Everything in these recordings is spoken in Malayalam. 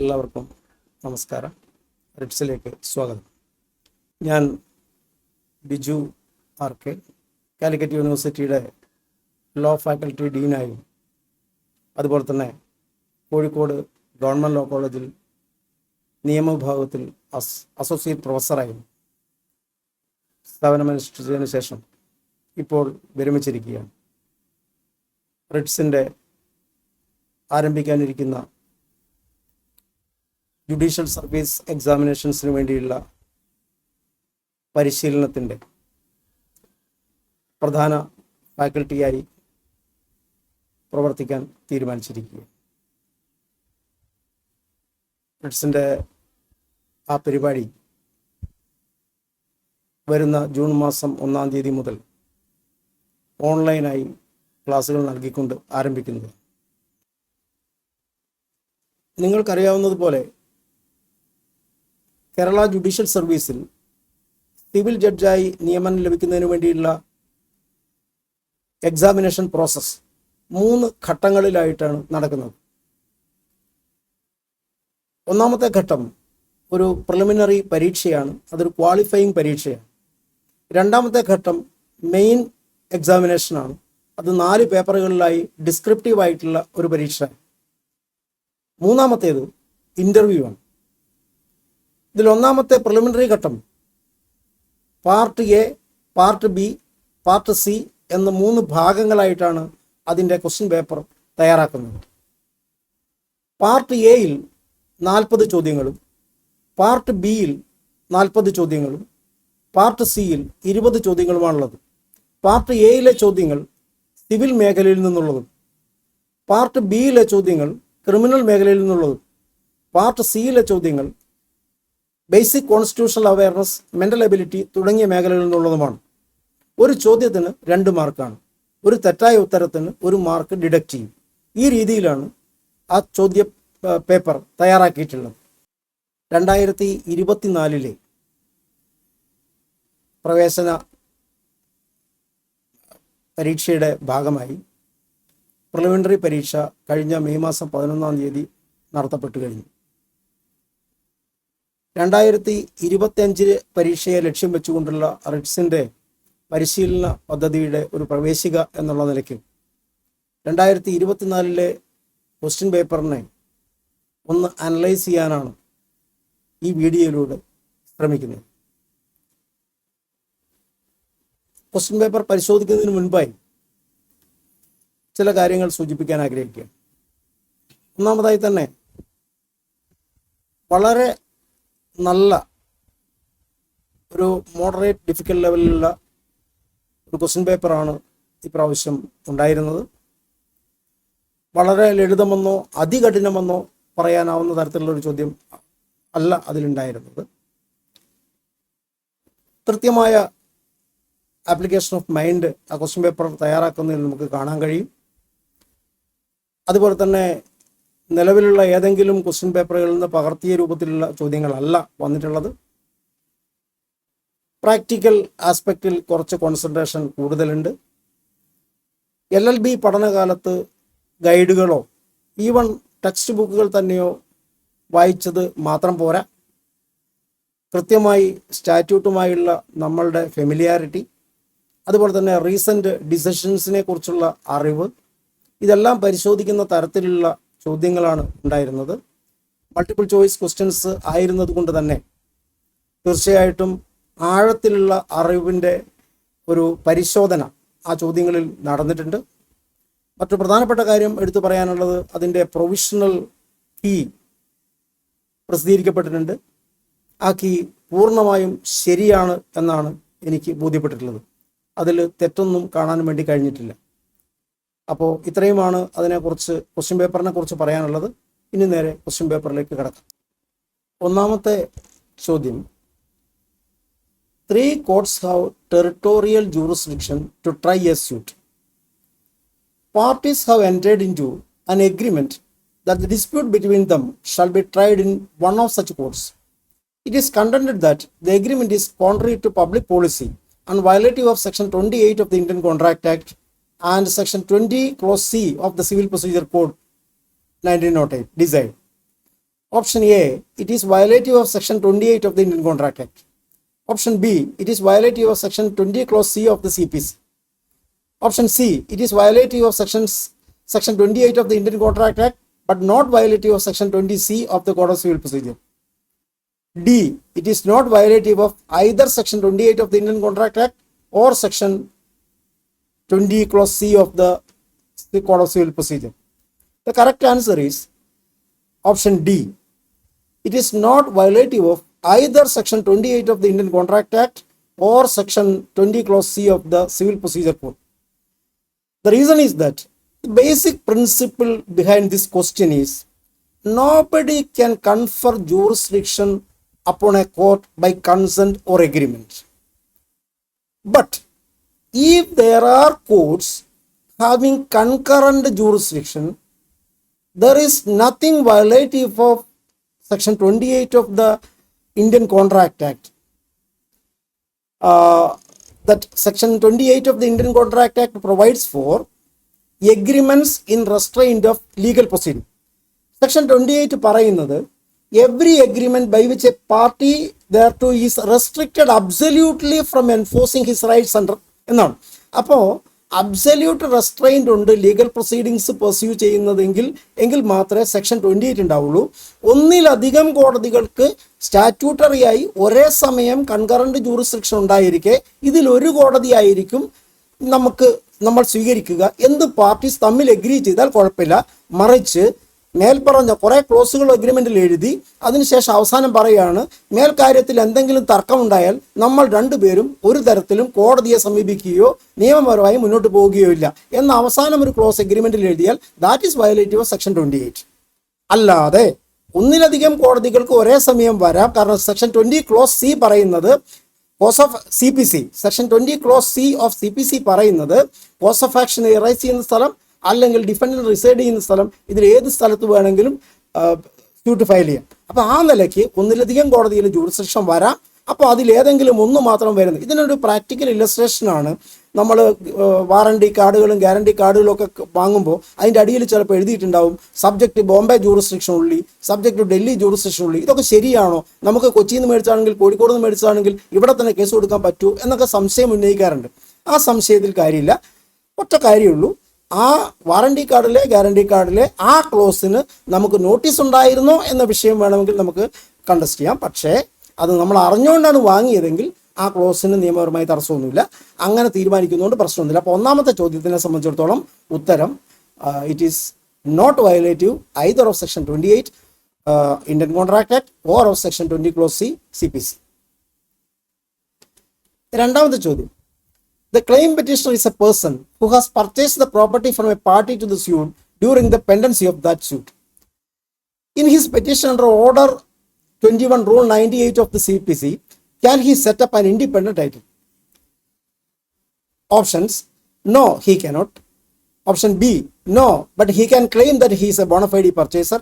എല്ലാവർക്കും നമസ്കാരം. റിറ്റ്സിലേക്ക് സ്വാഗതം. ഞാൻ ബിജു ആർ കെ, കാലിക്കറ്റ് യൂണിവേഴ്സിറ്റിയുടെ ലോ ഫാക്കൽറ്റി ഡീനായും അതുപോലെ തന്നെ കോഴിക്കോട് ഗവൺമെൻറ് ലോ കോളേജിൽ നിയമവിഭാഗത്തിൽ അസോസിയേറ്റ് പ്രൊഫസറായും സ്ഥാപനമനുഷ്ഠിച്ചതിന് ശേഷം ഇപ്പോൾ വിരമിച്ചിരിക്കുകയാണ്. റിറ്റ്സിൻ്റെ ആരംഭിക്കാനിരിക്കുന്ന ജുഡീഷ്യൽ സർവീസ് എക്സാമിനേഷൻസിന് വേണ്ടിയുള്ള പരിശീലനത്തിൻ്റെ പ്രധാന ഫാക്കൽറ്റിയായി പ്രവർത്തിക്കാൻ തീരുമാനിച്ചിരിക്കുകയാണ്. റിറ്റ്സിൻ്റെ ആ പരിപാടി വരുന്ന ജൂൺ മാസം 1-ാം തീയതി മുതൽ ഓൺലൈനായി ക്ലാസ്സുകൾ നൽകിക്കൊണ്ട് ആരംഭിക്കുന്നത്. നിങ്ങൾക്കറിയാവുന്നതുപോലെ കേരള ജുഡീഷ്യൽ സർവീസിൽ സിവിൽ ജഡ്ജായി നിയമനം ലഭിക്കുന്നതിന് വേണ്ടിയുള്ള എക്സാമിനേഷൻ പ്രോസസ്സ് 3 ഘട്ടങ്ങളിലായിട്ടാണ് നടക്കുന്നത്. ഒന്നാമത്തെ ഘട്ടം ഒരു പ്രിലിമിനറി പരീക്ഷയാണ്, അതൊരു ക്വാളിഫയിങ് പരീക്ഷയാണ്. രണ്ടാമത്തെ ഘട്ടം മെയിൻ എക്സാമിനേഷനാണ്, അത് 4 പേപ്പറുകളിലായി ഡിസ്ക്രിപ്റ്റീവായിട്ടുള്ള ഒരു പരീക്ഷയാണ്. മൂന്നാമത്തേത് ഇൻ്റർവ്യൂ ആണ്. ഇതിൽ ഒന്നാമത്തെ പ്രിലിമിനറി ഘട്ടം part A, part B, part C എന്ന 3 ഭാഗങ്ങളായിട്ടാണ് അതിൻ്റെ ക്വസ്റ്റ്യൻ പേപ്പർ തയ്യാറാക്കുന്നത്. പാർട്ട് എയിൽ 40 ചോദ്യങ്ങളും പാർട്ട് ബിയിൽ 40 ചോദ്യങ്ങളും പാർട്ട് സിയിൽ 20 ചോദ്യങ്ങളുമാണുള്ളത്. പാർട്ട് എയിലെ ചോദ്യങ്ങൾ സിവിൽ മേഖലയിൽ നിന്നുള്ളതും പാർട്ട് ബിയിലെ ചോദ്യങ്ങൾ ക്രിമിനൽ മേഖലയിൽ നിന്നുള്ളതും പാർട്ട് സിയിലെ ചോദ്യങ്ങൾ basic constitutional awareness, mental ability തുടങ്ങിയ മേഖലകളിൽ നിന്നുള്ളതുമാണ്. ഒരു ചോദ്യത്തിന് 2 മാർക്കാണ്. ഒരു തെറ്റായ ഉത്തരത്തിന് 1 മാർക്ക് ഡിഡക്റ്റ് ചെയ്യും. ഈ രീതിയിലാണ് ആ ചോദ്യ പേപ്പർ തയ്യാറാക്കിയിട്ടുള്ളത്. 2024 പ്രവേശന പരീക്ഷയുടെ ഭാഗമായി പ്രിലിമിനറി പരീക്ഷ കഴിഞ്ഞ മെയ് മാസം 11-ാം തീയതി നടത്തപ്പെട്ടു കഴിഞ്ഞു. 2025 പരീക്ഷയെ ലക്ഷ്യം വെച്ചുകൊണ്ടുള്ള റിറ്റ്സിൻ്റെ പരിശീലന പദ്ധതിയുടെ ഒരു പ്രവേശിക എന്നുള്ള നിലയ്ക്ക് 2024 ക്വസ്റ്റ്യൻ പേപ്പറിനെ ഒന്ന് അനലൈസ് ചെയ്യാനാണ് ഈ വീഡിയോയിലൂടെ ശ്രമിക്കുന്നത്. ക്വസ്റ്റ്യൻ പേപ്പർ പരിശോധിക്കുന്നതിന് മുൻപായി ചില കാര്യങ്ങൾ സൂചിപ്പിക്കാൻ ആഗ്രഹിക്കുകയാണ്. ഒന്നാമതായി തന്നെ വളരെ നല്ല ഒരു മോഡറേറ്റ് ഡിഫിക്കൽട്ട് ലെവലിലുള്ള ഒരു ക്വസ്റ്റ്യൻ പേപ്പറാണ് ഇപ്രാവശ്യം ഉണ്ടായിരുന്നത്. വളരെ ലളിതമെന്നോ അതികഠിനമെന്നോ പറയാനാവുന്ന തരത്തിലുള്ള ഒരു ചോദ്യം അല്ല അതിലുണ്ടായിരുന്നത്. കൃത്യമായ ആപ്ലിക്കേഷൻ ഓഫ് മൈൻഡ് ആ ക്വസ്റ്റ്യൻ പേപ്പർ തയ്യാറാക്കുന്നതിൽ നമുക്ക് കാണാൻ കഴിയും. അതുപോലെ തന്നെ നിലവിലുള്ള ഏതെങ്കിലും ക്വസ്റ്റ്യൻ പേപ്പറുകളിൽ നിന്ന് പകർത്തിയ രൂപത്തിലുള്ള ചോദ്യങ്ങളല്ല വന്നിട്ടുള്ളത്. പ്രാക്ടിക്കൽ ആസ്പെക്റ്റിൽ കുറച്ച് കോൺസെൻട്രേഷൻ കൂടുതലുണ്ട്. LLB പഠനകാലത്ത് ഗൈഡുകളോ ഈവൺ ടെക്സ്റ്റ് ബുക്കുകൾ തന്നെയോ വായിച്ചത് മാത്രം പോരാ. കൃത്യമായി സ്റ്റാറ്റ്യൂട്ടുമായുള്ള നമ്മളുടെ ഫെമിലിയാരിറ്റി, അതുപോലെ തന്നെ റീസെൻ്റ് ഡിസിഷൻസിനെ കുറിച്ചുള്ള അറിവ്, ഇതെല്ലാം പരിശോധിക്കുന്ന തരത്തിലുള്ള ചോദ്യങ്ങളാണ് ഉണ്ടായിരുന്നത്. മൾട്ടിപ്പിൾ ചോയ്സ് ക്വസ്റ്റ്യൻസ് ആയിരുന്നത് കൊണ്ട് തന്നെ തീർച്ചയായിട്ടും ആഴത്തിലുള്ള അറിവിൻ്റെ ഒരു പരിശോധന ആ ചോദ്യങ്ങളിൽ നടന്നിട്ടുണ്ട്. മറ്റു പ്രധാനപ്പെട്ട കാര്യം എടുത്തു പറയാനുള്ളത് അതിൻ്റെ പ്രൊവിഷണൽ കീ പ്രസിദ്ധീകരിക്കപ്പെട്ടിട്ടുണ്ട്. ആ കീ പൂർണ്ണമായും ശരിയാണ് എന്നാണ് എനിക്ക് ബോധ്യപ്പെട്ടിട്ടുള്ളത്. അതിൽ തെറ്റൊന്നും കാണാൻ വേണ്ടി കഴിഞ്ഞിട്ടില്ല. അപ്പോൾ ഇത്രയുമാണ് അതിനെക്കുറിച്ച് ക്വസ്റ്റ്യൻ പേപ്പറിനെ കുറിച്ച് പറയാനുള്ളത്. ഇനി നേരെ ക്വസ്റ്റ്യൻ പേപ്പറിലേക്ക് കിടക്കാം. ഒന്നാമത്തെ ചോദ്യം, 3 courts have territorial jurisdiction to try a suit. Parties have entered into an agreement that the dispute between them shall be tried in one of such courts. It is contended that the agreement is contrary to public policy and violative of Section 28 of the Indian Contract Act and Section 20 Clause C of the Civil Procedure Code 1908 decide. Option A, it is violative of Section 28 of the Indian Contract Act. Option B, it is violative of Section 20 Clause C of the CPC. Option C, it is violative of Section 28 of the Indian Contract Act, but not violative of Section 20C of the Code of Civil Procedure. D, it is not violative of either Section 28 of the Indian Contract Act or Section 20 Clause C of the Code of Civil Procedure. The correct answer is option D. It is not violative of either Section 28 of the Indian Contract Act or Section 20 Clause C of the Civil Procedure Code. The reason is that the basic principle behind this question is nobody can confer jurisdiction upon a court by consent or agreement. But if there are courts having concurrent jurisdiction, there is nothing violative of Section 28 of the Indian Contract Act. That Section 28 of the Indian Contract Act provides for agreements in restraint of legal proceeding. Section 28 പറയുന്നത് every agreement by which a party thereto is restricted absolutely from enforcing his rights under എന്നാണ്. അപ്പോൾ അബ്സല്യൂട്ട് റെസ്ട്രെയിൻ്റ് ഉണ്ട് ലീഗൽ പ്രൊസീഡിങ്സ് പെർസ്യൂ എങ്കിൽ മാത്രമേ സെക്ഷൻ 28 ഉണ്ടാവുള്ളൂ. ഒന്നിലധികം കോടതികൾക്ക് സ്റ്റാറ്റ്യൂട്ടറിയായി ഒരേ സമയം കൺകറന്റ് ജൂറിസ്ഡിക്ഷൻ ഉണ്ടായിരിക്കെ ഇതിലൊരു കോടതിയായിരിക്കും നമ്മൾ സ്വീകരിക്കുക. എന്ത് പാർട്ടീസ് തമ്മിൽ എഗ്രി ചെയ്താൽ കുഴപ്പമില്ല. മറിച്ച് മേൽപ്പറഞ്ഞ കുറേ ക്ലോസുകൾ അഗ്രിമെൻറ്റിൽ എഴുതി അതിനുശേഷം അവസാനം പറയുകയാണ് മേൽക്കാര്യത്തിൽ എന്തെങ്കിലും തർക്കമുണ്ടായാൽ നമ്മൾ രണ്ടുപേരും ഒരു തരത്തിലും കോടതിയെ സമീപിക്കുകയോ നിയമപരമായി മുന്നോട്ട് പോവുകയോ ഇല്ല എന്ന അവസാനം ഒരു ക്ലോസ് അഗ്രിമെൻറ്റിൽ എഴുതിയാൽ that is violative of section 28. അല്ലാതെ ഒന്നിലധികം കോടതികൾക്ക് ഒരേ സമയം വരാം. കാരണം സെക്ഷൻ 20 ക്ലോസ് സി പറയുന്നത് cause of CPC, section 20 clause C of CPC പറയുന്നത് കോസ് ഓഫ് ആക്ഷൻ എറൈസ് ചെയ്യുന്ന സ്ഥലം അല്ലെങ്കിൽ ഡിഫൻഡന്റ് റിസൈഡ് ചെയ്യുന്ന സ്ഥലം, ഇതിൽ ഏത് സ്ഥലത്ത് വേണമെങ്കിലും സ്യൂട്ട് ഫയൽ ചെയ്യാം. അപ്പോൾ ആ നിലയ്ക്ക് ഒന്നിലധികം കോടതിയിൽ ജൂറിസ്ഡിക്ഷൻ വരാം. അപ്പോൾ അതിലേതെങ്കിലും ഒന്ന് മാത്രം വരുന്നത്. ഇതിനൊരു പ്രാക്ടിക്കൽ ഇല്ലസ്ട്രേഷനാണ്. നമ്മൾ വാറണ്ടി കാർഡുകളും ഗ്യാരണ്ടി കാർഡുകളും ഒക്കെ വാങ്ങുമ്പോൾ അതിൻ്റെ അടിയിൽ ചിലപ്പോൾ എഴുതിയിട്ടുണ്ടാവും സബ്ജക്റ്റ് ബോംബെ ജൂറിസ്ഡിക്ഷൻ ഉള്ളി, സബ്ജക്റ്റ് ഡൽഹി ജൂറിസ്ഡിക്ഷൻ ഉള്ളി. ഇതൊക്കെ ശരിയാണോ? നമുക്ക് കൊച്ചിയിൽ നിന്ന് മേടിച്ചാണെങ്കിൽ കോഴിക്കോട് നിന്ന് മേടിച്ചാണെങ്കിൽ ഇവിടെ തന്നെ കേസ് കൊടുക്കാൻ പറ്റൂ എന്നൊക്കെ സംശയം ഉന്നയിക്കാറുണ്ട്. ആ സംശയത്തിൽ കാര്യമില്ല. ഒറ്റ കാര്യമുള്ളൂ, ആ വാറണ്ടി കാർഡിലെ ഗ്യാരണ്ടി കാർഡിലെ ആ ക്ലോസിന് നമുക്ക് നോട്ടീസ് ഉണ്ടായിരുന്നോ എന്ന വിഷയം വേണമെങ്കിൽ നമുക്ക് കണ്ടസ്റ്റ് ചെയ്യാം. പക്ഷേ അത് നമ്മൾ അറിഞ്ഞുകൊണ്ടാണ് വാങ്ങിയതെങ്കിൽ ആ ക്ലോസിന് നിയമപരമായി തടസ്സമൊന്നുമില്ല. അങ്ങനെ തീരുമാനിക്കുന്നതുകൊണ്ട് പ്രശ്നമൊന്നുമില്ല. അപ്പോൾ ഒന്നാമത്തെ ചോദ്യത്തിനെ സംബന്ധിച്ചിടത്തോളം ഉത്തരം it is not violative either of section 28 Indian contract act or of section 20 clause C CPC. രണ്ടാമത്തെ ചോദ്യം, the claim petitioner is a person who has purchased the property from a party to the suit during the pendency of that suit. In his petition under Order 21 Rule 98 of the CPC, can he set up an independent title? Options: no, he cannot. Option B: no, but he can claim that he is a bona fide purchaser.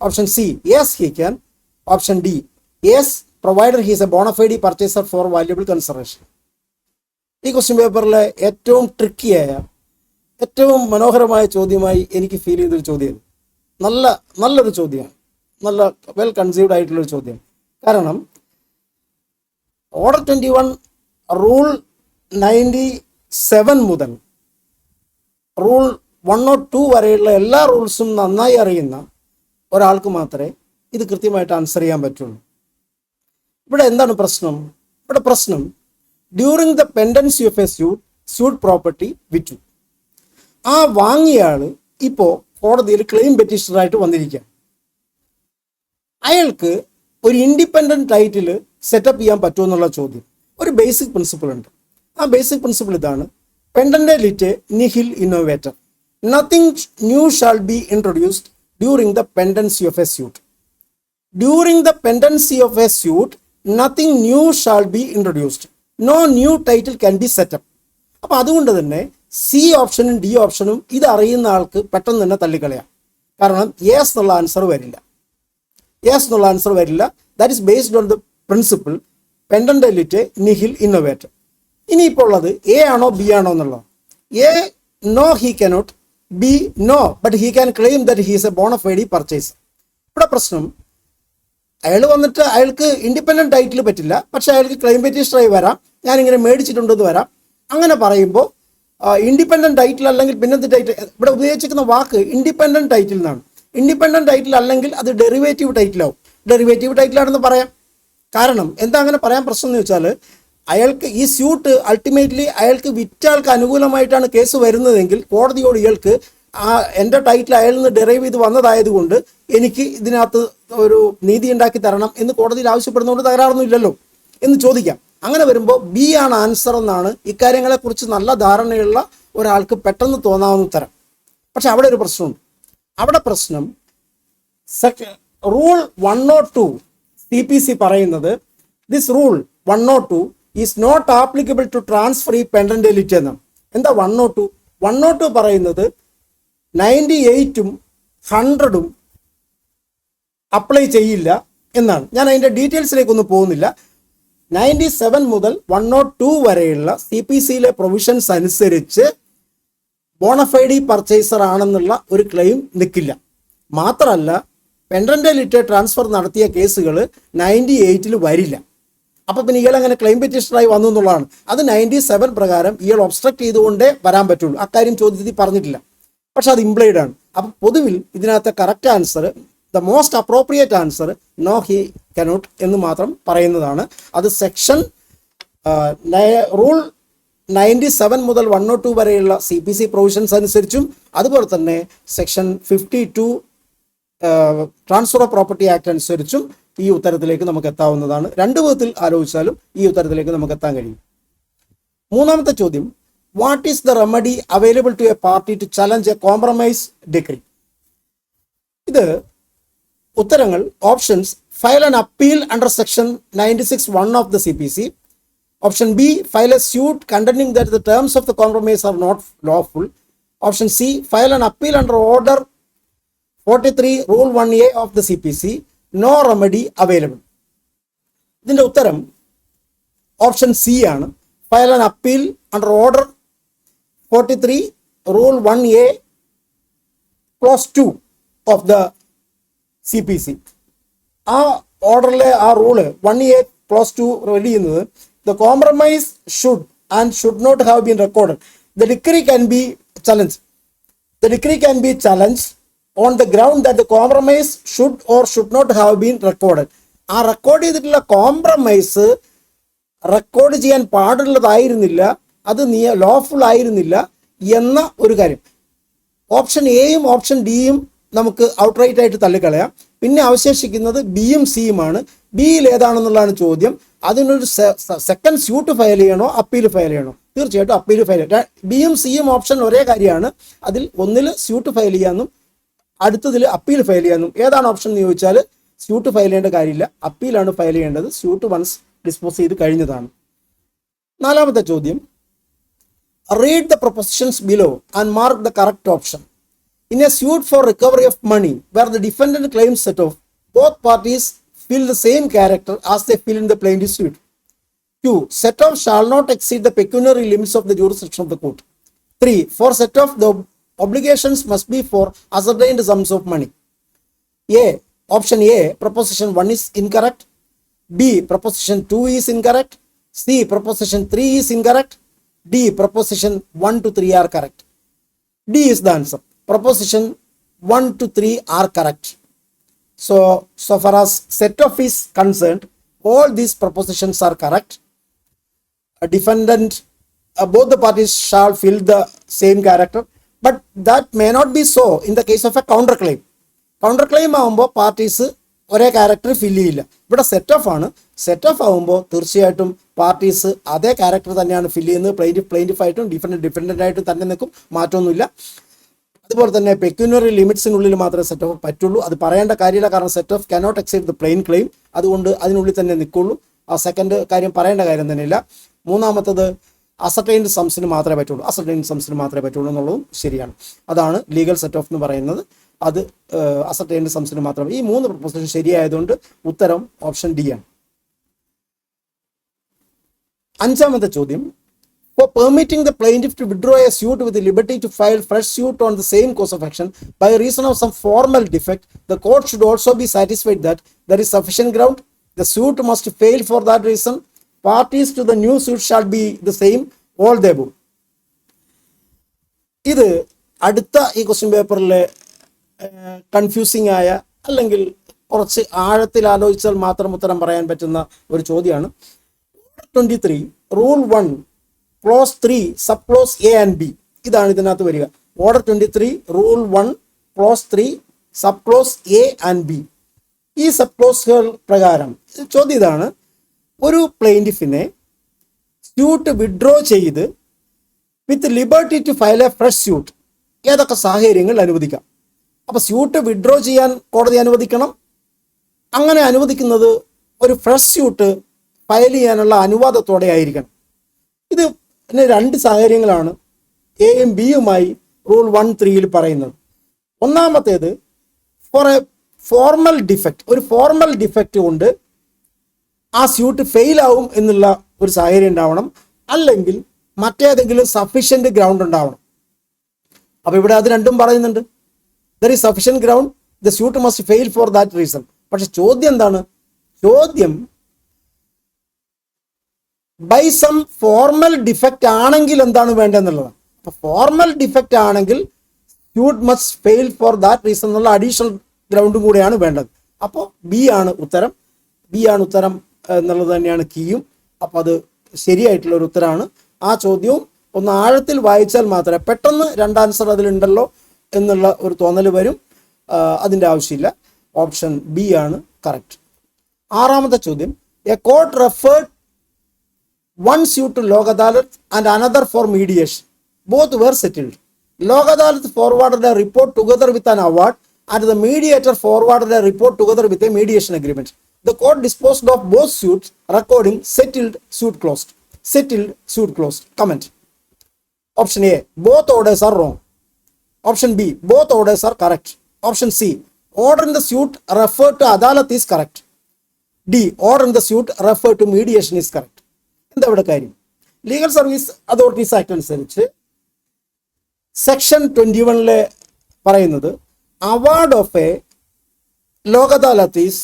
Option C: yes, he can. Option D: yes, provided he is a bona fide purchaser for valuable consideration. ഈ ക്വസ്റ്റ്യൻ പേപ്പറിലെ ഏറ്റവും ട്രിക്കിയായ ഏറ്റവും മനോഹരമായ ചോദ്യമായി എനിക്ക് ഫീൽ ചെയ്തൊരു ചോദ്യം. നല്ലൊരു ചോദ്യമാണ്, നല്ല വെൽ കൺസീവ്ഡ് ആയിട്ടുള്ളൊരു ചോദ്യം. കാരണം ഓർഡർ 21 റൂൾ 97 മുതൽ റൂൾ 102 വരെയുള്ള എല്ലാ റൂൾസും നന്നായി അറിയുന്ന ഒരാൾക്ക് മാത്രമേ ഇത് കൃത്യമായിട്ട് ആൻസർ ചെയ്യാൻ പറ്റുള്ളൂ. ഇവിടെ എന്താണ് പ്രശ്നം? ഇവിടെ പ്രശ്നം during the pendency of a suit property വിറ്റു. ആ വാങ്ങിയ ആൾ ഇപ്പോൾ കോടതിയിൽ ക്ലെയിം പെറ്റീഷണറായിട്ട് വന്നിരിക്കുക. അയാൾക്ക് ഒരു ഇൻഡിപെൻഡൻറ്റ് ടൈറ്റിൽ സെറ്റപ്പ് ചെയ്യാൻ പറ്റുമോ എന്നുള്ള ചോദ്യം. ഒരു ബേസിക് പ്രിൻസിപ്പിൾ ഉണ്ട്. ആ ബേസിക് പ്രിൻസിപ്പിൾ ഇതാണ്: pendente lite nihil innovetur, nothing new shall be introduced during the pendency of a suit. During the pendency of a suit nothing new shall be introduced, no new title can be set up. അപ്പോൾ അതുകൊണ്ട് തന്നെ C ഓപ്ഷനും D ഓപ്ഷനും ഇതറിയുന്ന ആൾക്ക് പെട്ടെന്ന് തന്നെ തള്ളിക്കളയാം. കാരണം യെസ് എന്നുള്ള ആൻസർ വരില്ല. That is based on the principle pendente lite nihil innovetur. ഇനിയിപ്പോൾ ഉള്ളത് A ആണോ B ആണോ എന്നുള്ളത്. A, no he cannot. B, no but he can claim that he is a bona fide purchaser. ഇവിടെ പ്രശ്നം അയാൾ വന്നിട്ട് അയാൾക്ക് ഇൻഡിപെൻഡൻറ്റ് ടൈറ്റിൽ പറ്റില്ല, പക്ഷെ അയാൾക്ക് ക്ലെയിം പെറ്റീഷണറായി വരാം, ഞാനിങ്ങനെ മേടിച്ചിട്ടുണ്ടെന്ന് വരാം. അങ്ങനെ പറയുമ്പോൾ ഇൻഡിപെൻഡൻറ്റ് ടൈറ്റിൽ അല്ലെങ്കിൽ പിന്നത്തെ ടൈറ്റിൽ, ഇവിടെ ഉപയോഗിച്ചിരിക്കുന്ന വാക്ക് ഇൻഡിപെൻഡൻറ്റ് ടൈറ്റിൽ എന്നാണ്. ഇൻഡിപെൻഡൻറ്റ് ടൈറ്റിൽ അല്ലെങ്കിൽ അത് ഡെറിവേറ്റീവ് ടൈറ്റിലാവും. ഡെറിവേറ്റീവ് ടൈറ്റിലാണെന്ന് പറയാം. കാരണം എന്താ അങ്ങനെ പറയാൻ പ്രശ്നം എന്ന് വെച്ചാൽ, അയാൾക്ക് ഈ സ്യൂട്ട് അൾട്ടിമേറ്റ്ലി അയാൾക്ക് വിറ്റാൾക്ക് അനുകൂലമായിട്ടാണ് കേസ് വരുന്നതെങ്കിൽ കോടതിയോട് ഇയാൾക്ക് എൻ്റെ ടൈറ്റിൽ അയാളിൽ നിന്ന് ഡെറൈവ് ചെയ്ത് വന്നതായതുകൊണ്ട് എനിക്ക് ഇതിനകത്ത് ഒരു നീതി ഉണ്ടാക്കി തരണം എന്ന് കോടതിയിൽ ആവശ്യപ്പെടുന്നതുകൊണ്ട് തകരാറൊന്നും ഇല്ലല്ലോ എന്ന് ചോദിക്കാം. അങ്ങനെ വരുമ്പോൾ ബി ആണ് ആൻസർ എന്നാണ് ഇക്കാര്യങ്ങളെക്കുറിച്ച് നല്ല ധാരണയുള്ള ഒരാൾക്ക് പെട്ടെന്ന് തോന്നാവുന്ന ഉത്തരം. പക്ഷെ അവിടെ ഒരു പ്രശ്നമുണ്ട്. അവിടെ പ്രശ്നം റൂൾ 102 CPC പറയുന്നത് this rule 102 is not applicable to transfer ഈ പെൻഡൻറ്റലിറ്റി എന്നാണ്. എന്താ 102 പറയുന്നത് 98ഉം 100ഉം അപ്ലൈ ചെയ്യില്ല എന്നാണ്. ഞാൻ അതിൻ്റെ ഡീറ്റെയിൽസിലേക്കൊന്നും പോകുന്നില്ല. 97 മുതൽ 102 വരെയുള്ള CPCയിലെ പ്രൊവിഷൻസ് അനുസരിച്ച് ബോണഫൈഡി പർച്ചേസർ ആണെന്നുള്ള ഒരു ക്ലെയിം നിൽക്കില്ല. മാത്രമല്ല പെൻഡൻറ്റലിറ്റി ട്രാൻസ്ഫർ നടത്തിയ കേസുകൾ 98ൽ വരില്ല. അപ്പോൾ പിന്നെ ഇയാൾ അങ്ങനെ ക്ലെയിം പെറ്റീഷണറായി വന്നു എന്നുള്ളതാണ്. അത് 97 പ്രകാരം ഇയാൾ ഒബ്സ്ട്രക്ട് ചെയ്തുകൊണ്ടേ വരാൻ പറ്റുള്ളൂ. അക്കാര്യം ചോദ്യത്തിൽ പറഞ്ഞിട്ടില്ല, പക്ഷെ അത് ഇംപ്ലൈഡ് ആണ്. അപ്പം പൊതുവിൽ ഇതിനകത്തെ correct answer, the most appropriate answer no he cannot എന്ന് മാത്രം പറയുന്നതാണ്. അത് സെക്ഷൻ റൂൾ 97 മുതൽ 102 വരെയുള്ള CPC പ്രൊവിഷൻസ് അനുസരിച്ചും അതുപോലെ തന്നെ section 52 transfer of property act അനുസരിച്ചും ഈ ഉത്തരത്തിലേക്ക് നമുക്ക് എത്താവുന്നതാണ്. രണ്ട് വിധത്തിൽ ആലോചിച്ചാലും ഈ ഉത്തരത്തിലേക്ക് നമുക്ക് എത്താൻ കഴിയും. മൂന്നാമത്തെ ചോദ്യം, what is the remedy available to a party to challenge a compromise decree? ഇത് ഉത്തരങ്ങൾ options file an appeal under section 96(1) of the CPC. Option B, file a suit contending that the terms of the compromise are not lawful. Option C, file an appeal under order 43 rule 1A of the CPC. No remedy available. ഇതിൻ്റെ ഉത്തരം ഓപ്ഷൻ സി ആണ്. File an appeal under order 43 rule 1A close 2 of the CPC. ആ ഓർഡറിലെ ആ റൂള് 1A ക്ലോസ് 2 റെഡി ചെയ്യുന്നത് the compromise should and should not have been recorded. The decree can be challenged. The decree can be challenged on the ground that the compromise should or should not have been recorded. ആ റെക്കോർഡ് ചെയ്തിട്ടുള്ള കോംപ്രമൈസ് റെക്കോർഡ് ചെയ്യാൻ പാടുള്ളതായിരുന്നില്ല, അത് ലോഫുൾ ആയിരുന്നില്ല എന്ന ഒരു കാര്യം. ഓപ്ഷൻ എയും ഓപ്ഷൻ ഡിയും നമുക്ക് ഔട്ട്റൈറ്റ് ആയിട്ട് തള്ളിക്കളയാം. പിന്നെ അവശേഷിക്കുന്നത് ബിയും സിയുമാണ്. ബിയിൽ ഏതാണെന്നുള്ളതാണ് ചോദ്യം. അതിനൊരു സെക്കൻഡ് സ്യൂട്ട് ഫയൽ ചെയ്യണോ അപ്പീൽ ഫയൽ ചെയ്യണോ? തീർച്ചയായിട്ടും അപ്പീൽ ഫയൽ ചെയ്യാം. ബിയും സിയും ഓപ്ഷൻ ഒരേ കാര്യമാണ്. അതിൽ ഒന്നിൽ സ്യൂട്ട് ഫയൽ ചെയ്യാമെന്നും അടുത്തതിൽ അപ്പീൽ ഫയൽ ചെയ്യാമെന്നും. ഏതാണ് ഓപ്ഷൻ എന്ന് ചോദിച്ചാൽ സ്യൂട്ട് ഫയൽ ചെയ്യേണ്ട കാര്യമില്ല, അപ്പീലാണ് ഫയൽ ചെയ്യേണ്ടത്. സ്യൂട്ട് വൺസ് ഡിസ്പോസ് ചെയ്ത് കഴിഞ്ഞതാണ്. നാലാമത്തെ ചോദ്യം, read the propositions below and mark the correct option. In a suit for recovery of money where the defendant claims set off, both parties fill the same character as they fill in the plaintiff's suit. 2. Set off shall not exceed the pecuniary limits of the jurisdiction of the court. 3. For set off, the obligations must be for ascertained sums of money. A. Option A, proposition 1 is incorrect. B. Proposition 2 is incorrect. C. Proposition 3 is incorrect. D. Proposition 1 to 3 are correct. D is the answer. Proposition 1 to 3 are correct. So far as set off is concerned, all these propositions are correct. A defendant, both the parties shall fill the same character, but that may not be so in the case of a counterclaim. Counterclaim ആകുമ്പോൾ പാർട്ടീസ് ഒരേ ക്യാരക്ടർ ഫില്ല് ചെയ്യില്ല. ഇവിടെ സെറ്റ് ഓഫ് ആണ്. സെറ്റ് ഓഫ് ആകുമ്പോൾ തീർച്ചയായിട്ടും പാർട്ടീസ് അതേ ക്യാരക്ടർ തന്നെയാണ് ഫില്ല് ചെയ്യുന്നത്. പ്ലെയിൻറ്റിഫ് ആയിട്ടും ഡിഫൻഡൻ്റ് ആയിട്ടും തന്നെ നിൽക്കും, മാറ്റമൊന്നുമില്ല. അതുപോലെ തന്നെ പെക്യൂനറി ലിമിറ്റ്സിനുള്ളിൽ മാത്രമേ സെറ്റ് ഓഫ് പറ്റുള്ളൂ. അത് പറയേണ്ട കാര്യമില്ല, കാരണം set of cannot exceed the plain claim. അതുകൊണ്ട് അതിനുള്ളിൽ തന്നെ നിൽക്കുള്ളൂ. ആ സെക്കൻഡ് കാര്യം പറയേണ്ട കാര്യം തന്നെയില്ല. മൂന്നാമത്തത് അസർട്ടൈൻഡ് സംസിന് മാത്രമേ പറ്റുള്ളൂ. അസർട്ടൈൻഡ് സംസിന് മാത്രമേ പറ്റുള്ളൂ എന്നുള്ളതും ശരിയാണ്. അതാണ് ലീഗൽ സെറ്റ് ഓഫ് എന്ന് പറയുന്നത്. അത് അസർട്ടൈൻഡ് സംസിന് മാത്രമേ. ഈ മൂന്ന് പ്രൊപ്പോസിഷൻ ശരിയായതുകൊണ്ട് ഉത്തരം ഓപ്ഷൻ ഡി ആണ്. അഞ്ചാമത്തെ ചോദ്യം, for permitting the plaintiff to withdraw a suit with the liberty to file fresh suit on the same cause of action by reason of some formal defect, the court should also be satisfied that there is sufficient ground. The suit must fail for that reason. Parties to the new suit shall be the same, all the above. ഇത് അടുത്ത ഈ ക്വസ്റ്റ്യൻ പേപ്പറിലെ കൺഫ്യൂസിംഗ് ആയ അല്ലെങ്കിൽ കുറച്ച് ആഴത്തിൽ ആലോചിച്ചാൽ മാത്രം ഉത്തരം പറയാൻ പറ്റുന്ന ഒരു ചോദ്യമാണ്. 23 rule 1 clause 3 sub clause A and B. ഇതാണ് ഇതിനകത്ത് വരിക. Order 23 rule 1 clause 3 sub clause A and B. ഈ സബ് ക്ലോസുകൾ പ്രകാരം ചോദ്യം ഇതാണ്: ഒരു പ്ലെയിൻറ്റിഫിനെ സ്യൂട്ട് വിഡ്രോ ചെയ്ത് with liberty to file a fresh suit ഏതൊക്കെ സാഹചര്യങ്ങൾ അനുവദിക്കാം? അപ്പോൾ സ്യൂട്ട് വിഡ്രോ ചെയ്യാൻ കോടതി അനുവദിക്കണം. അങ്ങനെ അനുവദിക്കുന്നത് ഒരു ഫ്രഷ് സ്യൂട്ട് ഫയൽ ചെയ്യാനുള്ള അനുവാദത്തോടെ ആയിരിക്കണം. ഇത് രണ്ട് സാഹചര്യങ്ങളാണ് എയും ബിയുമായി റൂൾ 1(3) പറയുന്നത്. ഒന്നാമത്തേത് ഫോർ എ ഫോർമൽ ഡിഫക്റ്റ്, ഒരു ഫോർമൽ ഡിഫക്റ്റ് കൊണ്ട് ആ സ്യൂട്ട് ഫെയിൽ ആവും എന്നുള്ള ഒരു സാഹചര്യം ഉണ്ടാവണം, അല്ലെങ്കിൽ മറ്റേതെങ്കിലും സഫിഷ്യന്റ് ഗ്രൗണ്ട് ഉണ്ടാവണം. അപ്പോൾ ഇവിടെ അത് രണ്ടും പറയുന്നുണ്ട്. There is sufficient ground, the suit must fail for that reason. പക്ഷെ ചോദ്യം എന്താണ്? ചോദ്യം ബൈ സം ഫോർമൽ ഡിഫക്റ്റ് ആണെങ്കിൽ എന്താണ് വേണ്ടതെന്നുള്ളതാണ്. അപ്പോൾ ഫോർമൽ ഡിഫക്റ്റ് ആണെങ്കിൽ suit must fail for that reason എന്നുള്ള അഡീഷണൽ ഗ്രൗണ്ടും കൂടെയാണ് വേണ്ടത്. അപ്പോൾ ബി ആണ് ഉത്തരം എന്നുള്ളത് തന്നെയാണ് കീയും. അപ്പോൾ അത് ശരിയായിട്ടുള്ള ഒരു ഉത്തരമാണ്. ആ ചോദ്യവും ഒന്ന് ആഴത്തിൽ വായിച്ചാൽ മാത്രമേ പെട്ടെന്ന് രണ്ട് ആൻസർ അതിലുണ്ടല്ലോ എന്നുള്ള ഒരു തോന്നൽ വരും. അതിൻ്റെ ആവശ്യമില്ല. ഓപ്ഷൻ ബി ആണ് കറക്റ്റ്. ആറാമത്തെ ചോദ്യം: A court referred one suit to Lok Adalat and another for mediation. Both were settled. Lok Adalat forwarded a report together with an award and the mediator forwarded a report together with a mediation agreement. The court disposed of both suits, recording settled, suit closed. Settled, suit closed. Comment. Option A, both orders are wrong. Option B, both orders are correct. Option C, order in the suit referred to Adalat is correct. D, order in the suit referred to mediation is correct. എന്താ ഇവിടെ കാര്യം? ലീഗൽ സർവീസ് അതോറിറ്റീസ് ആക്ട് അനുസരിച്ച് സെക്ഷൻ 21 പറയുന്നത് award of A Lok Adalat is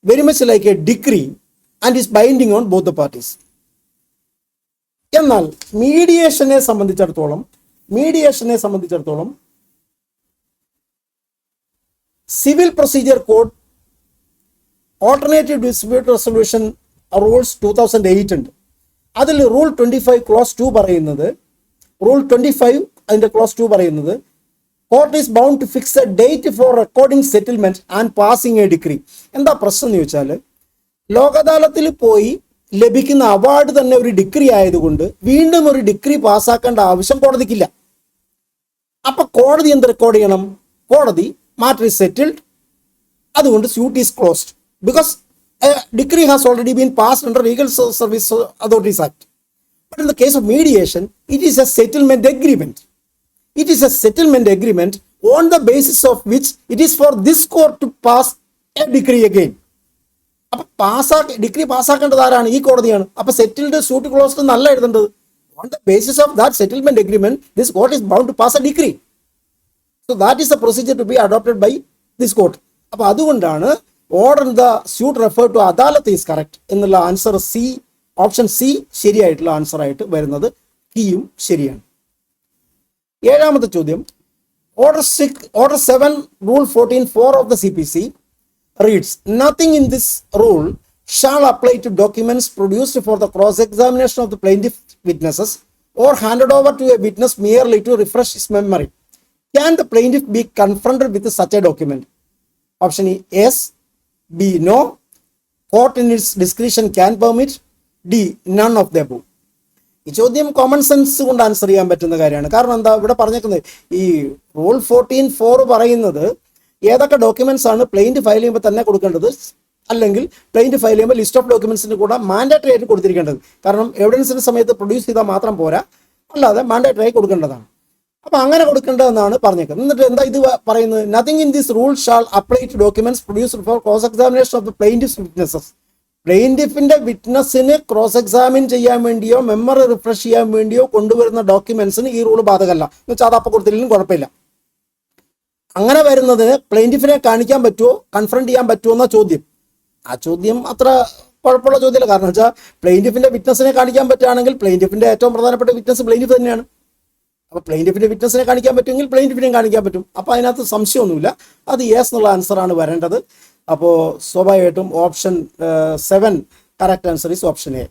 very much like A degree and is binding on both the parties. എന്നാൽ മീഡിയേഷനെ സംബന്ധിച്ചിടത്തോളം civil procedure code alternative dispute resolution rules 2008 ഉണ്ട്. അതിൽ റൂൾ 25 ക്ലോസ് 2 പറയുന്നത്, റൂൾ 25 അതിൻ്റെ ക്ലോസ് 2 പറയുന്നത് court is bound to fix a date for recording settlement and passing a decree. എന്താ പ്രശ്നം എന്ന് ചോദിച്ചാൽ, ലോക് അദാലത്തിൽ പോയി ലഭിക്കുന്ന അവാർഡ് തന്നെ ഒരു ഡിഗ്രി ആയതുകൊണ്ട് വീണ്ടും ഒരു ഡിഗ്രി പാസ്സാക്കേണ്ട ആവശ്യം കോടതിക്കില്ല. അപ്പൊ കോടതി എന്ത് റെക്കോർഡ് ചെയ്യണം? കോടതി മാറ്റർ ഈസ് സെറ്റിൽഡ്, അതുകൊണ്ട് suit is closed because a decree has already been passed under Legal Service Authorities Act. But in the case of mediation, it is a settlement agreement. It is a settlement agreement on the basis of which it is for this court to pass a decree again. അപ്പോൾ ഡിഗ്രി പാസ്സാക്കേണ്ടത് ആരാണ്? ഈ കോടതിയാണ്. അപ്പോൾ സെറ്റിൽഡ് സ്യൂട്ട് ക്ലോസ്ഡ് എന്നല്ല എഴുതേണ്ടത്. On the basis of that settlement agreement, this court is bound to pass a decree. So that is the procedure to be adopted by this court. അപ്പോൾ അതുകൊണ്ടാണ് order the suit refer to Adalat is correct എന്നുള്ള ആൻസർ സി, ഓപ്ഷൻ സി ശരിയായിട്ടുള്ള ആൻസർ ആയിട്ട് വരുന്നത്. കീയും ശരിയാണ്. ഏഴാമത്തെ ചോദ്യം: order 7 rule 14(4) of the CPC reads nothing in this rule shall apply to documents produced for the cross examination of the plaintiff witnesses or handed over to a witness merely to refresh his memory. Can the plaintiff be confronted with such a document? Option E, yes. B, no. Court in its discretion can permit. D, none of the above. ഈ ചോദ്യം കോമൺ സെൻസ് കൊണ്ട് ആൻസർ ചെയ്യാൻ പറ്റുന്ന കാര്യമാണ്. കാരണം എന്താ ഇവിടെ പറഞ്ഞേക്കുന്നത്? ഈ റൂൾ 14(4) പറയുന്നത് ഏതൊക്കെ ഡോക്യുമെന്റ്സ് ആണ് പ്ലെയിന്റ് ഫയൽ ചെയ്യുമ്പോൾ തന്നെ കൊടുക്കേണ്ടത്, അല്ലെങ്കിൽ പ്ലെയിന്റ് ഫയൽ ചെയ്യുമ്പോൾ ലിസ്റ്റ് ഓഫ് ഡോക്യുമെന്റ്സിന് കൂടെ മാൻഡേറ്ററി ആയിട്ട് കൊടുത്തിരിക്കേണ്ടത്. കാരണം എവിഡൻസിന്റെ സമയത്ത് പ്രൊഡ്യൂസ് ചെയ്താൽ മാത്രം പോരാ, അല്ലാതെ മാൻഡേറ്ററി ആയി കൊടുക്കേണ്ടതാണ്. അപ്പൊ അങ്ങനെ കൊടുക്കേണ്ടതെന്നാണ് പറഞ്ഞേക്കുന്നത്. എന്നിട്ട് എന്താ ഇത് പറയുന്നത്? Nothing in this rule shall apply to documents produced for cross examination of the plaintiff's witnesses പ്ലെയിൻറ്റിഫിൻ്റെ വിറ്റ്നസ്സിന് ക്രോസ് എക്സാമിൻ ചെയ്യാൻ വേണ്ടിയോ മെമ്മറി റിഫ്രഷ് ചെയ്യാൻ വേണ്ടിയോ കൊണ്ടുവരുന്ന ഡോക്യുമെൻസിന് ഈ റൂൾ ബാധകമല്ല. എന്ന് വെച്ചാൽ അത് അപ്പോൾ കൊടുത്തില്ലെങ്കിലും കുഴപ്പമില്ല. അങ്ങനെ വരുന്നതിന് പ്ലെയിൻറ്റിഫിനെ കാണിക്കാൻ പറ്റുമോ, കൺഫ്രണ്ട് ചെയ്യാൻ പറ്റുമോ എന്ന ചോദ്യം. ആ ചോദ്യം അത്ര കുഴപ്പമുള്ള ചോദ്യമല്ല. കാരണം വെച്ചാൽ പ്ലെയിൻറ്റിഫിൻ്റെ വിറ്റ്നസ്സിനെ കാണിക്കാൻ പറ്റുകയാണെങ്കിൽ പ്ലെയിൻറ്റിഫിൻ്റെ ഏറ്റവും പ്രധാനപ്പെട്ട വിറ്റ്നസ് പ്ലെയിൻറ്റിഫ് തന്നെയാണ്. അപ്പോൾ പ്ലെയിൻറ്റിഫിൻ്റെ വിറ്റ്നസ്സിനെ കാണിക്കാൻ പറ്റുമെങ്കിൽ പ്ലെയിൻറ്റിഫിനെയും കാണിക്കാൻ പറ്റും. അപ്പോൾ അതിനകത്ത് സംശയമൊന്നുമില്ല. അത് യെസ് എന്നുള്ള ആൻസറാണ് വരേണ്ടത്. അപ്പോൾ സ്വാഭാവികമായിട്ടും option 7 correct answer is option A.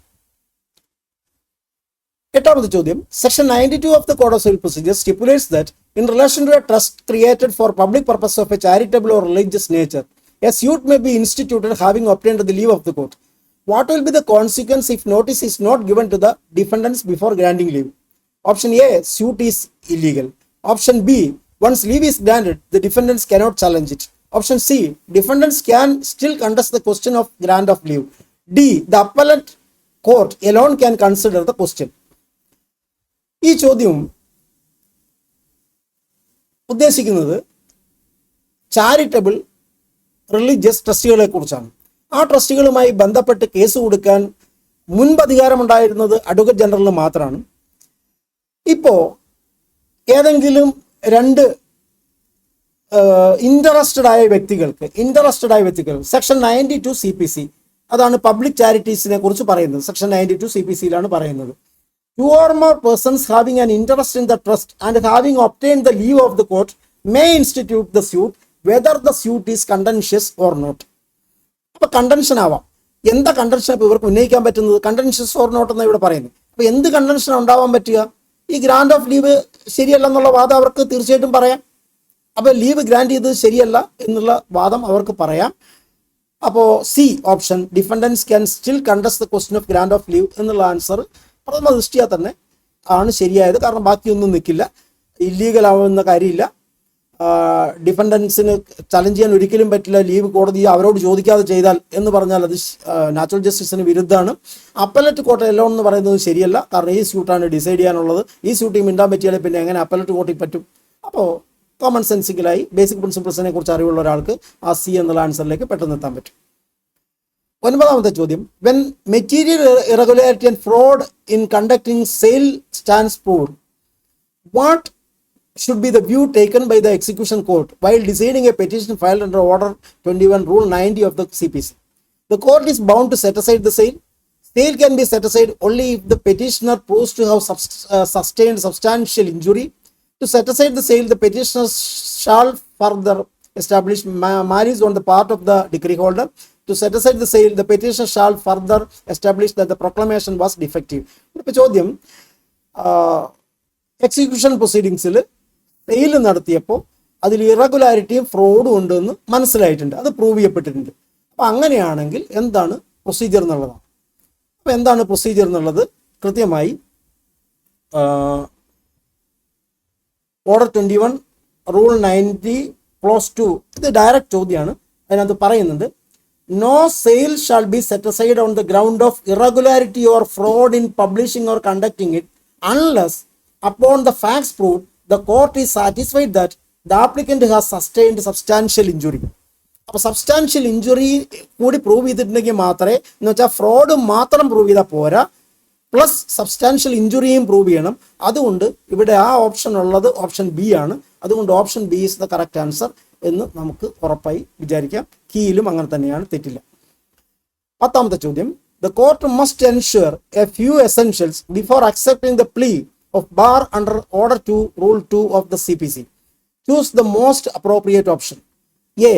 എട്ടാമത്തെ ചോദ്യം, section 92 of the code of civil procedure stipulates that in relation to a trust created for public purpose of a charitable or religious nature a suit may be instituted having obtained the leave of the court. What will be the consequence if notice is not given to the defendants before granting leave? Option A, suit is illegal. Option B, once leave is granted, the defendants cannot challenge it. Option C, defendants can still contest the question of grant of leave. D, the appellate court alone can consider the question. ഈ ചോദ്യം ഉദ്ദേശിക്കുന്നത് ചാരിറ്റബിൾ റിലീജിയസ് ട്രസ്റ്റുകളെ കുറിച്ചാണ്. ആ ട്രസ്റ്റുകളുമായി ബന്ധപ്പെട്ട് കേസ് കൊടുക്കാൻ മുൻപ് അധികാരമുണ്ടായിരുന്നത് അഡ്വക്കേറ്റ് ജനറലിന് മാത്രമാണ്. ഇപ്പോൾ ഏതെങ്കിലും രണ്ട് ഇൻട്രസ്റ്റഡ് ആയ വ്യക്തികൾ സെക്ഷൻ 92 CPC, അതാണ് പബ്ലിക് ചാരിറ്റീസിനെ കുറിച്ച് പറയുന്നത്. സെക്ഷൻ 92 CPCയിലാണ് പറയുന്നത്. 2 or more persons having an interest in the trust and having obtained the leave of the court may institute the suit whether the suit is contentious or not. അപ്പോൾ കണ്ടൻഷൻ ആവാം. എന്താ കണ്ടൻഷൻ ഇപ്പോൾ ഇവർക്ക് ഉന്നയിക്കാൻ പറ്റുന്നത്? കണ്ടൻഷ്യസ് ഓർ നോട്ട് എന്നാണ് ഇവിടെ പറയുന്നത്. അപ്പോൾ എന്ത് കണ്ടൻഷൻ ഉണ്ടാവാൻ പറ്റുക? ഈ ഗ്രാൻഡ് ഓഫ് ലീവ് ശരിയല്ല എന്നുള്ള വാദം അവർക്ക് തീർച്ചയായിട്ടും പറയാം. അപ്പോൾ ലീവ് ഗ്രാൻഡ് ചെയ്തത് ശരിയല്ല എന്നുള്ള വാദം അവർക്ക് പറയാം. അപ്പോൾ C option, defendants can still contest the question of grand of leave എന്നുള്ള ആൻസർ പ്രഥമ ദൃഷ്ടിയാ തന്നെ ആണ് ശരിയായത്. കാരണം ബാക്കിയൊന്നും നിൽക്കില്ല, ഇല്ലീഗൽ ആവുന്ന കാര്യമില്ല. ഡിഫൻഡൻസിന് ചലഞ്ച് ചെയ്യാൻ ഒരിക്കലും പറ്റില്ല. ലീവ് കോടതി അവരോട് ചോദിക്കാതെ ചെയ്താൽ എന്ന് പറഞ്ഞാൽ അത് നാച്ചുറൽ ജസ്റ്റിസിന് വിരുദ്ധമാണ്. അപ്പലറ്റ് കോർട്ട് എല്ലാം എന്ന് പറയുന്നത് ശരിയല്ല. കാരണം ഈ സ്യൂട്ടാണ് ഡിസൈഡ് ചെയ്യാനുള്ളത്. ഈ സ്യൂട്ടിൽ മിണ്ടാൻ പറ്റിയാൽ പിന്നെ എങ്ങനെ അപ്പലറ്റ് കോർട്ടിൽ പറ്റും? അപ്പോൾ കോമൺ സെൻസിക്കലായി ബേസിക് പ്രിൻസിപ്പിൾസിനെ കുറിച്ച് അറിവുള്ള ഒരാൾക്ക് ആ സി എന്നുള്ള ആൻസറിലേക്ക് പെട്ടെന്ന് എത്താൻ പറ്റും. 9ാമത്തെ ചോദ്യം, when material irregularity and fraud in conducting sale stands proved, what should be the view taken by the execution court while deciding a petition filed under Order 21 Rule 90 of the CPC? The court is bound to set aside the sale. Sale can be set aside only if the petitioner proves to have sustained substantial injury. To set aside the sale, the petitioner shall further establish malice on the part of the decree holder. To set aside the sale, the petitioner shall further establish that the proclamation was defective. ഇപ്പോൾ ചോദ്യം, എക്സിക്യൂഷൻ പ്രൊസീഡിങ്സിൽ സെയിൽ നടത്തിയപ്പോൾ അതിൽ ഇറഗുലാരിറ്റിയും ഫ്രോഡും ഉണ്ടെന്ന് മനസ്സിലായിട്ടുണ്ട്, അത് പ്രൂവ് ചെയ്യപ്പെട്ടിട്ടുണ്ട്. അപ്പോൾ അങ്ങനെയാണെങ്കിൽ എന്താണ് പ്രൊസീജിയർ എന്നുള്ളതാണ്. അപ്പോൾ എന്താണ് പ്രൊസീജിയർ എന്നുള്ളത് കൃത്യമായി ഓർഡർ 21 റൂൾ 90 ക്ലോസ് 2, ഇത് ഡയറക്റ്റ് ചോദ്യമാണ്. അതിനകത്ത് പറയുന്നുണ്ട്, no sale shall be set aside on the ground of irregularity or fraud in publishing or conducting it unless upon the facts proved the court is satisfied that the applicant has sustained substantial injury. അപ്പോൾ സബ്സ്റ്റാൻഷ്യൽ ഇഞ്ചുറി കൂടി പ്രൂവ് ചെയ്തിട്ടുണ്ടെങ്കിൽ മാത്രമേ, എന്ന് വെച്ചാൽ ഫ്രോഡ് മാത്രം പ്രൂവ് ചെയ്താൽ പോരാ, പ്ലസ് സബ്സ്റ്റാൻഷ്യൽ ഇഞ്ചുറിയും പ്രൂവ് ചെയ്യണം. അതുകൊണ്ട് ഇവിടെ ആ ഓപ്ഷൻ ഉള്ളത് ഓപ്ഷൻ ബി ആണ്. അതുകൊണ്ട് option B is the correct answer എന്ന് നമുക്ക് ഉറപ്പായി വിചാരിക്കാം. കീയിലും അങ്ങനെ തന്നെയാണ്, തെറ്റില്ല. 10ാമത്തെ ചോദ്യം, the court must ensure a few essentials before accepting the plea of bar under Order 2, Rule 2 of the CPC. Choose the most appropriate option. A,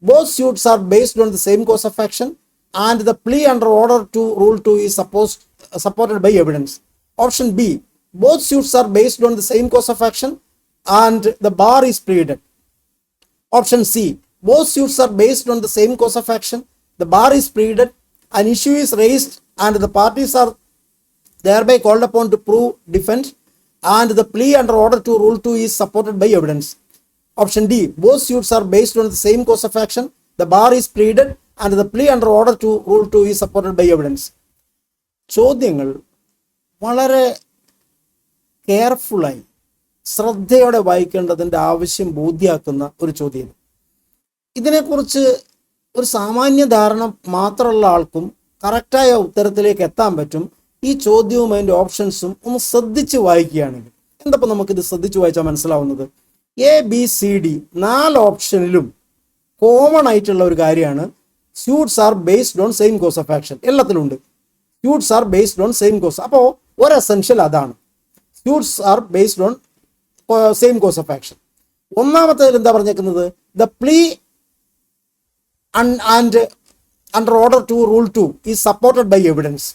both suits are based on the same cause of action and the plea under Order 2, Rule 2 is supported by evidence. Option B, both suits are based on the same cause of action and the bar is pleaded. Option C, both suits are based on the same cause of action, the bar is pleaded, an issue is raised and the parties are thereby called upon to prove defense and the plea under Order 2, Rule 2 is supported by evidence. Option D, both suits are based on the same cause of action, the bar is pleaded and the plea under Order 2, Rule 2 is supported by evidence. ചോദ്യങ്ങൾ വളരെ കെയർഫുള്ളായി ശ്രദ്ധയോടെ വായിക്കേണ്ടതിൻ്റെ ആവശ്യം ബോധ്യമാക്കുന്ന ഒരു ചോദ്യം. ഇതിനെക്കുറിച്ച് ഒരു സാമാന്യ ധാരണ മാത്രമുള്ള ആൾക്കും കറക്റ്റായ ഉത്തരത്തിലേക്ക് എത്താൻ പറ്റും ഈ ചോദ്യവും അതിൻ്റെ ഓപ്ഷൻസും ഒന്ന് ശ്രദ്ധിച്ച് വായിക്കുകയാണെങ്കിൽ. എന്തപ്പോൾ നമുക്കിത് ശ്രദ്ധിച്ച് വായിച്ചാൽ മനസ്സിലാവുന്നത്? എ ബി സി ഡി 4 ഓപ്ഷനിലും കോമൺ ആയിട്ടുള്ള ഒരു കാര്യമാണ് suits are based on same course of action. എല്ലാത്തിലുണ്ട് suits are based on same course. അപ്പോൾ ഒരു എസെൻഷ്യൽ അതാണ്, suits are based on same course of action. ഒന്നാമത്തേതിൽ എന്താ പറഞ്ഞേക്കുന്നത്? The plea and under order 2 rule 2 is supported by evidence.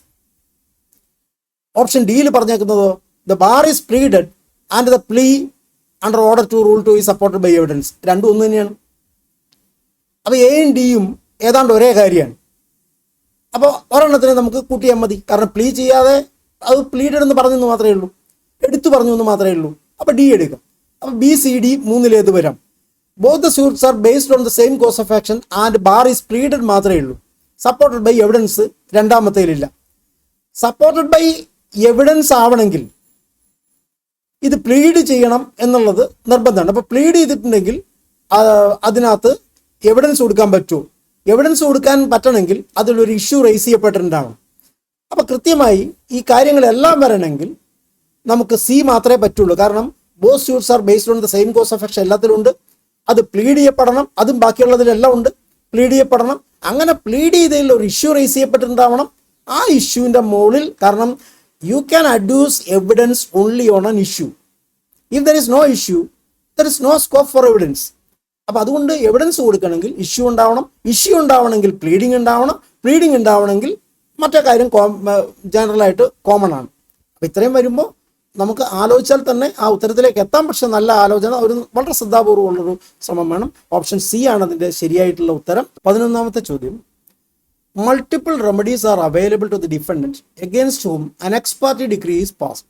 Option ഡിയിൽ പറഞ്ഞേക്കുന്നത് the bar is pleaded and the plea under order 2 rule 2 is supported by evidence. രണ്ടും ഒന്ന് തന്നെയാണ്. അപ്പോൾ എയും ഡിയും ഏതാണ്ട് ഒരേ കാര്യമാണ്. അപ്പോൾ ഒരെണ്ണത്തിന് നമുക്ക് കൂട്ടിയാൽ മതി, കാരണം പ്ലീ ചെയ്യാതെ അത് പ്ലീഡഡ് എന്ന് പറഞ്ഞെന്ന് മാത്രമേ ഉള്ളൂ, എടുത്തു പറഞ്ഞു എന്ന് മാത്രമേ ഉള്ളൂ. അപ്പോൾ ഡി എടുക്കാം. അപ്പോൾ ബി സി ഡി മൂന്നിലേത് വരാം. Both the suits are based on the same course of action and bar is pleaded മാത്രമേ ഉള്ളൂ. സപ്പോർട്ടഡ് ബൈ എവിഡൻസ് രണ്ടാമത്തേലില്ല. സപ്പോർട്ടഡ് ബൈ എവിഡൻസ് ആവണമെങ്കിൽ ഇത് പ്ലീഡ് ചെയ്യണം എന്നുള്ളത് നിർബന്ധമാണ്. അപ്പോൾ പ്ലീഡ് ചെയ്തിട്ടുണ്ടെങ്കിൽ അതിനകത്ത് എവിഡൻസ് കൊടുക്കാൻ പറ്റുമോ? എവിഡൻസ് കൊടുക്കാൻ പറ്റണമെങ്കിൽ അതിലൊരു ഇഷ്യൂ റേസ് ചെയ്യപ്പെട്ടിട്ടുണ്ടാകും. അപ്പോൾ കൃത്യമായി ഈ കാര്യങ്ങളെല്ലാം വരണമെങ്കിൽ നമുക്ക് സി മാത്രമേ പറ്റുള്ളൂ. കാരണം both suits are based on the same course of action എല്ലാത്തിലും ഉണ്ട്. അത് പ്ലീഡ് ചെയ്യപ്പെടണം, അതും ബാക്കിയുള്ളതിലെല്ലാം ഉണ്ട്. പ്ലീഡ് ചെയ്യപ്പെടണം. അങ്ങനെ പ്ലീഡ് ചെയ്തതിൽ ഒരു ഇഷ്യൂ റേസ് ചെയ്യപ്പെട്ടിട്ടുണ്ടാവണം. ആ ഇഷ്യൂവിൻ്റെ മുകളിൽ, കാരണം you can adduce evidence only on an issue. If there is no issue there is no scope for evidence. അപ്പോൾ അതുകൊണ്ട് എവിഡൻസ് കൊടുക്കണമെങ്കിൽ ഇഷ്യൂ ഉണ്ടാവണം, ഇഷ്യൂ ഉണ്ടാവണമെങ്കിൽ പ്ലീഡിങ് ഉണ്ടാവണം, പ്ലീഡിങ് ഉണ്ടാവണമെങ്കിൽ മറ്റേ കാര്യം ജനറലായിട്ട് കോമൺ ആണ്. അപ്പോൾ ഇത്രയും വരുമ്പോൾ നമുക്ക് ആലോചിച്ചാൽ തന്നെ ആ ഉത്തരത്തിലേക്ക് എത്താം. പക്ഷെ നല്ല ആലോചന, ഒരു വളരെ ശ്രദ്ധാപൂർവമുള്ളൊരു ശ്രമം വേണം. ഓപ്ഷൻ സി ആണ് അതിൻ്റെ ശരിയായിട്ടുള്ള ഉത്തരം. 11ാമത്തെ ചോദ്യം. Multiple remedies are available to the defendant against whom an ex parte decree is passed.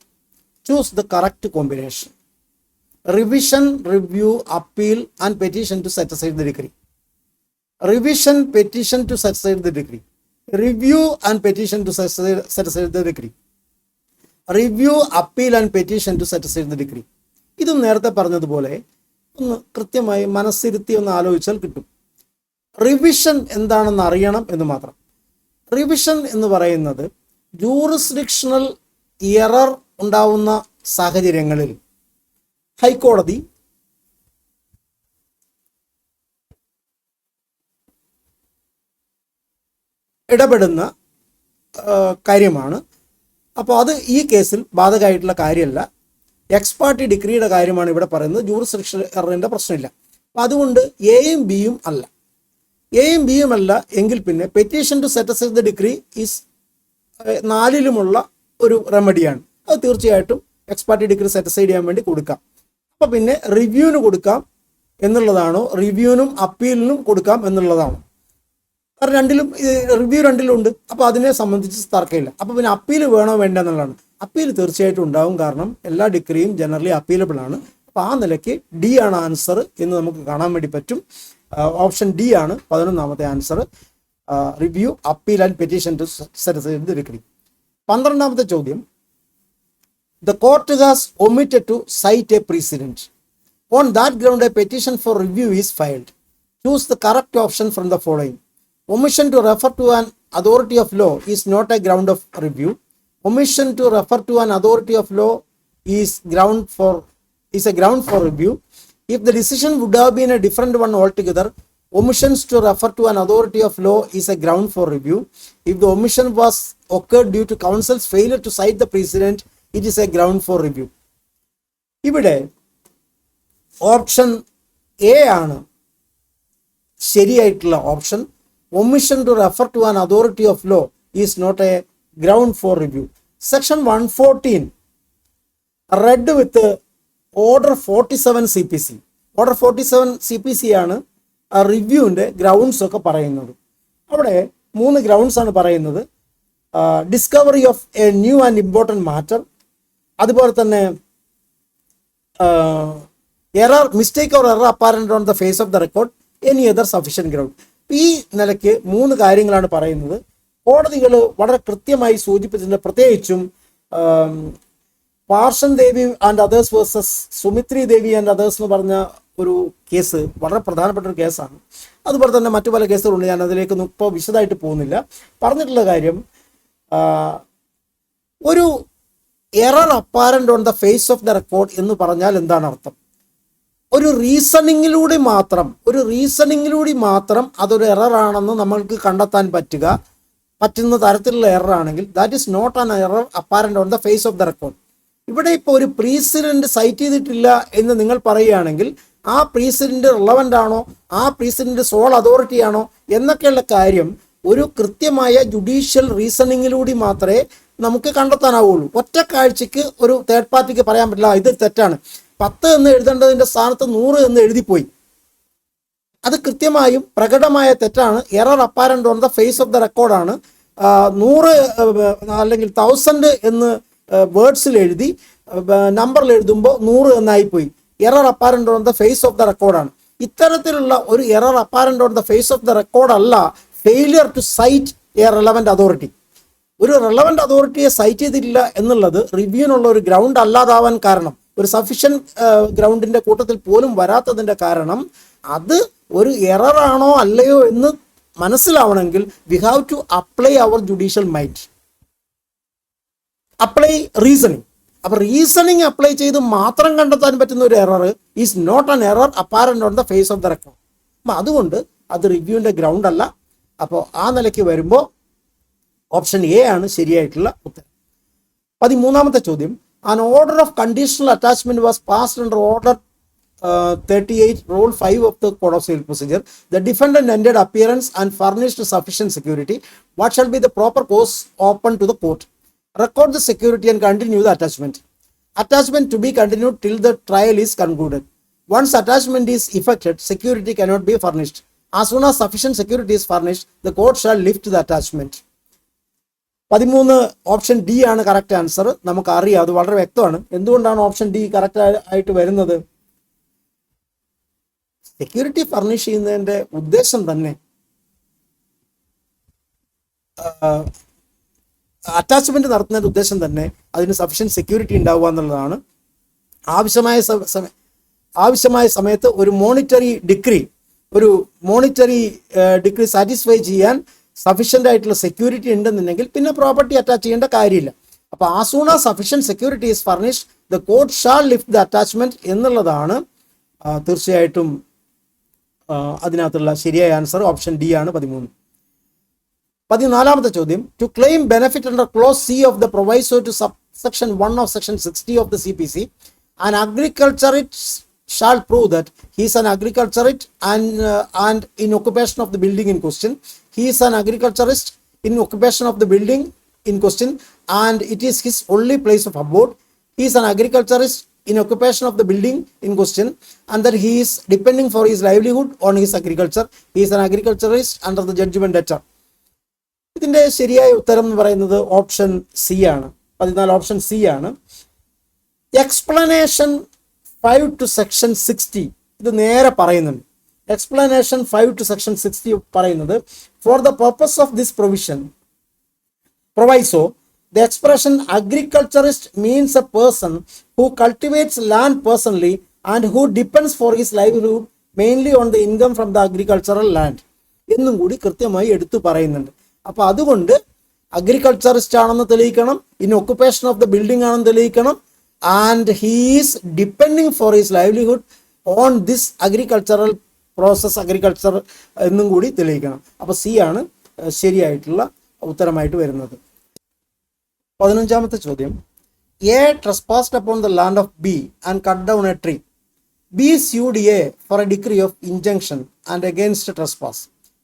Choose the correct combination. Revision, review, appeal and petition to set aside the decree. Revision, petition to set aside the decree. Review and petition to set aside the decree. Review, appeal and petition to set aside the decree. ഇതും നേരത്തെ പറഞ്ഞതുപോലെ ഒന്ന് കൃത്യമായി മനസ്സിരുത്തി ഒന്ന് ആലോചിച്ചാൽ കിട്ടും. റിവിഷൻ എന്താണെന്ന് അറിയണം എന്ന് മാത്രം. റിവിഷൻ എന്ന് പറയുന്നത് ജൂറിസ്ഡിക്ഷണൽ എറർ ഉണ്ടാവുന്ന സാഹചര്യങ്ങളിൽ ഹൈക്കോടതി ഇടപെടുന്ന കാര്യമാണ്. അപ്പോൾ അത് ഈ കേസിൽ ബാധകമായിട്ടുള്ള കാര്യമല്ല. എക്സ് പാർട്ടി ഡിഗ്രിയുടെ കാര്യമാണ് ഇവിടെ പറയുന്നത്. ജൂറിസ്ഡിക്ഷണൽ എററിൻ്റെ പ്രശ്നമില്ല. അപ്പോൾ അതുകൊണ്ട് എയും ബിയും അല്ല. എയും ബിയും അല്ല എങ്കിൽ പിന്നെ petition to set aside the decree is 4ലുമുള്ള ഒരു റെമഡിയാണ്. അത് തീർച്ചയായിട്ടും ex parte decree set aside ചെയ്യാൻ വേണ്ടി കൊടുക്കാം. അപ്പോൾ പിന്നെ റിവ്യൂവിന് കൊടുക്കാം എന്നുള്ളതാണോ, റിവ്യൂവിനും അപ്പീലിനും കൊടുക്കാം എന്നുള്ളതാണോ? കാരണം റിവ്യൂ രണ്ടിലും ഉണ്ട്. അപ്പോൾ അതിനെ സംബന്ധിച്ച് തർക്കമില്ല. അപ്പോൾ പിന്നെ അപ്പീൽ വേണോ വേണ്ട എന്നുള്ളതാണ്. അപ്പീൽ തീർച്ചയായിട്ടും ഉണ്ടാവും, കാരണം എല്ലാ ഡിഗ്രിയും ജനറലി അപ്പീലബിൾ ആണ്. അപ്പോൾ ആ നിലയ്ക്ക് ഡി ആണ് ആൻസർ എന്ന് നമുക്ക് കാണാൻ വേണ്ടി പറ്റും. ഓപ്ഷൻ ഡി ആണ് 11ാമത്തെ answer. Review, appeal and petition to set aside the decree. 12ാമത്തെ ചോദ്യം. The court has omitted to cite a precedent. On that ground, a petition for review is filed. Choose the correct option from the following. Omission to refer to an authority of law is not a ground of review. Omission to refer to an authority of law is a ground for review. If the decision would have been a different one altogether, omissions to refer to an authority of law is a ground for review. If the omission was occurred due to counsel's failure to cite the precedent, it is a ground for review. ഇവിടെ ഓപ്ഷൻ എ ആണ് ശരിയായിട്ടുള്ള option. Omission to refer to an authority of law is not a ground for review. Section 114 read with Order 47 CPC. Order 47 CPC ആണ് റിവ്യൂവിൻ്റെ ഗ്രൗണ്ട്സ് ഒക്കെ പറയുന്നത്. അവിടെ 3 ഗ്രൗണ്ട്സ് ആണ് പറയുന്നത്. Discovery of a new and important matter, അതുപോലെ തന്നെ error, mistake or error apparent on the face of the record, any other sufficient ground. ഈ നിലയ്ക്ക് 3 കാര്യങ്ങളാണ് പറയുന്നത്. കോടതികൾ വളരെ കൃത്യമായി സൂചിപ്പിച്ചിട്ടുണ്ട്. പ്രത്യേകിച്ചും Parsion Devi and others versus Sumitri Devi and others എന്ന് പറഞ്ഞ ഒരു കേസ് വളരെ പ്രധാനപ്പെട്ട ഒരു കേസാണ്. അതുപോലെ തന്നെ മറ്റു പല കേസുകളുണ്ട്, ഞാൻ അതിലേക്കൊന്നും ഇപ്പോൾ വിശദമായിട്ട് പോകുന്നില്ല. പറഞ്ഞിട്ടുള്ള കാര്യം, ഒരു error apparent on the face of the record എന്ന് പറഞ്ഞാൽ എന്താണ് അർത്ഥം? ഒരു റീസണിങ്ങിലൂടെ മാത്രം അതൊരു എററാണെന്ന് നമ്മൾക്ക് കണ്ടെത്താൻ പറ്റുന്ന തരത്തിലുള്ള എറർ ആണെങ്കിൽ that is not an error apparent on the face of the record. ഇവിടെ ഇപ്പോൾ ഒരു പ്രീസിഡന്റ് സൈറ്റ് ചെയ്തിട്ടില്ല എന്ന് നിങ്ങൾ പറയുകയാണെങ്കിൽ ആ പ്രീസിഡന്റ് റിലവൻ്റ് ആണോ, ആ പ്രീസിഡന്റ് സോൾ അതോറിറ്റി ആണോ എന്നൊക്കെയുള്ള കാര്യം ഒരു കൃത്യമായ ജുഡീഷ്യൽ റീസണിങ്ങിലൂടെ മാത്രമേ നമുക്ക് കണ്ടെത്താനാവുള്ളൂ. ഒറ്റ കാഴ്ചയ്ക്ക് ഒരു തേർഡ് പാർട്ടിക്ക് പറയാൻ പറ്റില്ല ഇത് തെറ്റാണ്, 10 എന്ന് എഴുതേണ്ടതിൻ്റെ സ്ഥാനത്ത് 100 എന്ന് എഴുതിപ്പോയി. അത് കൃത്യമായും പ്രകടമായ തെറ്റാണ്. Error apparent on the face of the റെക്കോർഡാണ്. 100 അല്ലെങ്കിൽ 1000 എന്ന് വേർഡ്സിൽ എഴുതി നമ്പറിൽ എഴുതുമ്പോൾ 100 എന്നായിപ്പോയി. Error apparent on the face of the റെക്കോർഡാണ്. ഇത്തരത്തിലുള്ള ഒരു error apparent on the face of the record അല്ല failure to cite a relevant authority. ഒരു റെലവൻ്റ് അതോറിറ്റിയെ സൈറ്റ് ചെയ്തിട്ടില്ല എന്നുള്ളത് റിവ്യൂവിനുള്ള ഒരു ഗ്രൗണ്ട് അല്ലാതാവാൻ കാരണം, ഒരു സഫിഷ്യൻറ്റ് ഗ്രൗണ്ടിൻ്റെ കൂട്ടത്തിൽ പോലും വരാത്തതിൻ്റെ കാരണം അത് ഒരു എററാണോ അല്ലയോ എന്ന് മനസ്സിലാവണമെങ്കിൽ we have to apply our judicial mind, apply reasoning. അപ്പോൾ റീസണിങ് അപ്ലൈ ചെയ്ത് മാത്രം കണ്ടെത്താൻ പറ്റുന്ന ഒരു error is not an error apparent on the face of the record. അപ്പം അതുകൊണ്ട് അത് റിവ്യൂവിൻ്റെ ഗ്രൗണ്ട് അല്ല. അപ്പോൾ ആ നിലയ്ക്ക് വരുമ്പോൾ ഓപ്ഷൻ എ ആണ് ശരിയായിട്ടുള്ള ഉത്തരം. 13ാമത്തെ ചോദ്യം, an order of conditional attachment was passed under order 38 Rule 5 of the Code of Civil Procedure. The defendant ended appearance and furnished sufficient security. What shall be the proper course open to the court? Record the security and continue the attachment. Attachment to be continued till the trial is concluded. Once attachment is effected, security cannot be furnished. As soon as sufficient security is furnished, the court shall lift the attachment. 13 option D ആണ് കറക്റ്റ് ആൻസർ. നമുക്കറിയാം, അത് വളരെ വ്യക്തമാണ്. എന്തുകൊണ്ടാണ് ഓപ്ഷൻ ഡി കറക്റ്റ് ആയിട്ട് വരുന്നത്? സെക്യൂരിറ്റി ഫർണിഷ് ചെയ്യുന്നതിൻ്റെ ഉദ്ദേശം തന്നെ അറ്റാച്ച്മെന്റ് നടത്തുന്നതിൻ്റെ ഉദ്ദേശം തന്നെ അതിന് സഫിഷ്യൻറ്റ് സെക്യൂരിറ്റി ഉണ്ടാവുക എന്നുള്ളതാണ്. ആവശ്യമായ സമയത്ത് ഒരു മോണിറ്ററി ഡിഗ്രി സാറ്റിസ്ഫൈ ചെയ്യാൻ സഫിഷ്യൻ്റ് ആയിട്ടുള്ള സെക്യൂരിറ്റി ഉണ്ടെന്നുണ്ടെങ്കിൽ പിന്നെ പ്രോപ്പർട്ടി അറ്റാച്ച് ചെയ്യേണ്ട കാര്യമില്ല. അപ്പോൾ as soon as sufficient security is furnished the court shall lift the attachment എന്നുള്ളതാണ് തീർച്ചയായിട്ടും അതിനകത്തുള്ള ശരിയായ ആൻസർ. ഓപ്ഷൻ ഡി ആണ് 13. 14ാമത്തെ ചോദ്യം, to claim benefit under clause C of the proviso to subsection 1 of section 60 of the CPC, an agriculturist shall prove that he is an agriculturist and in occupation of the building in question. He is an agriculturist in occupation of the building in question and it is his only place of abode. He is an agriculturist in occupation of the building in question and that he is depending for his livelihood on his agriculture. He is an agriculturist under the judgment debtor. ഇതിൻ്റെ ശരിയായ ഉത്തരം എന്ന് പറയുന്നത് ഓപ്ഷൻ സി ആണ്. 14 ഓപ്ഷൻ സി ആണ്. എക്സ്പ്ലനേഷൻ 5 to section 60 ഇത് നേരെ പറയുന്നുണ്ട്. എക്സ്പ്ലനേഷൻ 5 to section 60 പറയുന്നത്, for the purpose of this proviso the expression agriculturist means a person who cultivates land personally and who depends for his livelihood mainly on the income from the agricultural land എന്നും കൂടി കൃത്യമായി എടുത്തു പറയുന്നുണ്ട്. അപ്പോൾ അതുകൊണ്ട് അഗ്രികൾച്ചറിസ്റ്റ് ആണെന്ന് തെളിയിക്കണം, in occupation of the building ആണെന്ന് തെളിയിക്കണം, and he is depending for his livelihood on this agricultural process, agriculture എന്നും കൂടി തെളിയിക്കണം. അപ്പോൾ സി ആണ് ശരിയായിട്ടുള്ള ഉത്തരമായിട്ട് വരുന്നത്. 15ാമത്തെ ചോദ്യം, A trespassed upon the land of B and cut down a tree. B sued A for a decree of injunction and against trespass.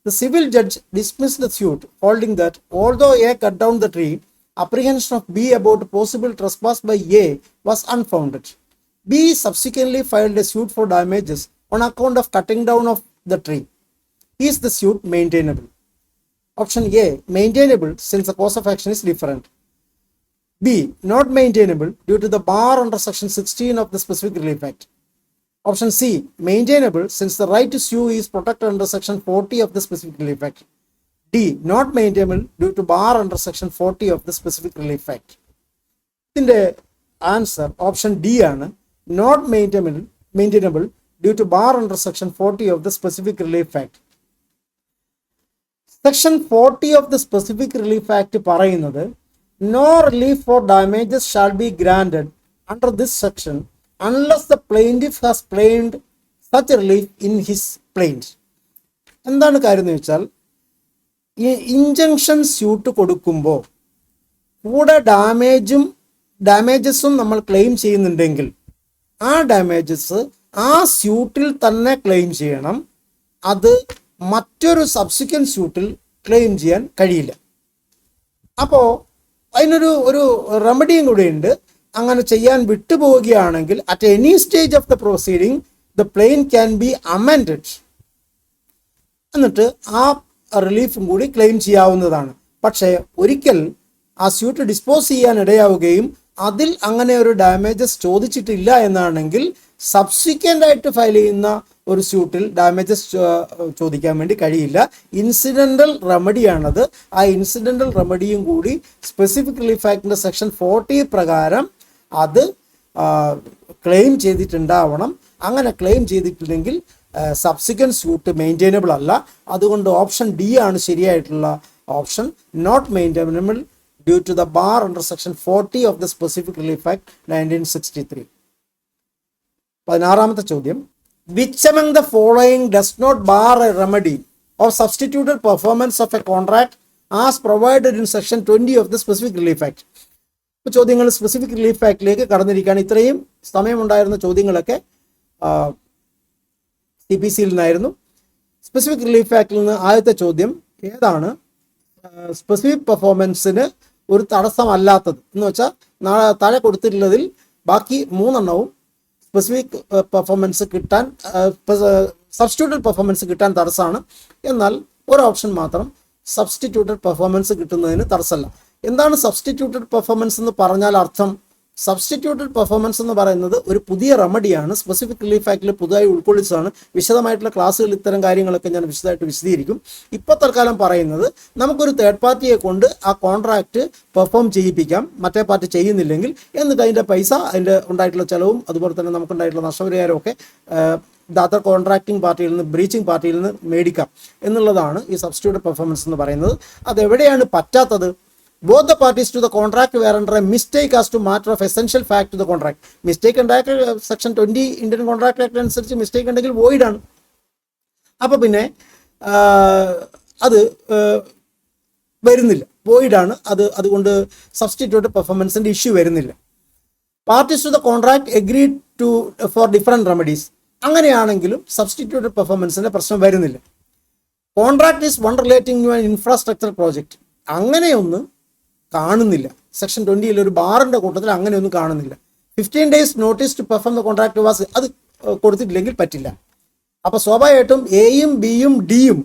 The civil judge dismissed the suit, holding that although A cut down the tree, apprehension of B about possible trespass by A was unfounded. B subsequently filed a suit for damages on account of cutting down of the tree. Is the suit maintainable? Option A, maintainable since the cause of action is different. B, not maintainable due to the bar under section 16 of the Specific Relief Act. Option C, maintainable since the right to sue is protected under section 40 of the Specific Relief Act. D, not maintainable due to bar under section 40 of the Specific Relief Act. ഇതിൻ്റെ ആൻസർ ഓപ്ഷൻ ഡി ആണ്. Not maintainable due to bar under section 40 of the Specific Relief Act. Section 40 of the Specific Relief Act പറയുന്നത് no relief for damages shall be granted under this section unless the plaintiff has claimed such relief in his plaint. എന്താണ് കാര്യം എന്ന് വെച്ചാൽ, ഈ ഇൻജങ്ഷൻ സ്യൂട്ട് കൊടുക്കുമ്പോൾ കൂടെ ഡാമേജസും നമ്മൾ ക്ലെയിം ചെയ്യുന്നുണ്ടെങ്കിൽ ആ ഡാമേജസ് ആ സ്യൂട്ടിൽ തന്നെ ക്ലെയിം ചെയ്യണം. അത് മറ്റൊരു സബ്സിക്വൻറ്റ് സ്യൂട്ടിൽ ക്ലെയിം ചെയ്യാൻ കഴിയില്ല. അപ്പോൾ അതിനൊരു റെമഡിയും കൂടെ ഉണ്ട്. അങ്ങനെ ചെയ്യാൻ വിട്ടുപോവുകയാണെങ്കിൽ at any stage of the proceeding the plaint can be amended, എന്നിട്ട് ആ റിലീഫും കൂടി ക്ലെയിം ചെയ്യാവുന്നതാണ്. പക്ഷേ ഒരിക്കൽ ആ സ്യൂട്ട് ഡിസ്പോസ് ചെയ്യാൻ ഇടയാവുകയും അതിൽ അങ്ങനെ ഒരു ഡാമേജസ് ചോദിച്ചിട്ടില്ല എന്നാണെങ്കിൽ സബ്സിക്വൻ്റ് ആയിട്ട് ഫയൽ ചെയ്യുന്ന ഒരു സ്യൂട്ടിൽ ഡാമേജസ് ചോദിക്കാൻ വേണ്ടി കഴിയില്ല. ഇൻസിഡൻ്റൽ റെമഡിയാണത്. ആ ഇൻസിഡൻ്റൽ റെമഡിയും കൂടി സ്പെസിഫിക് റിലീഫ് ആക്ടിൻ്റെ സെക്ഷൻ 40 പ്രകാരം അത് ക്ലെയിം ചെയ്തിട്ടുണ്ടാവണം. അങ്ങനെ ക്ലെയിം ചെയ്തിട്ടില്ലെങ്കിൽ സബ്സിക്വൻറ്റ് സ്യൂട്ട് മെയിൻറ്റൈനബിൾ അല്ല. അതുകൊണ്ട് ഓപ്ഷൻ ഡി ആണ് ശരിയായിട്ടുള്ള option, not maintainable due to the bar under section 40 of the Specific Relief Act 1963. 16ാമത്തെ ചോദ്യം, which among the following does not bar a remedy of substituted performance of a contract as provided in section 20 of the Specific Relief Act? ഇപ്പോൾ ചോദ്യങ്ങൾ സ്പെസിഫിക് റിലീഫ് ആക്ടിലേക്ക് കടന്നിരിക്കുകയാണ്. ഇത്രയും സമയമുണ്ടായിരുന്ന ചോദ്യങ്ങളൊക്കെ CPC-യിൽ നിന്നായിരുന്നു. സ്പെസിഫിക് റിലീഫ് ആക്ടിൽ നിന്ന് ആദ്യത്തെ ചോദ്യം ഏതാണ് സ്പെസിഫിക് പെർഫോമൻസിന് ഒരു തടസ്സമല്ലാത്തത് എന്ന് വെച്ചാൽ താഴെ കൊടുത്തിട്ടുള്ളതിൽ ബാക്കി 3 എണ്ണവും സ്പെസിഫിക് പെർഫോമൻസ് കിട്ടാൻ സബ്സ്റ്റിറ്റ്യൂട്ടഡ് പെർഫോമൻസ് കിട്ടാൻ തടസ്സമാണ്. എന്നാൽ ഒരു ഓപ്ഷൻ മാത്രം സബ്സ്റ്റിറ്റ്യൂട്ടഡ് പെർഫോമൻസ് കിട്ടുന്നതിന് തടസ്സമല്ല. എന്താണ് സബ്സ്റ്റിറ്റ്യൂട്ടഡ് പെർഫോമൻസ് എന്ന് പറഞ്ഞാൽ അർത്ഥം? സബ്സ്റ്റിറ്റ്യൂട്ടഡ് പെർഫോമൻസ് എന്ന് പറയുന്നത് ഒരു പുതിയ റെമഡിയാണ്. സ്പെസിഫിക് റിലീഫ് ആക്ടിൽ പുതുതായി ഉൾക്കൊള്ളിച്ചതാണ്. വിശദമായിട്ടുള്ള ക്ലാസ്സുകൾ ഇത്തരം കാര്യങ്ങളൊക്കെ ഞാൻ വിശദീകരിക്കും. ഇപ്പോൾ തൽക്കാലം പറയുന്നത് നമുക്കൊരു തേർഡ് പാർട്ടിയെ കൊണ്ട് ആ കോൺട്രാക്റ്റ് പെർഫോം ചെയ്യിപ്പിക്കാം, മറ്റേ പാർട്ടി ചെയ്യുന്നില്ലെങ്കിൽ, എന്നിട്ട് അതിൻ്റെ പൈസ, അതിൻ്റെ ഉണ്ടായിട്ടുള്ള ചിലവും അതുപോലെ തന്നെ നമുക്കുണ്ടായിട്ടുള്ള നഷ്ടപരിഹാരവും ഒക്കെ ദാതർ കോൺട്രാക്റ്റിംഗ് പാർട്ടിയിൽ നിന്ന്, ബ്രീച്ചിങ് പാർട്ടിയിൽ നിന്ന് മേടിക്കാം എന്നുള്ളതാണ് ഈ സബ്സ്റ്റിറ്റ്യൂട്ടഡ് പെർഫോമൻസ് എന്ന് പറയുന്നത്. അതെവിടെയാണ് പറ്റാത്തത്? both the parties to the contract were under a mistake as to matter of essential fact to the contract. Mistake ഉണ്ടാക്കി സെക്ഷൻ 20 ഇന്ത്യൻ കോൺട്രാക്ട് ആക്ട് അനുസരിച്ച് മിസ്റ്റേക്ക് ഉണ്ടെങ്കിൽ വോയിഡ് ആണ്. അപ്പോൾ പിന്നെ അത് വരുന്നില്ല, വോയിഡ് ആണ് അത്. അതുകൊണ്ട് സബ്സ്റ്റിറ്റ്യൂട്ടഡ് പെർഫോമൻസിൻ്റെ ഇഷ്യൂ വരുന്നില്ല. Parties to the contract agreed to for different remedies, അങ്ങനെയാണെങ്കിലും സബ്സ്റ്റിറ്റ്യൂട്ടഡ് പെർഫോമൻസിൻ്റെ പ്രശ്നം വരുന്നില്ല. Contract is one relating to an infrastructure project, അങ്ങനെയൊന്നും കാണുന്നില്ല. സെക്ഷൻ 20 ഒരു ബാറിൻ്റെ കൂട്ടത്തിൽ അങ്ങനെയൊന്നും കാണുന്നില്ല. 15 days notice to perform the contract was, അത് കൊടുത്തിട്ടില്ലെങ്കിൽ പറ്റില്ല. അപ്പോൾ സ്വാഭാവികമായിട്ടും എയും ബിയും ഡിയും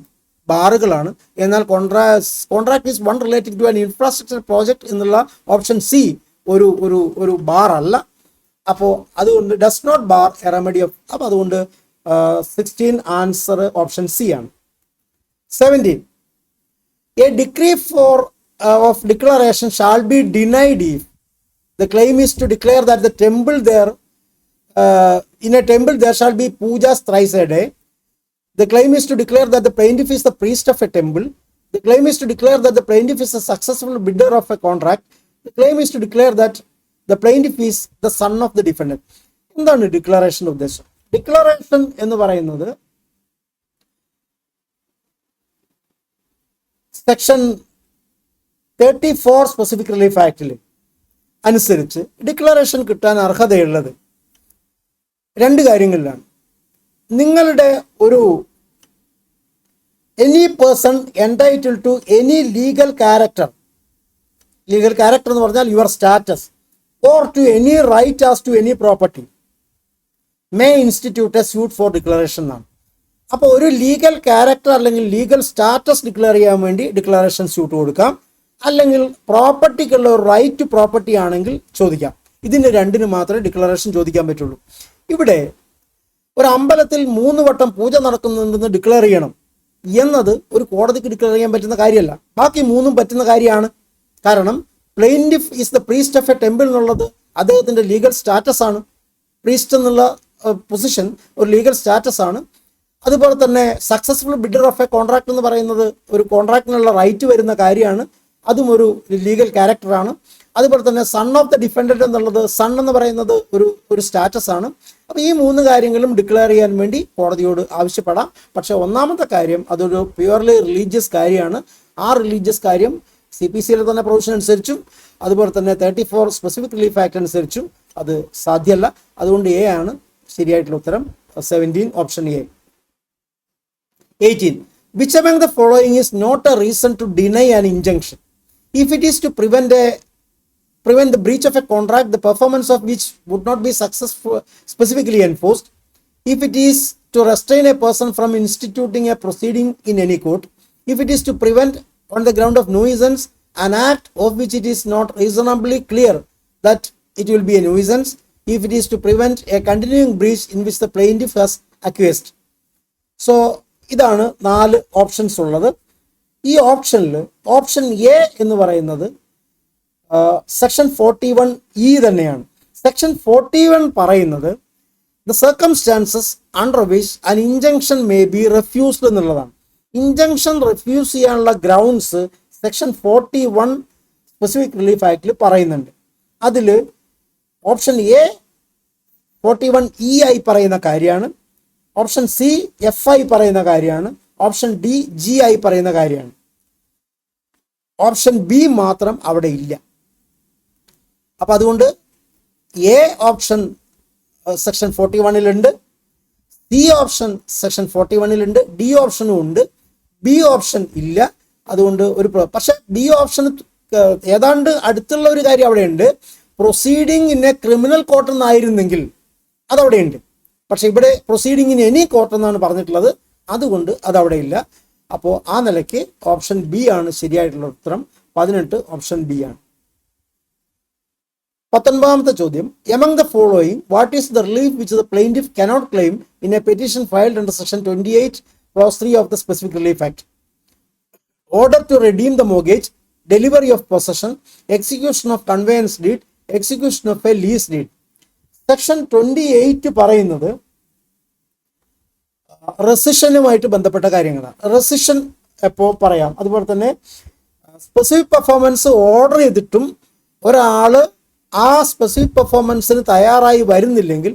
ബാറുകളാണ്. എന്നാൽ contract is one related to an infrastructure project എന്നുള്ള ഓപ്ഷൻ സി ഒരു ബാർ അല്ല. അപ്പോൾ അതുകൊണ്ട് does not bar a remedy of. അപ്പോൾ അതുകൊണ്ട് 16 ആൻസർ ഓപ്ഷൻ സി ആണ്. 17, a decree of declaration shall be denied if the claim is to declare that the temple there in a temple there shall be pujas thrice a day. The claim is to declare that the plaintiff is the priest of a temple. The claim is to declare that the plaintiff is a successful bidder of a contract. The claim is to declare that the plaintiff is the son of the defendant. എന്താണ് ഡിക്ലറേഷൻ ഉദ്ദേശം? ഡിക്ലറേഷൻ എന്ന് പറയുന്നത് സെക്ഷൻ 34 സ്പെസിഫിക് റിലീഫ് ആക്ടിൽ അനുസരിച്ച് ഡിക്ലറേഷൻ കിട്ടാൻ അർഹതയുള്ളത് 2 കാര്യങ്ങളിലാണ്. നിങ്ങളുടെ ഒരു any person entitle to any legal character എന്ന് പറഞ്ഞാൽ your status, or to any right as to any property may institute a suit for declaration എന്നാണ്. അപ്പോൾ ഒരു ലീഗൽ ക്യാരക്ടർ അല്ലെങ്കിൽ ലീഗൽ സ്റ്റാറ്റസ് ഡിക്ലെയർ ചെയ്യാൻ വേണ്ടി ഡിക്ലറേഷൻ സ്യൂട്ട് കൊടുക്കാം, അല്ലെങ്കിൽ പ്രോപ്പർട്ടിക്കുള്ള ഒരു റൈറ്റ് ടു പ്രോപ്പർട്ടി ആണെങ്കിൽ ചോദിക്കാം. ഇതിന് 2 മാത്രമേ ഡിക്ലറേഷൻ ചോദിക്കാൻ പറ്റുള്ളൂ. ഇവിടെ ഒരു അമ്പലത്തിൽ 3 വട്ടം പൂജ നടക്കുന്നുണ്ടെന്ന് ഡിക്ലെയർ ചെയ്യണം എന്നത് ഒരു കോടതിക്ക് ഡിക്ലെയർ ചെയ്യാൻ പറ്റുന്ന കാര്യമല്ല. ബാക്കി 3 പറ്റുന്ന കാര്യമാണ്. കാരണം plaintiff is the priest of A temple എന്നുള്ളത് അദ്ദേഹത്തിൻ്റെ ലീഗൽ സ്റ്റാറ്റസ് ആണ്. പ്രീസ്റ്റ് എന്നുള്ള പൊസിഷൻ, ഒരു ലീഗൽ സ്റ്റാറ്റസ് ആണ്. അതുപോലെ തന്നെ successful bidder of A contract എന്ന് പറയുന്നത് ഒരു കോൺട്രാക്റ്റിനുള്ള റൈറ്റ് വരുന്ന കാര്യമാണ്, അതും ഒരു ലീഗൽ ക്യാരക്ടറാണ്. അതുപോലെ തന്നെ സൺ ഓഫ് ദ ഡിഫൻഡന്റ് എന്നുള്ളത്, സൺ എന്ന് പറയുന്നത് ഒരു സ്റ്റാറ്റസ് ആണ്. അപ്പോൾ ഈ 3 കാര്യങ്ങളും ഡിക്ലെയർ ചെയ്യാൻ വേണ്ടി കോടതിയോട് ആവശ്യപ്പെടാം. പക്ഷേ ഒന്നാമത്തെ കാര്യം അതൊരു പ്യുവർലി റിലീജിയസ് കാര്യമാണ്. ആ റിലീജിയസ് കാര്യം CPCയിലെ തന്നെ പ്രൊവിഷൻ അനുസരിച്ചും അതുപോലെ തന്നെ 34 സ്പെസിഫിക് റിലീഫ് ആക്ട് അനുസരിച്ചും അത് സാധ്യമല്ല. അതുകൊണ്ട് എ ആണ് ശരിയായിട്ടുള്ള ഉത്തരം, 17 option A. 18. Which among the following is not a reason to deny an injunction? If it is to prevent the breach of a contract, the performance of which would not be successful specifically enforced, if it is to restrain a person from instituting a proceeding in any court, if it is to prevent on the ground of nuisance an act of which it is not reasonably clear that it will be a nuisance, if it is to prevent a continuing breach in which the plaintiff has acquiesced. So ഇതാണ് 4 ഓപ്ഷൻസ് ഉള്ളത്. ഈ ഓപ്ഷനിൽ ഓപ്ഷൻ എ എന്ന് പറയുന്നത് സെക്ഷൻ 41E തന്നെയാണ്. സെക്ഷൻ 41 പറയുന്നത് the circumstances under which an injunction may be refused എന്നുള്ളതാണ്. ഇൻജങ്ഷൻ റെഫ്യൂസ് ചെയ്യാനുള്ള ഗ്രൗണ്ട്സ് സെക്ഷൻ 41 സ്പെസിഫിക് റിലീഫ് ആക്ടിൽ പറയുന്നുണ്ട്. അതിൽ ഓപ്ഷൻ എ 41E ആയി പറയുന്ന കാര്യമാണ്, ഓപ്ഷൻ സി എഫ് ആയി പറയുന്ന കാര്യമാണ്, ഓപ്ഷൻ ഡി ജി ആയി പറയുന്ന കാര്യമാണ്. ഓപ്ഷൻ ബി മാത്രം അവിടെ ഇല്ല. അപ്പം അതുകൊണ്ട് A option section 41 C option section 41 D ഓപ്ഷനും ഉണ്ട്, ബി ഓപ്ഷൻ ഇല്ല. അതുകൊണ്ട് പക്ഷെ ബി ഓപ്ഷൻ ഏതാണ്ട് അടുത്തുള്ള ഒരു കാര്യം അവിടെയുണ്ട്. Proceeding in a criminal court എന്നായിരുന്നെങ്കിൽ അതവിടെയുണ്ട്. പക്ഷെ ഇവിടെ പ്രൊസീഡിങ് ഇൻ എനി കോർട്ട് എന്നാണ് പറഞ്ഞിട്ടുള്ളത്, അതുകൊണ്ട് അതവിടെ ഇല്ല. അപ്പോൾ ആ നിലയ്ക്ക് ഓപ്ഷൻ ബി ആണ് ശരിയായിട്ടുള്ള ഉത്തരം. 18 ഓപ്ഷൻ ബി ആണ്. 19ാമത്തെ ചോദ്യം, among the following what is the relief which the plaintiff cannot claim in a petition filed under section 28 clause 3 of the specific relief act? Order to redeem the mortgage, delivery of possession, execution of conveyance deed, execution of a lease deed. Section 28 പറയുന്നത് റെസിഷനുമായിട്ട് ബന്ധപ്പെട്ട കാര്യങ്ങളാണ്. റെസിഷൻ എപ്പോൾ പറയാം. അതുപോലെ തന്നെ സ്പെസിഫിക് പെർഫോമൻസ് ഓർഡർ ചെയ്തിട്ടും ഒരാൾ ആ സ്പെസിഫിക് പെർഫോമൻസിന് തയ്യാറായി വരുന്നില്ലെങ്കിൽ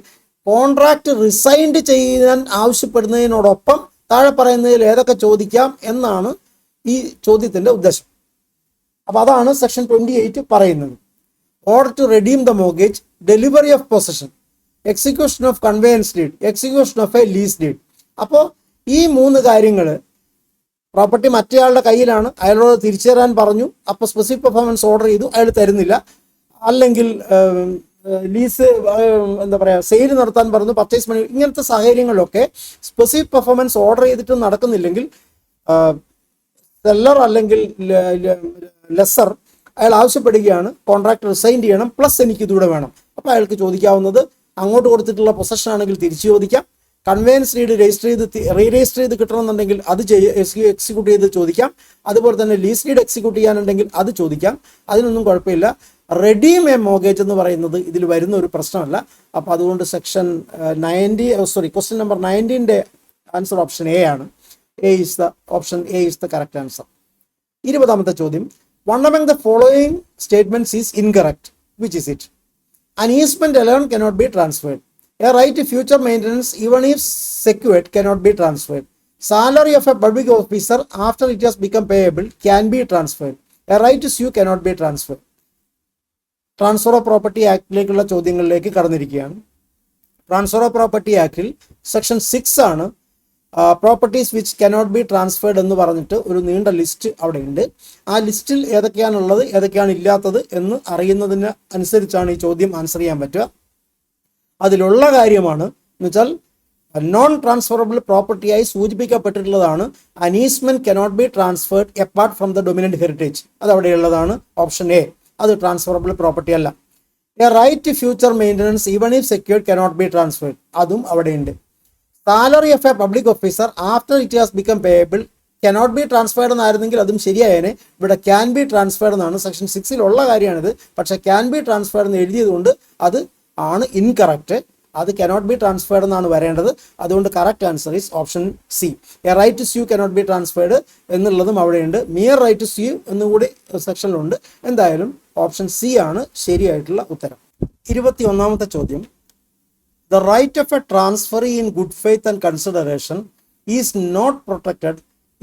കോൺട്രാക്ട് റിസൈൻഡ് ചെയ്യാൻ ആവശ്യപ്പെടുന്നതിനോടൊപ്പം താഴെ പറയുന്നതിൽ ഏതൊക്കെ ചോദിക്കാം എന്നാണ് ഈ ചോദ്യത്തിൻ്റെ ഉദ്ദേശം. അപ്പോൾ അതാണ് സെക്ഷൻ 28 പറയുന്നത്. Order to redeem the mortgage, delivery of possession, execution of conveyance deed, execution of a lease deed. അപ്പോൾ ഈ 3 കാര്യങ്ങൾ, പ്രോപ്പർട്ടി മറ്റേയാളുടെ കയ്യിലാണ്, അയാളോട് തിരിച്ചു തരാൻ പറഞ്ഞു, അപ്പോൾ സ്പെസിഫിക് പെർഫോമൻസ് ഓർഡർ ചെയ്തു, അയാൾ തരുന്നില്ല. അല്ലെങ്കിൽ ലീസ് എന്താ പറയുക സെയിൽ നടത്താൻ പറഞ്ഞു, പർച്ചേസ് മണി, ഇങ്ങനത്തെ സാഹചര്യങ്ങളിലൊക്കെ സ്പെസിഫിക് പെർഫോമൻസ് ഓർഡർ ചെയ്തിട്ട് നടക്കുന്നില്ലെങ്കിൽ സെല്ലർ അല്ലെങ്കിൽ ലെസർ അയാൾ ആവശ്യപ്പെടുകയാണ് കോൺട്രാക്ട് റിസൈൻ ചെയ്യണം, പ്ലസ് എനിക്ക് ഇതുകൂടെ വേണം. അപ്പോൾ അയാൾക്ക് ചോദിക്കാവുന്നത് അങ്ങോട്ട് കൊടുത്തിട്ടുള്ള പൊസഷൻ ആണെങ്കിൽ തിരിച്ചു ചോദിക്കാം, കൺവെയൻസ് ഡീഡ് രജിസ്റ്റർ ചെയ്ത് കിട്ടണമെന്നുണ്ടെങ്കിൽ അത് എക്സിക്യൂട്ട് ചെയ്ത് ചോദിക്കാം, അതുപോലെ തന്നെ ലീസ് ഡീഡ് എക്സിക്യൂട്ട് ചെയ്യാനുണ്ടെങ്കിൽ അത് ചോദിക്കാം, അതിനൊന്നും കുഴപ്പമില്ല. റെഡീം എ മോർഗേജ് എന്ന് പറയുന്നത് ഇതിൽ വരുന്ന ഒരു പ്രശ്നമല്ല. അപ്പോൾ അതുകൊണ്ട് സെക്ഷൻ 90 ക്വസ്റ്റ്യൻ നമ്പർ 19ന്റെ ആൻസർ ഓപ്ഷൻ എ ആണ്. Option A is the correct answer. 20ാമത്തെ ചോദ്യം, one among the following statements is incorrect. Which is it? An easement alone cannot be transferred. A right to future maintenance, even if secured, cannot be transferred. Salary of a public officer after it has become payable can be transferred. A right to sue cannot be transferred. Transfer of property ആക്ടിലേക്കുള്ള ചോദ്യങ്ങളിലേക്ക് കടന്നിരിക്കുകയാണ്. ട്രാൻസ്ഫർ ഓഫ് പ്രോപ്പർട്ടി ആക്ടിൽ സെക്ഷൻ 6 ആണ് properties which cannot be transferred എന്ന് പറഞ്ഞിട്ട് ഒരു നീണ്ട ലിസ്റ്റ് അവിടെ ഉണ്ട്. ആ ലിസ്റ്റിൽ ഏതൊക്കെയാണുള്ളത് ഏതൊക്കെയാണ് ഇല്ലാത്തത് എന്ന് അറിയുന്നതിന് അനുസരിച്ചാണ് ഈ ചോദ്യം ആൻസർ ചെയ്യാൻ പറ്റുക. അതിലുള്ള കാര്യമാണ് എന്ന് വെച്ചാൽ നോൺ ട്രാൻസ്ഫറബിൾ പ്രോപ്പർട്ടിയായി സൂചിപ്പിക്കപ്പെട്ടിട്ടുള്ളതാണ് an easement cannot be transferred apart from the dominant heritage. അത് അവിടെയുള്ളതാണ് ഓപ്ഷൻ എ. അത് ട്രാൻസ്ഫറബിൾ പ്രോപ്പർട്ടി അല്ല. A right to future maintenance even if secured cannot be transferred, അതും അവിടെയുണ്ട്. Salary of a public officer after it has become payable cannot be transferred എന്നായിരുന്നെങ്കിൽ അതും ശരിയായേനെ. ഇവിടെ ക്യാൻ ബി ട്രാൻസ്ഫേർഡ് എന്നാണ് സെക്ഷൻ 6 കാര്യമാണിത്. പക്ഷേ ക്യാൻ ബി ട്രാൻസ്ഫേർഡ് എന്ന് എഴുതിയതുകൊണ്ട് അത് ആണ് ഇൻകറക്റ്റ്. അത് കനോട്ട് ബി ട്രാൻസ്ഫേർഡ് എന്നാണ് വരേണ്ടത്. അതുകൊണ്ട് correct answer is option C. A right to sue cannot be transferred എന്നുള്ളതും അവിടെയുണ്ട്. മിയർ റൈറ്റ് ടു സ്യൂ എന്നുകൂടി സെക്ഷനിലുണ്ട്. എന്തായാലും ഓപ്ഷൻ സി ആണ് ശരിയായിട്ടുള്ള ഉത്തരം. 21ാമത്തെ ചോദ്യം, the right of a transferee in good faith and consideration is not protected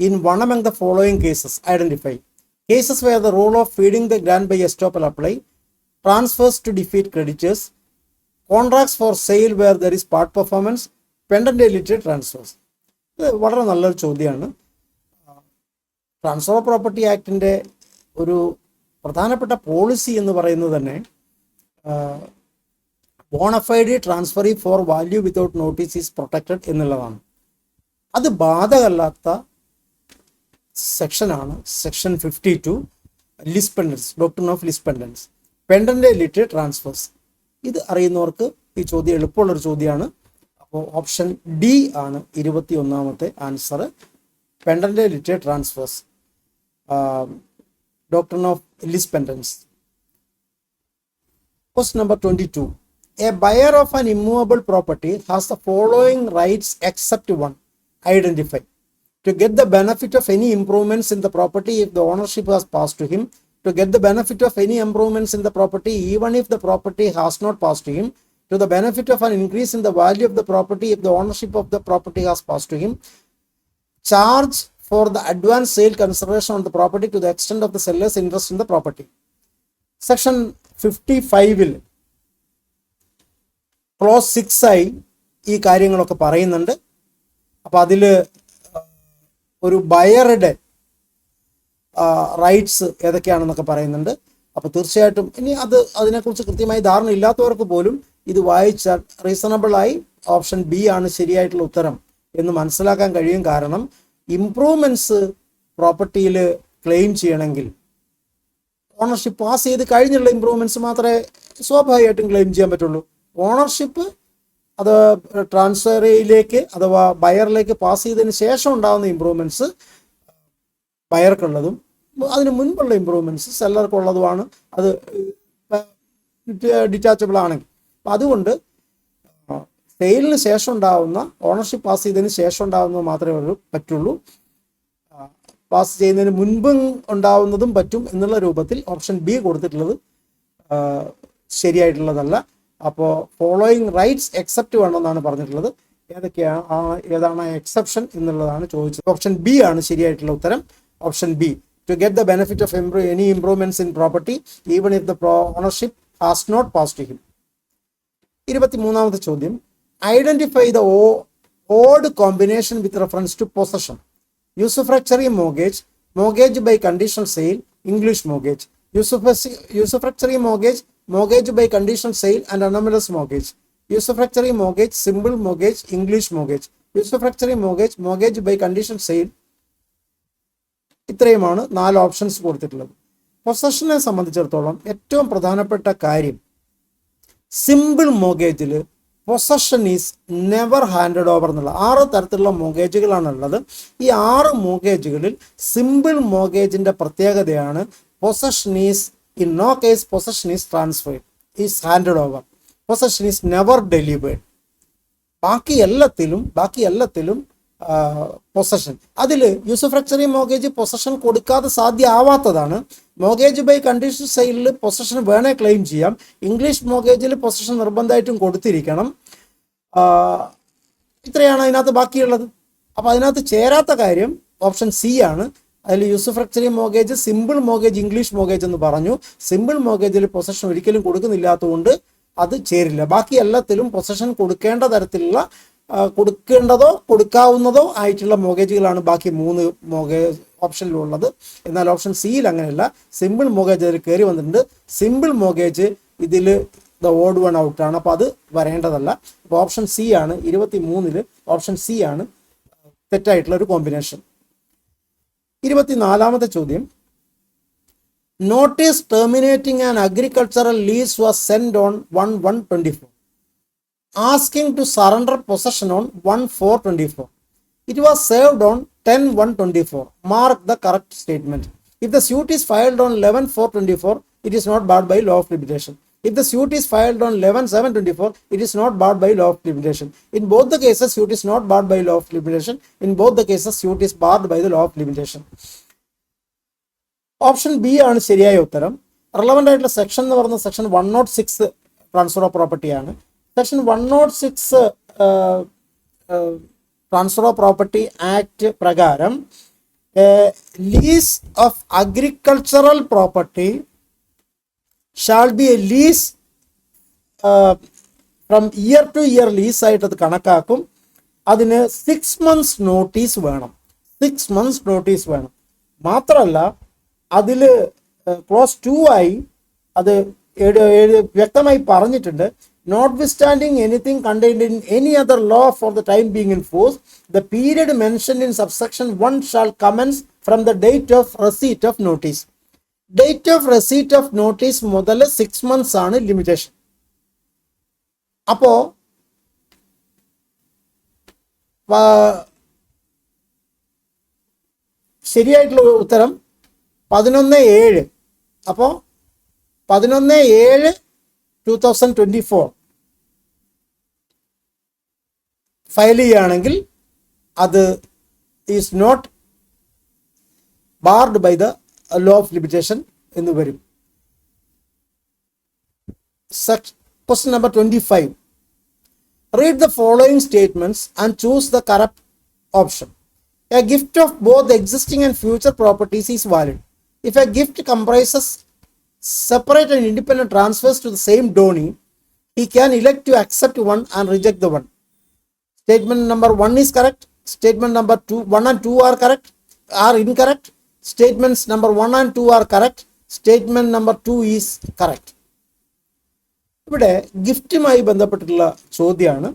in one among the following cases. Identify. Cases where the rule of feeding the grant by estoppel apply, transfers to defeat creditors, contracts for sale where there is part performance, pendant transfers. ഇത് വളരെ നല്ലൊരു ചോദ്യമാണ്. ട്രാൻസ്ഫർ ഓഫ് പ്രോപ്പർട്ടി ആക്ടിൻ്റെ ഒരു പ്രധാനപ്പെട്ട പോളിസി എന്ന് പറയുന്നത് തന്നെ bona fide transferee for value without notice is protected എന്നുള്ളതാണ്. അത് ബാധകമല്ലാത്ത സെക്ഷനാണ് section 52 lis pendens, doctrine of lis pendens, pendent transfers. ഇത് അറിയുന്നവർക്ക് ഈ ചോദ്യം എളുപ്പമുള്ളൊരു ചോദ്യമാണ്. അപ്പോൾ ഓപ്ഷൻ ഡി ആണ് 21ാമത്തെ answer, pendent transfers, doctrine of lis pendens. Question number 22. A buyer of an immovable property has the following rights except one. Identify. To get the benefit of any improvements in the property if the ownership has passed to him. To get the benefit of any improvements in the property even if the property has not passed to him. To the benefit of an increase in the value of the property if the ownership of the property has passed to him. Charge for the advance sale consideration on the property to the extent of the seller's interest in the property. Section 55-ൽ ക്ലോസ് 6 ഈ കാര്യങ്ങളൊക്കെ പറയുന്നുണ്ട്. അപ്പോൾ അതിൽ ഒരു ബയറുടെ റൈറ്റ്സ് ഏതൊക്കെയാണെന്നൊക്കെ പറയുന്നുണ്ട്. അപ്പോൾ തീർച്ചയായിട്ടും ഇനി അതിനെക്കുറിച്ച് കൃത്യമായി ധാരണ ഇല്ലാത്തവർക്ക് പോലും ഇത് വായിച്ചാൽ റീസണബിളായി ഓപ്ഷൻ ബി ആണ് ശരിയായിട്ടുള്ള ഉത്തരം എന്ന് മനസ്സിലാക്കാൻ കഴിയും. കാരണം ഇംപ്രൂവ്മെൻറ്റ്സ് പ്രോപ്പർട്ടിയിൽ ക്ലെയിം ചെയ്യണമെങ്കിൽ ഓണർഷിപ്പ് പാസ് ചെയ്ത് കഴിഞ്ഞുള്ള ഇമ്പ്രൂവ്മെൻറ്റ്സ് മാത്രമേ സ്വാഭാവികമായിട്ടും ക്ലെയിം ചെയ്യാൻ പറ്റുള്ളൂ. ഓണർഷിപ്പ് അത് ട്രാൻസ്ഫറിലേക്ക് അഥവാ ബയറിലേക്ക് പാസ് ചെയ്തതിന് ശേഷം ഉണ്ടാകുന്ന ഇമ്പ്രൂവ്മെൻറ്റ്സ് ബയർക്കുള്ളതും അതിന് മുൻപുള്ള ഇമ്പ്രൂവ്മെൻറ്റ്സ് സെല്ലർക്കുള്ളതുമാണ്. അത് ഡിറ്റാച്ചബിൾ ആണെങ്കിൽ. അപ്പം അതുകൊണ്ട് സെയിലിന് ശേഷം ഉണ്ടാകുന്ന, ഓണർഷിപ്പ് പാസ് ചെയ്തതിന് ശേഷം ഉണ്ടാകുന്നത് മാത്രമേ പറ്റുള്ളൂ. പാസ് ചെയ്യുന്നതിന് മുൻപ് ഉണ്ടാവുന്നതും പറ്റും എന്നുള്ള രൂപത്തിൽ ഓപ്ഷൻ ബി കൊടുത്തിട്ടുള്ളത് ശരിയായിട്ടുള്ളതല്ല. അപ്പോൾ ഫോളോയിങ് റൈറ്റ്സ് എക്സെപ്റ്റ് വേണമെന്നാണ് പറഞ്ഞിട്ടുള്ളത്. ഏതാണ് എക്സെപ്ഷൻ എന്നുള്ളതാണ് ചോദിച്ചത്. ഓപ്ഷൻ ബി ആണ് ശരിയായിട്ടുള്ള ഉത്തരം. Option B, to get the benefit of any improvements in property even if the ownership has not pass to him. 23ാമത്തെ ചോദ്യം, identify the odd combination with reference to possession. Usufructuary mortgage, mortgage by conditional sale, English mortgage. Usufructuary mortgage, mortgage by conditional sale and anomalous mortgage. Usufructuary mortgage, simple mortgage, English mortgage. Usufructuary mortgage, mortgage by conditional sale. ഇത്രയുമാണ് 4 ഓപ്ഷൻസ് കൊടുത്തിട്ടുള്ളത്. പൊസഷനെ സംബന്ധിച്ചിടത്തോളം ഏറ്റവും പ്രധാനപ്പെട്ട കാര്യം, സിമ്പിൾ മോർഗേജിൽ possession is never handed over എന്നുള്ള 6 തരത്തിലുള്ള മോർഗേജുകളാണുള്ളത്. ഈ 6 മോർഗേജുകളിൽ സിമ്പിൾ മോർഗേജിൻ്റെ പ്രത്യേകതയാണ് possession is in no case possession is transferred, is handed over, possession is never delivered. ബാക്കി എല്ലാത്തിലും പൊസഷൻ. അതിൽ യൂസഫ്രക്ചറി മോർഗേജ് പൊസഷൻ കൊടുക്കാതെ സാധ്യമാവാത്തതാണ്. മോർഗേജ് ബൈ കണ്ടീഷൻ സെയിലിൽ പൊസഷൻ വേണേ ക്ലെയിം ചെയ്യാം. ഇംഗ്ലീഷ് മോർഗേജിൽ പൊസഷൻ നിർബന്ധമായിട്ടും കൊടുത്തിരിക്കണം. ഇത്രയാണ് അതിനകത്ത് ബാക്കിയുള്ളത്. അപ്പോൾ അതിനകത്ത് ചേരാത്ത കാര്യം ഓപ്ഷൻ സി ആണ്. അതിൽ usufructuary mortgage, simple mortgage, English mortgage എന്ന് പറഞ്ഞു. സിമ്പിൾ മോർഗേജിൽ പൊസഷൻ ഒരിക്കലും കൊടുക്കുന്നില്ലാത്തതുകൊണ്ട് അത് ചേരില്ല. ബാക്കി എല്ലാത്തിലും പൊസഷൻ കൊടുക്കേണ്ട തരത്തിലുള്ള, കൊടുക്കേണ്ടതോ കൊടുക്കാവുന്നതോ ആയിട്ടുള്ള മോർഗേജുകളാണ് ബാക്കി 3 മോർഗേജ് ഓപ്ഷനിലുള്ളത്. എന്നാൽ ഓപ്ഷൻ സിയിൽ അങ്ങനെയല്ല. സിമ്പിൾ മോർഗേജ് അതിൽ കയറി വന്നിട്ടുണ്ട്. സിമ്പിൾ മോർഗേജ് ഇതിൽ ദ ഓഡ് വൺ ഔട്ടാണ്. അപ്പോൾ അത് വരേണ്ടതല്ല. അപ്പോൾ ഓപ്ഷൻ സി ആണ് 23-ൽ ഓപ്ഷൻ സി ആണ് തെറ്റായിട്ടുള്ള ഒരു കോമ്പിനേഷൻ. 24ാമത്തെ ചോദ്യം, notice terminating an agricultural lease was send on 1/1/24. asking to surrender possession on 1/4/24. It was served on 10/1/24. Mark the correct statement. If the suit is filed on 11/4/24, it is not barred by law of limitation. If the suit is filed on 11/7/24, it is not barred by law of limitation. In both the cases, suit is not barred by law of limitation. In both the cases, suit is barred by the law of limitation. Option B ആണ് ശരിയായ ഉത്തരം. റിലവൻ്റ് ആയിട്ടുള്ള സെക്ഷൻ എന്ന് പറയുന്നത് സെക്ഷൻ 106 ട്രാൻസ്ഫർ ഓഫ് പ്രോപ്പർട്ടി ആണ്. Section 106 transfer of property act പ്രകാരം lease of agricultural property shall be a lease from year to year ലീസായിട്ട് അത് കണക്കാക്കും. അതിന് 6 months നോട്ടീസ് വേണം. 6 months നോട്ടീസ് വേണം. മാത്രമല്ല അതിൽ ക്ലോസ് 2 ആയി അത് വ്യക്തമായി പറഞ്ഞിട്ടുണ്ട്, notwithstanding anything contained in any other law for the time being in force, the period mentioned in subsection 1 shall commence from the date of receipt of notice. Date of receipt of notice മുതൽ 6 months ആണ് ലിമിറ്റേഷൻ. അപ്പോ ശരിയായിട്ടുള്ള ഉത്തരം 11/7. അപ്പോൾ 11/7/2024 ഫയൽ ചെയ്യുകയാണെങ്കിൽ അത് is not barred by the law of limitation എന്ന് വരും. Question number 25. Read the following statements and choose the correct option. A gift of both existing and future properties is valid. If a gift comprises separate and independent transfers to the same donee, he can elect to accept one and reject the one. Statement number 1 is correct. Statement number 1 and 2 are incorrect. Statements number 1 and 2 are correct. Statement number 2 is correct. ഇവിടെ ഗിഫ്റ്റുമായി ബന്ധപ്പെട്ടിട്ടുള്ള ചോദ്യമാണ്.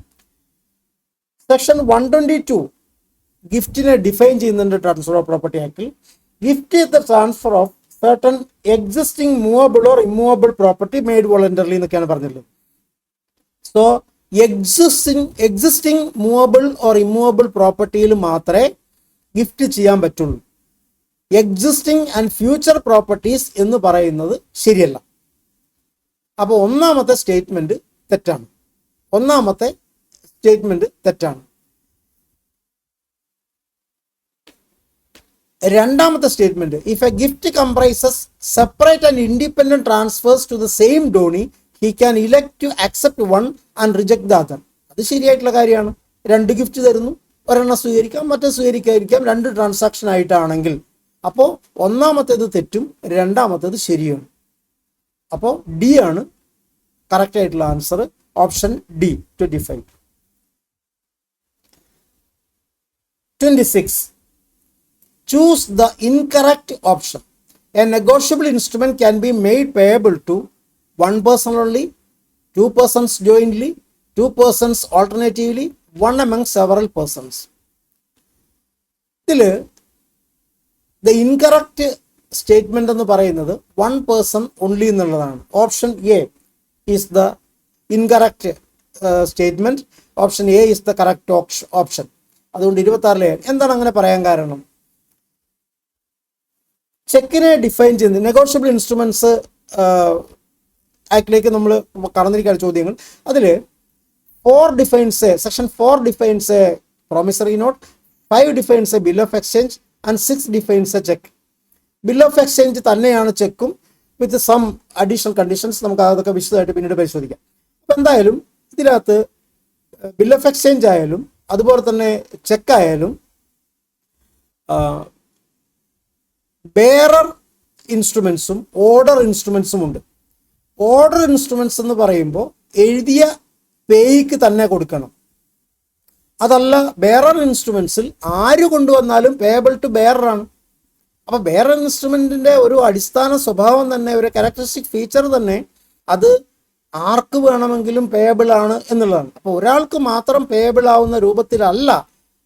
സെക്ഷൻ 122 ഗിഫ്റ്റിനെ ഡിഫൈൻ ചെയ്യുന്നുണ്ട് ട്രാൻസ്ഫർ ഓഫ് പ്രോപ്പർട്ടി ആക്ടിൽ. Gift is the transfer of certain existing movable or immovable property made voluntarily എന്നൊക്കെയാണ് പറഞ്ഞിട്ടുള്ളത്. So existing movable or immovable പ്രോപ്പർട്ടിയിൽ മാത്രമേ ഗിഫ്റ്റ് ചെയ്യാൻ പറ്റുള്ളൂ. എക്സിസ്റ്റിംഗ് ആൻഡ് ഫ്യൂച്ചർ പ്രോപ്പർട്ടീസ് എന്ന് പറയുന്നത് ശരിയല്ല. അപ്പോൾ ഒന്നാമത്തെ സ്റ്റേറ്റ്മെന്റ് തെറ്റാണ്. രണ്ടാമത്തെ statement, if a gift comprises separate and independent transfers to the same donee, he can elect to accept one and reject the other. അത് ശരിയായിട്ടുള്ള കാര്യമാണ്. 2 ഗിഫ്റ്റ് തരുന്നു, ഒരെണ്ണം സ്വീകരിക്കാം, മറ്റേ സ്വീകരിക്കാതിരിക്കാം, 2 ട്രാൻസാക്ഷൻ ആയിട്ടാണെങ്കിൽ. അപ്പോൾ ഒന്നാമത്തേത് തെറ്റും രണ്ടാമത്തേത് ശരിയാണ്. അപ്പോൾ ഡി ആണ് കറക്റ്റ് ആയിട്ടുള്ള answer. Option D 25. 26. Choose the incorrect option. A negotiable instrument can be made payable to 1 person only, 2 persons jointly, 2 persons alternatively, 1 among several persons. ഇതിൽ the incorrect statement എന്ന് പറയുന്നത് 1 person only എന്നുള്ളതാണ്. Option A is the incorrect statement. Option A is the correct option. അതുകൊണ്ട് 26 എന്താണ് അങ്ങനെ പറയാൻ കാരണം? ചെക്കിനെ ഡിഫൈൻ ചെയ്യുന്നത് നെഗോഷ്യബിൾ ഇൻസ്ട്രുമെന്റ്സ് ആക്ടിലേക്ക് നമ്മൾ കടന്നിരിക്കുന്ന ചോദ്യങ്ങൾ. അതിൽ 4 defines section 4 defines A promissory note, 5 defines A bill of exchange and 6 defines a cheque. Bill of exchange തന്നെയാണ് ചെക്കും വിത്ത് സം അഡീഷണൽ കണ്ടീഷൻസ്. നമുക്ക് അതൊക്കെ വിശദമായിട്ട് പിന്നീട് പരിശോധിക്കാം. അപ്പം എന്തായാലും ഇതിനകത്ത് ബിൽ ഓഫ് എക്സ്ചേഞ്ച് ആയാലും അതുപോലെ തന്നെ ചെക്കായാലും ബെയറർ ഇൻസ്ട്രുമെന്റ്സും ഓർഡർ ഇൻസ്ട്രുമെന്റ്സും ഉണ്ട്. ഓർഡർ ഇൻസ്ട്രുമെന്റ്സ് എന്ന് പറയുമ്പോൾ എഴുതിയ പേയ്ക്ക് തന്നെ കൊടുക്കണം. അതല്ല, ബെയറർ ഇൻസ്ട്രുമെന്റ്സിൽ ആര് കൊണ്ടുവന്നാലും പേയബിൾ ടു ബെയറാണ്. അപ്പോൾ ബെയറർ ഇൻസ്ട്രുമെന്റിന്റെ ഒരു അടിസ്ഥാന സ്വഭാവം തന്നെ, ഒരു ക്യാരക്ടറിസ്റ്റിക് ഫീച്ചർ തന്നെ അത് ആർക്ക് വേണമെങ്കിലും പേയബിൾ ആണ് എന്നുള്ളതാണ്. അപ്പോൾ ഒരാൾക്ക് മാത്രം പേയബിൾ ആവുന്ന രൂപത്തിലല്ല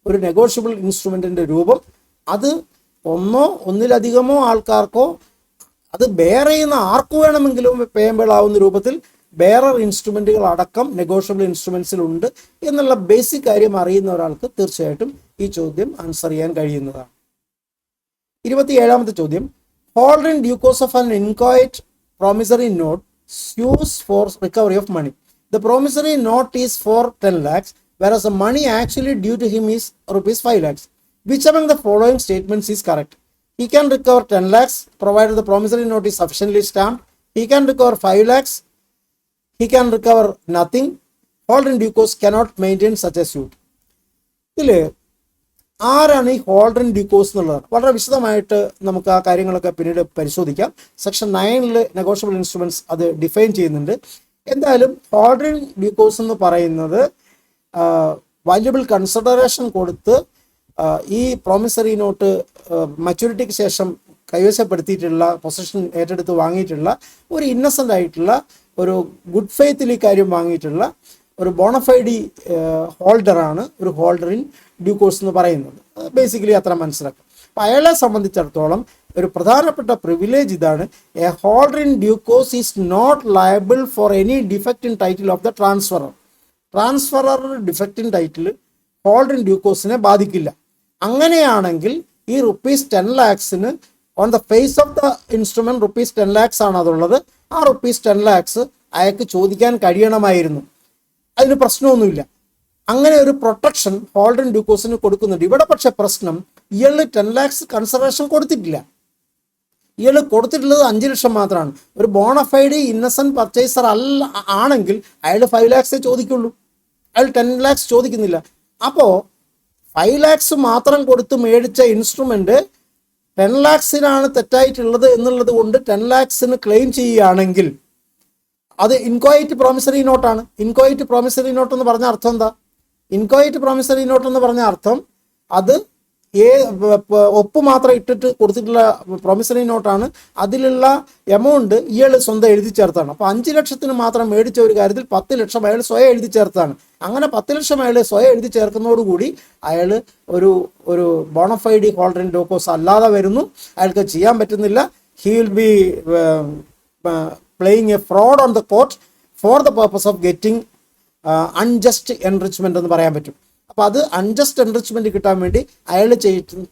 ഒരു നെഗോഷ്യബിൾ ഇൻസ്ട്രുമെന്റിന്റെ രൂപം. അത് ഒന്നോ ഒന്നിലധികമോ ആൾക്കാർക്കോ അത് ബെയർ ചെയ്യുന്ന ആർക്ക് വേണമെങ്കിലും പേയബിൾ ആവുന്ന രൂപത്തിൽ ബെയറർ ഇൻസ്ട്രുമെന്റുകൾ അടക്കം നെഗോഷ്യബിൾ ഇൻസ്ട്രുമെന്റ്സിൽ ഉണ്ട് എന്നുള്ള ബേസിക് കാര്യം അറിയുന്ന ഒരാൾക്ക് തീർച്ചയായിട്ടും ഈ ചോദ്യം ആൻസർ ചെയ്യാൻ കഴിയുന്നതാണ്. 27ാമത്തെ ചോദ്യം, holder in due course of an inchoate promissory note sues for recovery of money. The promissory note is for 10 lakhs, whereas the money actually due to him is rupees 5 lakhs. Which among the following statements is correct? He can recover 10 lakhs provided the promissory note is sufficiently stamped. He can recover 5 lakhs. He can recover nothing. Holder in due course cannot maintain such a suit. ഇതിൽ ആരാണ് ഈ ഹോൾഡർ ഇൻ ഡ്യൂ കോഴ്സ് എന്നുള്ളത് വളരെ വിശദമായിട്ട് നമുക്ക് ആ കാര്യങ്ങളൊക്കെ പിന്നീട് പരിശോധിക്കാം. സെക്ഷൻ 9 നെഗോഷ്യബിൾ ഇൻസ്ട്രുമെന്റ്സ് അത് ഡിഫൈൻ ചെയ്യുന്നുണ്ട്. എന്തായാലും ഹോൾഡർ ഇൻ ഡ്യൂ കോഴ്സ് എന്ന് പറയുന്നത് വാല്യുബിൾ കൺസിഡറേഷൻ കൊടുത്ത് ഈ പ്രോമിസറി നോട്ട് മച്യൂരിറ്റിക്ക് ശേഷം കൈവശപ്പെടുത്തിയിട്ടുള്ള പൊസഷൻ ഏറ്റെടുത്ത് വാങ്ങിയിട്ടുള്ള ഒരു ഇന്നസെൻ്റ് ആയിട്ടുള്ള ഒരു ഗുഡ് ഫെയ്ത്തിൽ ഈ കാര്യം വാങ്ങിയിട്ടുള്ള ഒരു ബോണഫൈഡി ഹോൾഡറാണ് ഒരു ഹോൾഡർ ഇൻ ഡ്യൂ കോഴ്സ് എന്ന് പറയുന്നത്. ബേസിക്കലി അത്ര മനസ്സിലാക്കും. അപ്പം അയാളെ സംബന്ധിച്ചിടത്തോളം ഒരു പ്രധാനപ്പെട്ട പ്രിവിലേജ് ഇതാണ്: a holder in due course is not liable for any defect in title of the transferor. Transferor defect in title holder in due course ബാധിക്കില്ല. അങ്ങനെയാണെങ്കിൽ ഈ റുപ്പീസ് 10 lakhsന് on the face of the instrument rupees 10 lakhs ആണ് അതുള്ളത്. ആ റുപ്പീസ് 10 lakhs അയാൾക്ക് ചോദിക്കാൻ കഴിയണമായിരുന്നു. അതിന് പ്രശ്നമൊന്നുമില്ല. അങ്ങനെ ഒരു പ്രൊട്ടക്ഷൻ ഹോൾഡർ ഇൻ ഡ്യൂ കോഴ്സിന് കൊടുക്കുന്നുണ്ട്. ഇവിടെ പക്ഷെ പ്രശ്നം, ഇയാൾ 10 lakhs കൺസിഡറേഷൻ കൊടുത്തിട്ടില്ല. ഇയാൾ കൊടുത്തിട്ടുള്ളത് 5 ലക്ഷം മാത്രമാണ്. ഒരു ബോണഫൈഡ് ഇന്നസെന്റ് പർച്ചേസർ ആണെങ്കിൽ അയാൾ 5 lakhs ചോദിക്കുള്ളൂ. അയാൾ 10 lakhs ചോദിക്കുന്നില്ല. അപ്പോൾ 5 lakhs മാത്രം കൊടുത്ത് മേടിച്ച ഇൻസ്ട്രുമെന്റ് 10 lakhsനാണ് തെറ്റായിട്ടുള്ളത് എന്നുള്ളത് കൊണ്ട് 10 lakhsന് ക്ലെയിം ചെയ്യുകയാണെങ്കിൽ അത് ഇൻക്വയറ്റ് പ്രോമിസറി നോട്ടാണ്. ഇൻക്വയറ്റ് പ്രോമിസറി നോട്ട് എന്ന് പറഞ്ഞ അർത്ഥം എന്താ? ഇൻക്വയറ്റ് പ്രോമിസറി നോട്ട് എന്ന് പറഞ്ഞ അർത്ഥം അത് ഒപ്പ് മാത്രം ഇട്ടിട്ട് കൊടുത്തിട്ടുള്ള പ്രോമിസറി നോട്ടാണ്. അതിലുള്ള എമൗണ്ട് ഇയാൾ സ്വന്തം എഴുതി ചേർത്താണ്. അപ്പോൾ 5 ലക്ഷത്തിന് മാത്രം മേടിച്ച ഒരു കാര്യത്തിൽ 10 ലക്ഷം അയാൾ സ്വയം എഴുതി ചേർത്താണ്. അങ്ങനെ 10 ലക്ഷം അയാൾ സ്വയം എഴുതി ചേർക്കുന്നതോടുകൂടി അയാൾ ഒരു bona fide holder in due course അല്ലാതെ വരുന്നു. അയാൾക്ക് ചെയ്യാൻ പറ്റുന്നില്ല. He will be playing a fraud on the court for the purpose of getting unjust enrichment എന്ന് പറയാൻ പറ്റും. അപ്പോൾ അത് അൺജസ്റ്റ് എൻറിച്ച്മെന്റ് കിട്ടാൻ വേണ്ടി അയാൾ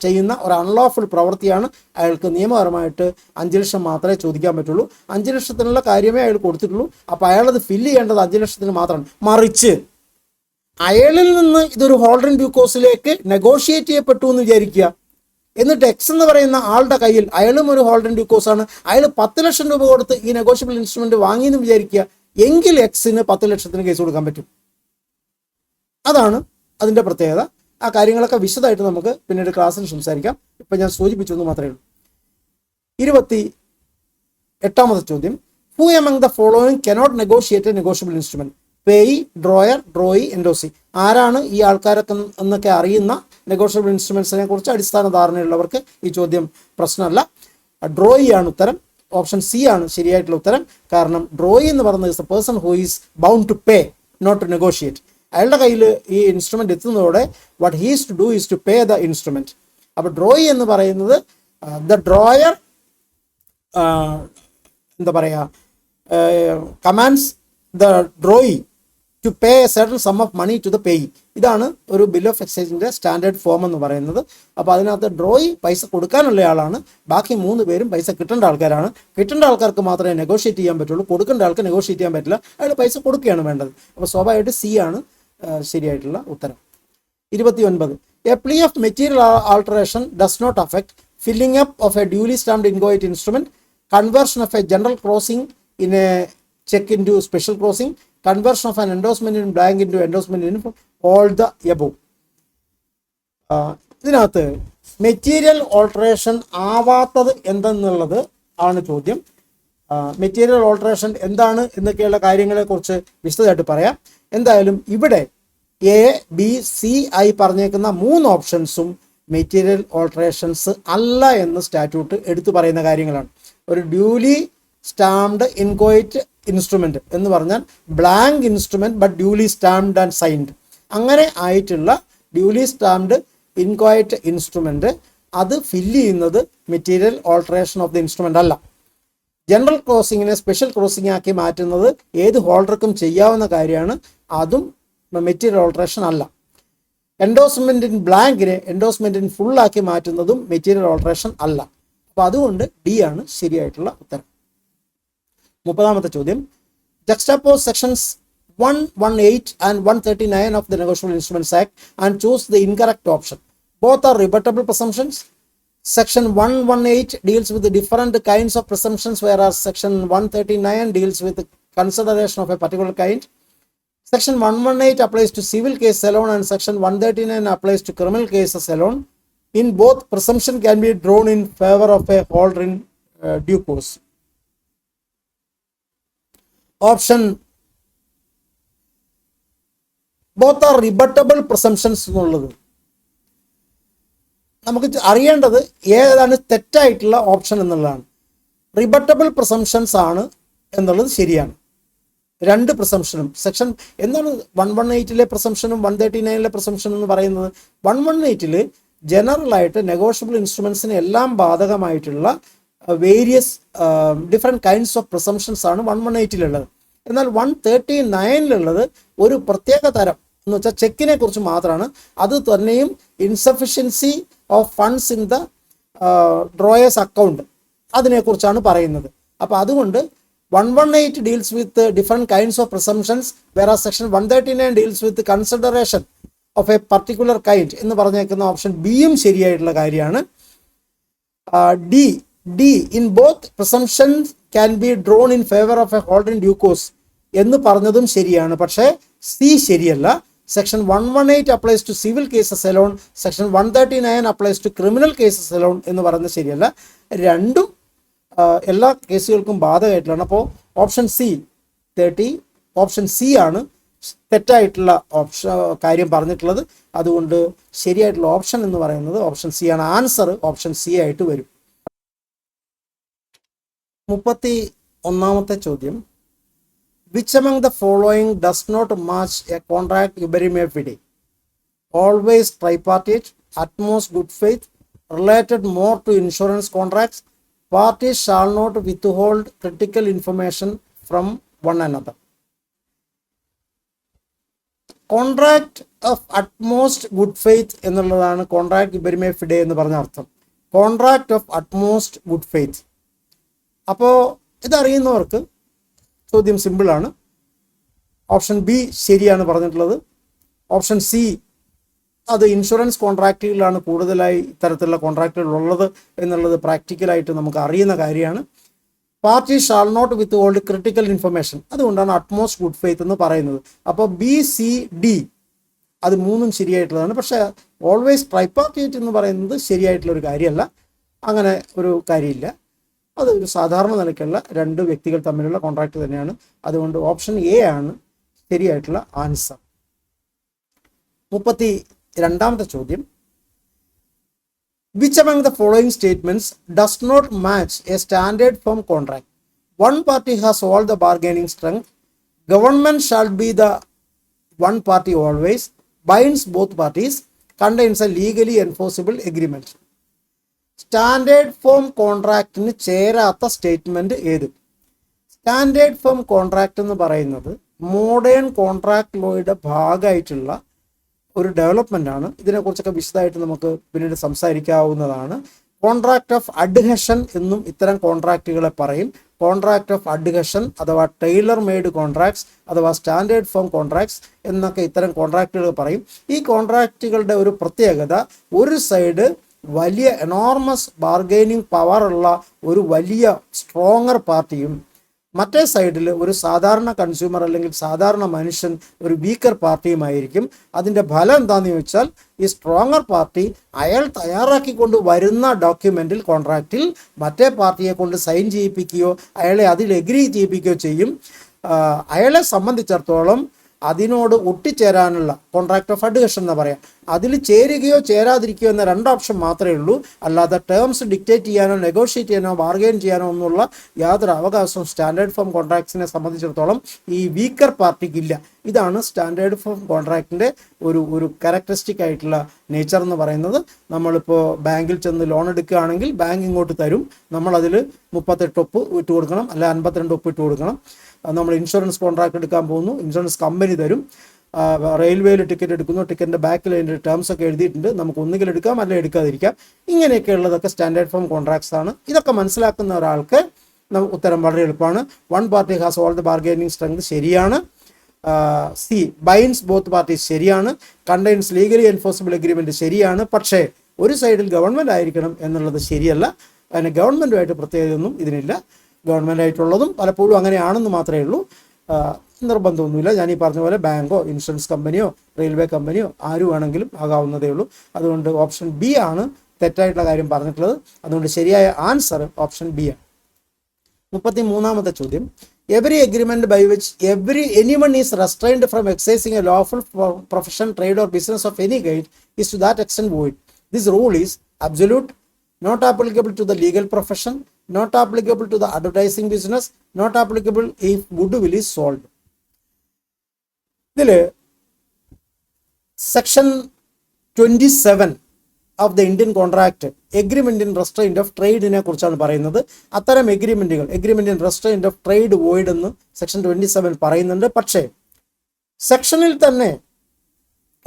ചെയ്യുന്ന ഒരു അൺലോഫുൾ പ്രവൃത്തിയാണ്. അയാൾക്ക് നിയമപരമായിട്ട് 5 ലക്ഷം മാത്രമേ ചോദിക്കാൻ പറ്റുള്ളൂ. 5 ലക്ഷത്തിനുള്ള കാര്യമേ അയാൾ കൊടുത്തിട്ടുള്ളൂ. അപ്പോൾ അയാളത് ഫില്ല് ചെയ്യേണ്ടത് 5 ലക്ഷത്തിന് മാത്രമാണ്. മറിച്ച് അയാളിൽ നിന്ന് ഇതൊരു ഹോൾഡർ ഇൻ ഡ്യൂ കോഴ്സിലേക്ക് നെഗോഷിയേറ്റ് ചെയ്യപ്പെട്ടു എന്ന് വിചാരിക്കുക. എന്നിട്ട് എക്സ് എന്ന് പറയുന്ന ആളുടെ കയ്യിൽ അയാളും ഒരു ഹോൾഡർ ഇൻ ഡ്യൂ കോഴ്സ് ആണ്. അയാൾ 10 ലക്ഷം രൂപ കൊടുത്ത് ഈ നെഗോഷ്യബിൾ ഇൻസ്ട്രുമെന്റ് വാങ്ങിയെന്ന് വിചാരിക്കുക. എങ്കിൽ എക്സിന് 10 ലക്ഷത്തിന് കേസ് കൊടുക്കാൻ പറ്റും. അതാണ് അതിൻ്റെ പ്രത്യേകത. ആ കാര്യങ്ങളൊക്കെ വിശദമായിട്ട് നമുക്ക് പിന്നീട് ക്ലാസ്സിൽ സംസാരിക്കാം. ഇപ്പം ഞാൻ സൂചിപ്പിച്ചു എന്ന് മാത്രമേ ഉള്ളൂ. 28ാമത്തെ ചോദ്യം: who among the following cannot negotiate A negotiable instrument? Payee, drawer, drawee, എൻഡോസി. ആരാണ് ഈ ആൾക്കാരൊക്കെ എന്നൊക്കെ അറിയുന്ന നെഗോഷ്യബിൾ ഇൻസ്ട്രുമെന്റ്സിനെ കുറിച്ച് അടിസ്ഥാന ധാരണയുള്ളവർക്ക് ഈ ചോദ്യം പ്രശ്നമല്ല. ഡ്രോയി ആണ് ഉത്തരം. ഓപ്ഷൻ സി ആണ് ശരിയായിട്ടുള്ള ഉത്തരം. കാരണം ഡ്രോയി എന്ന് പറയുന്നത് is a person who is bound to pay, not to negotiate. അയാളുടെ കയ്യിൽ ഈ ഇൻസ്ട്രുമെന്റ് എത്തുന്നതോടെ what he's to do is to pay the instrument. അപ്പോൾ ഡ്രോയി എന്ന് പറയുന്നത് ദ ഡ്രോയർ എന്താ പറയുക, commands the drawee to pay a certain sum of money to the payee. ഇതാണ് ഒരു ബിൽ ഓഫ് എക്സ്ചേഞ്ചിന്റെ സ്റ്റാൻഡേർഡ് ഫോം എന്ന് പറയുന്നത്. അപ്പോൾ അതിനകത്ത് ഡ്രോയി പൈസ കൊടുക്കാനുള്ള ആളാണ്. ബാക്കി 3 പേരും പൈസ കിട്ടേണ്ട ആൾക്കാരാണ്. കിട്ടേണ്ട ആൾക്കാർക്ക് മാത്രമേ നെഗോഷിയേറ്റ് ചെയ്യാൻ പറ്റുള്ളൂ. കൊടുക്കേണ്ട ആൾക്ക് നെഗോഷിയേറ്റ് ചെയ്യാൻ പറ്റില്ല. അയാൾ പൈസ കൊടുക്കുകയാണ് വേണ്ടത്. അപ്പോൾ സ്വാഭാവികമായിട്ട് സി ആണ് ശരിയായിട്ടുള്ള ഉത്തരം. 29. A plea of material alteration does not affect filling up of a duly stamped inchoate instrument, conversion of a general crossing in a cheque in to special crossing, conversion of an endorsement in blank into endorsement in all the above. ഇതിനകത്ത് മെറ്റീരിയൽ ഓൾട്ടറേഷൻ ആവാത്തത് എന്തെന്നുള്ളത് ആണ് ചോദ്യം. മെറ്റീരിയൽ ഓൾട്ടറേഷൻ എന്താണ് എന്നൊക്കെയുള്ള കാര്യങ്ങളെക്കുറിച്ച് വിശദമായിട്ട് പറയാം. എന്തായാലും ഇവിടെ എ, ബി, സി ആയി പറഞ്ഞേക്കുന്ന 3 ഓപ്ഷൻസും മെറ്റീരിയൽ ഓൾട്ടറേഷൻസ് അല്ല എന്ന് സ്റ്റാറ്റ്യൂട്ട് എടുത്തു പറയുന്ന കാര്യങ്ങളാണ്. ഒരു ഡ്യൂലി സ്റ്റാമ്പ്ഡ് ഇൻകോയിറ്റ് ഇൻസ്ട്രുമെന്റ് എന്ന് പറഞ്ഞാൽ blank instrument but duly stamped and signed. അങ്ങനെ ആയിട്ടുള്ള ഡ്യൂലി സ്റ്റാമ്പ്ഡ് ഇൻക്വയറ്റ് ഇൻസ്ട്രുമെന്റ് അത് ഫില്ല് ചെയ്യുന്നത് material alteration of the instrument അല്ല. ജനറൽ ക്രോസിങ്ങിനെ സ്പെഷ്യൽ ക്രോസിംഗ് ആക്കി മാറ്റുന്നത് ഏത് ഹോൾഡർക്കും ചെയ്യാവുന്ന കാര്യമാണ്. അതും മെറ്റീരിയൽ ഓൾട്ടറേഷൻ അല്ല. എൻഡോസ്മെന്റ് ഇൻ ബ്ലാങ്കിനെ എൻഡോസ്മെന്റ് ഇൻ ഫുൾ ആക്കി മാറ്റുന്നതും മെറ്റീരിയൽ ഓൾട്ടറേഷൻ അല്ല. അപ്പോൾ അതുകൊണ്ട് ഡി ആണ് ശരിയായിട്ടുള്ള ഉത്തരം. 30ാമത്തെ ചോദ്യം, juxtapose sections 118 and 139 of the Negotiable Instruments Act and choose the incorrect option. Both are rebuttable presumptions. Section 118 deals with the different kinds of presumptions, whereas Section 139 deals with the consideration of a particular kind. Section 118 applies to civil cases alone and Section 139 applies to criminal cases alone. In both, presumption can be drawn in favor of a holder in due course. Option, both are rebuttable presumptions എന്നുള്ളത് നമുക്ക് അറിയേണ്ടത് ഏതാണ് തെറ്റായിട്ടുള്ള ഓപ്ഷൻ എന്നുള്ളതാണ്. റിബട്ടബിൾ പ്രിസംഷൻസ് ആണ് എന്നുള്ളത് ശരിയാണ്. രണ്ട് പ്രിസംഷനും സെക്ഷൻ എന്താണ് 118 പ്രിസംഷനും 139 പ്രിസംഷനും എന്ന് പറയുന്നത്? 118 ജനറലായിട്ട് നെഗോഷ്യബിൾ ഇൻസ്ട്രുമെൻസിന് എല്ലാം ബാധകമായിട്ടുള്ള various different kinds of presumptions ആണ് 118 എന്നാൽ 139 ഒരു പ്രത്യേക തരം എന്ന് വെച്ചാൽ ചെക്കിനെ കുറിച്ച് മാത്രമാണ്. അത് തന്നെയും insufficiency of funds in the drawer's account അതിനെക്കുറിച്ചാണ് പറയുന്നത്. അപ്പോൾ അതുകൊണ്ട് 118 deals with different kinds of presumptions, വേറെ section 139 deals with consideration of a particular kind എന്ന് പറഞ്ഞേക്കുന്ന ഓപ്ഷൻ ബിയും ശരിയായിട്ടുള്ള കാര്യമാണ്. D in both presumptions can be drawn in favour of a holder in due course എന്ന് പറഞ്ഞതും ശരിയാണ്. പക്ഷേ സി ശരിയല്ല. Section 118 applies to civil cases alone, section 139 applies to criminal cases alone എന്ന് പറയുന്നത് ശരിയല്ല. രണ്ടും എല്ലാ കേസുകൾക്കും ബാധകമായിട്ടുള്ളതാണ്. അപ്പോൾ ഓപ്ഷൻ സി 30 ഓപ്ഷൻ സി ആണ് തെറ്റായിട്ടുള്ള കാര്യം പറഞ്ഞിട്ടുള്ളത്. അതുകൊണ്ട് ശരിയായിട്ടുള്ള ഓപ്ഷൻ എന്ന് പറയുന്നത് ഓപ്ഷൻ സി ആണ്. ആൻസർ ഓപ്ഷൻ സി ആയിട്ട് വരും. 31ാമത്തെ ചോദ്യം, which among the following does not match a contract iberime fide? Always tripartite, utmost good faith, related more to insurance contracts, parties shall not withhold critical information from one another. Contract of utmost good faith എന്നുള്ളതാണ് കോൺട്രാക്ട് ഇബരിമെ ഫിഡെ എന്ന് പറഞ്ഞ അർത്ഥം. Contract of utmost good faith. അപ്പോൾ ഇതറിയുന്നവർക്ക് ചോദ്യം സിമ്പിളാണ്. ഓപ്ഷൻ ബി ശരിയാണ് പറഞ്ഞിട്ടുള്ളത്. ഓപ്ഷൻ സി അത് ഇൻഷുറൻസ് കോൺട്രാക്റ്റുകളിലാണ് കൂടുതലായി ഇത്തരത്തിലുള്ള കോൺട്രാക്റ്റുകൾ ഉള്ളത് എന്നുള്ളത് പ്രാക്ടിക്കലായിട്ട് നമുക്ക് അറിയുന്ന കാര്യമാണ്. Party shall not withhold critical information, അതുകൊണ്ടാണ് അറ്റ്മോസ്റ്റ് ഗുഡ് ഫെയ്ത്ത് എന്ന് പറയുന്നത്. അപ്പോൾ ബി സി ഡി അത് മൂന്നും ശരിയായിട്ടുള്ളതാണ്. പക്ഷേ ഓൾവേസ് ട്രൈപാർട്ടേറ്റ് എന്ന് പറയുന്നത് ശരിയായിട്ടുള്ളൊരു കാര്യമല്ല. അങ്ങനെ ഒരു കാര്യമില്ല. അത് ഒരു സാധാരണ നിലയ്ക്കുള്ള രണ്ട് വ്യക്തികൾ തമ്മിലുള്ള കോൺട്രാക്ട് തന്നെയാണ്. അതുകൊണ്ട് ഓപ്ഷൻ എ ആണ് ശരിയായിട്ടുള്ള ആൻസർ. 32ാമത്തെ ചോദ്യം, which among the following statements does not match a standard firm contract? One party has all the bargaining strength, government shall be the one party always, binds both parties, contains a legally enforceable agreement. Standard form കോൺട്രാക്റ്റിന് ചേരാത്ത സ്റ്റേറ്റ്മെൻറ്റ് ഏത്? സ്റ്റാൻഡേർഡ് ഫോം കോൺട്രാക്റ്റ് എന്ന് പറയുന്നത് മോഡേൺ കോൺട്രാക്ട് ലോയുടെ ഭാഗമായിട്ടുള്ള ഒരു ഡെവലപ്മെൻ്റ് ആണ്. ഇതിനെക്കുറിച്ചൊക്കെ വിശദമായിട്ട് നമുക്ക് പിന്നീട് സംസാരിക്കാവുന്നതാണ്. കോൺട്രാക്ട് ഓഫ് അഡ്ഹഷൻ എന്നും ഇത്തരം കോൺട്രാക്റ്റുകളെ പറയും. കോൺട്രാക്ട് ഓഫ് അഡ്ഹഷൻ അഥവാ ടൈലർ മെയ്ഡ് കോൺട്രാക്ട്സ് അഥവാ സ്റ്റാൻഡേർഡ് ഫോം കോൺട്രാക്ട്സ് എന്നൊക്കെ ഇത്തരം കോൺട്രാക്റ്റുകൾ പറയും. ഈ കോൺട്രാക്റ്റുകളുടെ ഒരു പ്രത്യേകത, ഒരു സൈഡ് വലിയ എനോർമസ് ബാർഗെയിനിങ് പവറുള്ള ഒരു വലിയ സ്ട്രോങ്ങർ പാർട്ടിയും മറ്റേ സൈഡിൽ ഒരു സാധാരണ കൺസ്യൂമർ അല്ലെങ്കിൽ സാധാരണ മനുഷ്യൻ ഒരു വീക്കർ പാർട്ടിയുമായിരിക്കും. അതിൻ്റെ ഫലം എന്താണെന്ന് ചോദിച്ചാൽ ഈ സ്ട്രോങ്ങർ പാർട്ടി അയാൾ തയ്യാറാക്കിക്കൊണ്ട് വരുന്ന ഡോക്യുമെൻറ്റിൽ കോൺട്രാക്റ്റിൽ മറ്റേ പാർട്ടിയെ കൊണ്ട് സൈൻ ചെയ്യിപ്പിക്കുകയോ അയാളെ അതിൽ എഗ്രി ചെയ്യിപ്പിക്കുകയോ ചെയ്യും. അയാളെ സംബന്ധിച്ചിടത്തോളം അതിനോട് ഒട്ടിച്ചേരാനുള്ള കോൺട്രാക്ട് ഓഫ് അഡ്ഹഷൻ എന്ന് പറയാം. അതിൽ ചേരുകയോ ചേരാതിരിക്കുകയോ എന്ന രണ്ട് ഓപ്ഷൻ മാത്രമേ ഉള്ളൂ. അല്ലാതെ ടേംസ് ഡിക്റ്റേറ്റ് ചെയ്യാനോ നെഗോഷിയേറ്റ് ചെയ്യാനോ ബാർഗെയിൻ ചെയ്യാനോ ഒന്നുള്ള യാതൊരു അവകാശവും സ്റ്റാൻഡേർഡ് ഫോം കോൺട്രാക്ട്സിനെ സംബന്ധിച്ചിടത്തോളം ഈ വീക്കർ പാർട്ടിക്കില്ല. ഇതാണ് സ്റ്റാൻഡേർഡ് ഫോം കോൺട്രാക്റ്റിൻ്റെ ഒരു ക്യാരക്ടറിസ്റ്റിക് ആയിട്ടുള്ള നേച്ചർ എന്ന് പറയുന്നത്. നമ്മളിപ്പോൾ ബാങ്കിൽ ചെന്ന് ലോൺ എടുക്കുകയാണെങ്കിൽ ബാങ്ക് ഇങ്ങോട്ട് തരും, നമ്മളതിൽ 38 ഒപ്പ് ഇട്ട് കൊടുക്കണം, അല്ല 52 ഒപ്പ് ഇട്ട് കൊടുക്കണം. നമ്മൾ ഇൻഷുറൻസ് കോൺട്രാക്ട് എടുക്കാൻ പോകുന്നു, ഇൻഷുറൻസ് കമ്പനി തരും. റെയിൽവേയിൽ ടിക്കറ്റ് എടുക്കുന്നു, ടിക്കറ്റിൻ്റെ ബാക്കിൽ അതിൻ്റെ ടേംസ് ഒക്കെ എഴുതിയിട്ടുണ്ട്, നമുക്ക് ഒന്നുകിൽ എടുക്കാം അല്ലെങ്കിൽ എടുക്കാതിരിക്കാം. ഇങ്ങനെയൊക്കെ ഉള്ളതൊക്കെ സ്റ്റാൻഡേർഡ് ഫോം കോൺട്രാക്ട്സ് ആണ്. ഇതൊക്കെ മനസ്സിലാക്കുന്ന ഒരാൾക്ക് ഉത്തരം വളരെ എളുപ്പമാണ്. One party has all the bargaining strength ശരിയാണ്. സി ബൈൻസ് ബോത്ത് പാർട്ടീസ് ശരിയാണ്. കണ്ടെയ്ൻസ് ലീഗലി എൻഫോഴ്സിബിൾ എഗ്രിമെൻറ്റ് ശരിയാണ്. പക്ഷേ ഒരു സൈഡിൽ ഗവൺമെൻറ് ആയിരിക്കണം എന്നുള്ളത് ശരിയല്ല. അതിന് ഗവൺമെൻറ്റുമായിട്ട് പ്രത്യേകതയൊന്നും ഇതിനില്ല. ഗവൺമെൻറ് ആയിട്ടുള്ളതും പലപ്പോഴും അങ്ങനെയാണെന്ന് മാത്രമേ ഉള്ളൂ. നിർബന്ധമൊന്നുമില്ല. ഞാൻ ഈ പറഞ്ഞ പോലെ ബാങ്കോ ഇൻഷുറൻസ് കമ്പനിയോ റെയിൽവേ കമ്പനിയോ ആരും വേണമെങ്കിലും ആകാവുന്നതേ ഉള്ളൂ. അതുകൊണ്ട് ഓപ്ഷൻ ബി ആണ് തെറ്റായിട്ടുള്ള കാര്യം പറഞ്ഞിട്ടുള്ളത്. അതുകൊണ്ട് ശരിയായ ആൻസർ ഓപ്ഷൻ ബി ആണ്. 33ാമത്തെ ചോദ്യം, every agreement by which anyone is restrained from exercising a lawful profession, trade or business of any kind is to that extent void. This rule is absolute, not applicable to the legal profession, not applicable to the advertising business, not applicable if goodwill is sold. ഇതിൽ section 27 of the Indian contract agreement in restraint of ട്രേഡിനെ കുറിച്ചാണ് പറയുന്നത്. അത്തരം agreement in restraint of trade void എന്ന് സെക്ഷൻ 27 പറയുന്നുണ്ട്. പക്ഷേ സെക്ഷനിൽ തന്നെ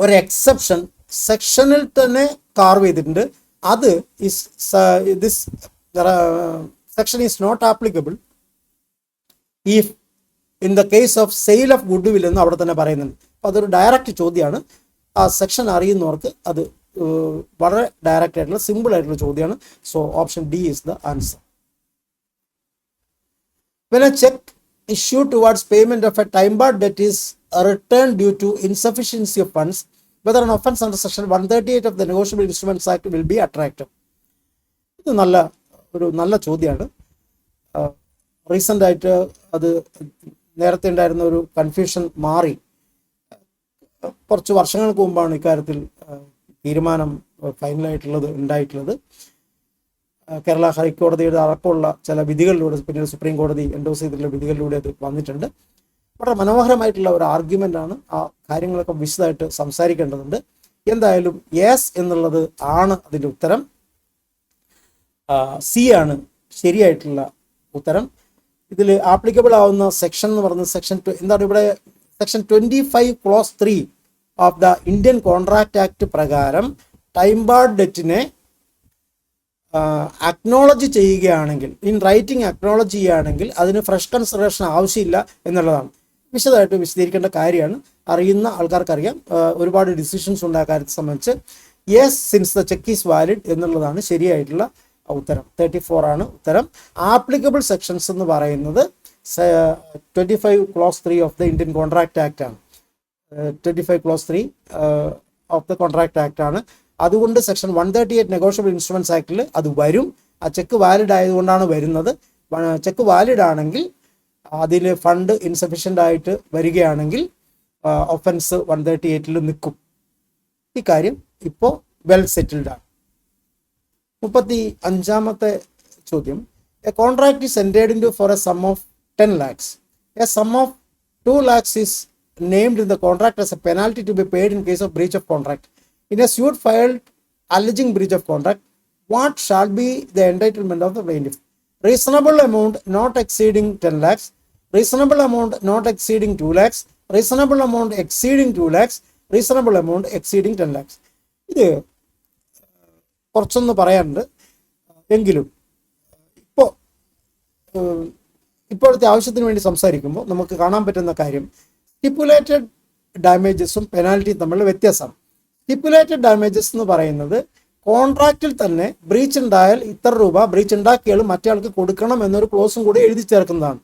ഒരു എക്സെപ്ഷൻ സെക്ഷനിൽ തന്നെ കാർവ് ചെയ്തിട്ടുണ്ട്. അത് this section is not applicable if in the case of sale of goodwill എന്ന് അവിടെ തന്നെ പറയുന്നുണ്ട്. അപ്പോൾ അതൊരു ഡയറക്റ്റ് ചോദ്യമാണ്. ആ സെക്ഷൻ അറിയുന്നവർക്ക് അത് വളരെ ഡയറക്റ്റ് ആയിട്ടുള്ള സിമ്പിൾ ആയിട്ടുള്ള ചോദ്യമാണ്. So option D is the answer. When a check issued towards payment of a time-barred debt is returned due to insufficiency of funds, whether an offence under section 138 of the Negotiable Instruments Act will be attractive. ഇത് ഒരു നല്ല ചോദ്യമാണ്. റീസെൻ്റ് ആയിട്ട് അത് നേരത്തെ ഉണ്ടായിരുന്ന ഒരു കൺഫ്യൂഷൻ മാറി. കുറച്ച് വർഷങ്ങൾക്ക് മുമ്പാണ് ഇക്കാര്യത്തിൽ തീരുമാനം ഫൈനലായിട്ടുള്ളത് ഉണ്ടായിട്ടുള്ളത്. കേരള ഹൈക്കോടതിയുടെ അടക്കമുള്ള ചില വിധികളിലൂടെ, പിന്നീട് സുപ്രീം കോടതി എൻഡോസ് ചെയ്തിട്ടുള്ള വിധികളിലൂടെ അത് വന്നിട്ടുണ്ട്. വളരെ മനോഹരമായിട്ടുള്ള ഒരു ആർഗ്യുമെൻ്റാണ്. ആ കാര്യങ്ങളൊക്കെ വിശദമായിട്ട് സംസാരിക്കേണ്ടതുണ്ട്. എന്തായാലും യെസ് എന്നുള്ളത് ആണ് അതിൻ്റെ ഉത്തരം. സി ആണ് ശരിയായിട്ടുള്ള ഉത്തരം. ഇതിൽ ആപ്ലിക്കബിൾ ആവുന്ന സെക്ഷൻ എന്ന് പറയുന്നത് എന്താണ് ഇവിടെ section 25 close 3 of the Indian contract act പ്രകാരം ടൈം ബാർഡ് ഡെറ്റിനെ അക്നോളജ് ചെയ്യുകയാണെങ്കിൽ, ഇൻ റൈറ്റിംഗ് അക്നോളജ് ചെയ്യുകയാണെങ്കിൽ അതിന് ഫ്രഷ് കൺസിഡറേഷൻ ആവശ്യമില്ല എന്നുള്ളതാണ്. വിശദമായിട്ട് വിശദീകരിക്കേണ്ട കാര്യമാണ്. അറിയുന്ന ആൾക്കാർക്കറിയാം. ഒരുപാട് ഡിസിഷൻസ് ഉണ്ട് ആ കാര്യത്തെ സംബന്ധിച്ച്. Yes since the cheque is valid എന്നുള്ളതാണ് ശരിയായിട്ടുള്ള ഉത്തരം. 34 ആണ് ഉത്തരം. ആപ്ലിക്കബിൾ സെക്ഷൻസ് എന്ന് പറയുന്നത് 25 close 3 of the Indian contract act ആണ്. 25 close 3 of the contract act ആണ്. അതുകൊണ്ട് സെക്ഷൻ 138 നെഗോഷ്യബിൾ ഇൻസ്ട്രുമെന്റ്സ് ആക്ടിൽ അത് വരും. ആ ചെക്ക് വാലിഡ് ആയതുകൊണ്ടാണ് വരുന്നത്. ചെക്ക് വാലിഡ് ആണെങ്കിൽ അതിൽ ഫണ്ട് ഇൻസഫിഷ്യൻ്റ് ആയിട്ട് വരികയാണെങ്കിൽ ഒഫൻസ് 138 നിൽക്കും. ഈ കാര്യം ഇപ്പോൾ വെൽ സെറ്റിൽഡ് ആണ്. 35ാമത്തെ ചോദ്യം, A contract is entered into for a sum of 10 lakhs. A sum of 2 lakhs is named in the contract as a penalty to be paid in case of breach of contract. In a suit filed alleging breach of contract, what shall be the entitlement of the plaintiff? Reasonable amount not exceeding 10 lakhs, reasonable amount not exceeding 2 lakhs, reasonable amount exceeding 2 lakhs, reasonable amount exceeding 10 lakhs. ഇത് കുറച്ചൊന്ന് പറയാനുണ്ട്. എങ്കിലും ഇപ്പോഴത്തെ ആവശ്യത്തിന് വേണ്ടി സംസാരിക്കുമ്പോൾ നമുക്ക് കാണാൻ പറ്റുന്ന കാര്യം സ്റ്റിപ്പുലേറ്റഡ് ഡാമേജസും പെനാൽറ്റിയും തമ്മിലുള്ള വ്യത്യാസമാണ്. സ്റ്റിപ്പുലേറ്റഡ് ഡാമേജസ് എന്ന് പറയുന്നത് കോൺട്രാക്റ്റിൽ തന്നെ ബ്രീച്ച് ഉണ്ടായാൽ ഇത്ര രൂപ ബ്രീച്ച് ഉണ്ടാക്കിയാൽ മറ്റേ കൊടുക്കണം എന്നൊരു ക്ലോസും കൂടി എഴുതി ചേർക്കുന്നതാണ്.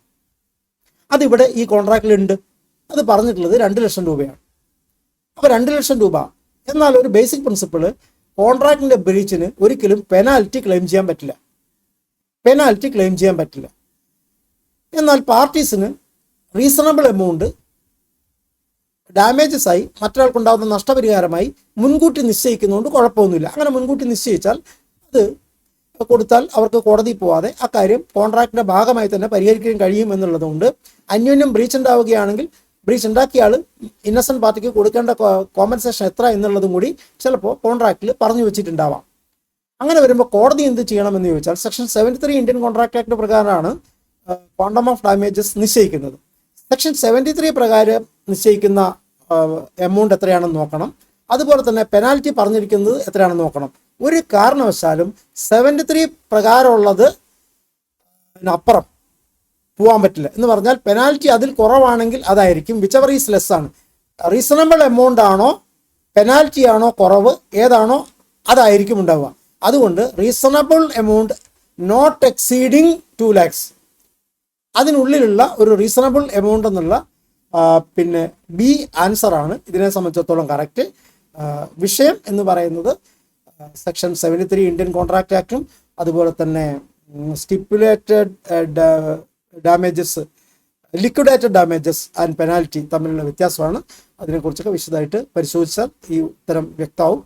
അതിവിടെ ഈ കോൺട്രാക്റ്റിലുണ്ട്. അത് പറഞ്ഞിട്ടുള്ളത് 2 ലക്ഷം രൂപയാണ്. അപ്പോൾ 2 ലക്ഷം രൂപ. എന്നാൽ ഒരു ബേസിക് പ്രിൻസിപ്പിള് കോൺട്രാക്റ്റിൻ്റെ ബ്രീച്ചിന് ഒരിക്കലും പെനാൽറ്റി ക്ലെയിം ചെയ്യാൻ പറ്റില്ല. എന്നാൽ പാർട്ടീസിന് റീസണബിൾ എമൗണ്ട് ഡാമേജസ് ആയി മറ്റൊരാൾക്കുണ്ടാകുന്ന നഷ്ടപരിഹാരമായി മുൻകൂട്ടി നിശ്ചയിക്കുന്നതുകൊണ്ട് കുഴപ്പമൊന്നുമില്ല. അങ്ങനെ മുൻകൂട്ടി നിശ്ചയിച്ചാൽ അത് കൊടുത്താൽ അവർക്ക് കോടതി പോവാതെ ആ കാര്യം കോൺട്രാക്റ്റിൻ്റെ ഭാഗമായി തന്നെ പരിഹരിക്കാൻ കഴിയും എന്നുള്ളതുകൊണ്ട് അന്യോന്യം ബ്രീച്ച് ഉണ്ടാവുകയാണെങ്കിൽ ബ്രീച്ച് ഉണ്ടാക്കിയ ആൾ ഇന്നസെൻറ്റ് പാർട്ടിക്ക് കൊടുക്കേണ്ട കോമ്പൻസേഷൻ എത്ര എന്നുള്ളതും കൂടി ചിലപ്പോൾ കോൺട്രാക്റ്റിൽ പറഞ്ഞു വെച്ചിട്ടുണ്ടാവാം. അങ്ങനെ വരുമ്പോൾ കോടതി എന്ത് ചെയ്യണമെന്ന് ചോദിച്ചാൽ സെക്ഷൻ 73 ഇന്ത്യൻ കോൺട്രാക്ട് ആക്ട് പ്രകാരമാണ് ക്വാണ്ടം ഓഫ് ഡാമേജസ് നിശ്ചയിക്കുന്നത്. സെക്ഷൻ 73 പ്രകാരം നിശ്ചയിക്കുന്ന എമൗണ്ട് എത്രയാണെന്ന് നോക്കണം. അതുപോലെ തന്നെ പെനാൽറ്റി പറഞ്ഞിരിക്കുന്നത് എത്രയാണെന്ന് നോക്കണം. ഒരു കാരണവശാലും 73 പ്രകാരമുള്ളത് അപ്പുറം പോകാൻ പറ്റില്ല. എന്ന് പറഞ്ഞാൽ പെനാൽറ്റി അതിൽ കുറവാണെങ്കിൽ അതായിരിക്കും. വിച്ചവർ ഈസ് ലെസ് ആണ്. റീസണബിൾ എമൗണ്ട് ആണോ പെനാൽറ്റി ആണോ കുറവ്, ഏതാണോ അതായിരിക്കും ഉണ്ടാവുക. അതുകൊണ്ട് reasonable amount not exceeding 2 lakhs, അതിനുള്ളിലുള്ള ഒരു റീസണബിൾ എമൗണ്ട് എന്നുള്ള പിന്നെ ബി ആൻസറാണ് ഇതിനെ സംബന്ധിച്ചിടത്തോളം കറക്റ്റ്. വിഷയം എന്ന് പറയുന്നത് സെക്ഷൻ 73 ഇന്ത്യൻ കോൺട്രാക്ട് ആക്ടും അതുപോലെ തന്നെ stipulated damages, liquidated damages and penalty തമ്മിലുള്ള വ്യത്യാസമാണ്. അതിനെക്കുറിച്ചൊക്കെ വിശദമായിട്ട് പരിശോധിച്ചാൽ ഈ ഉത്തരം വ്യക്തമാവും.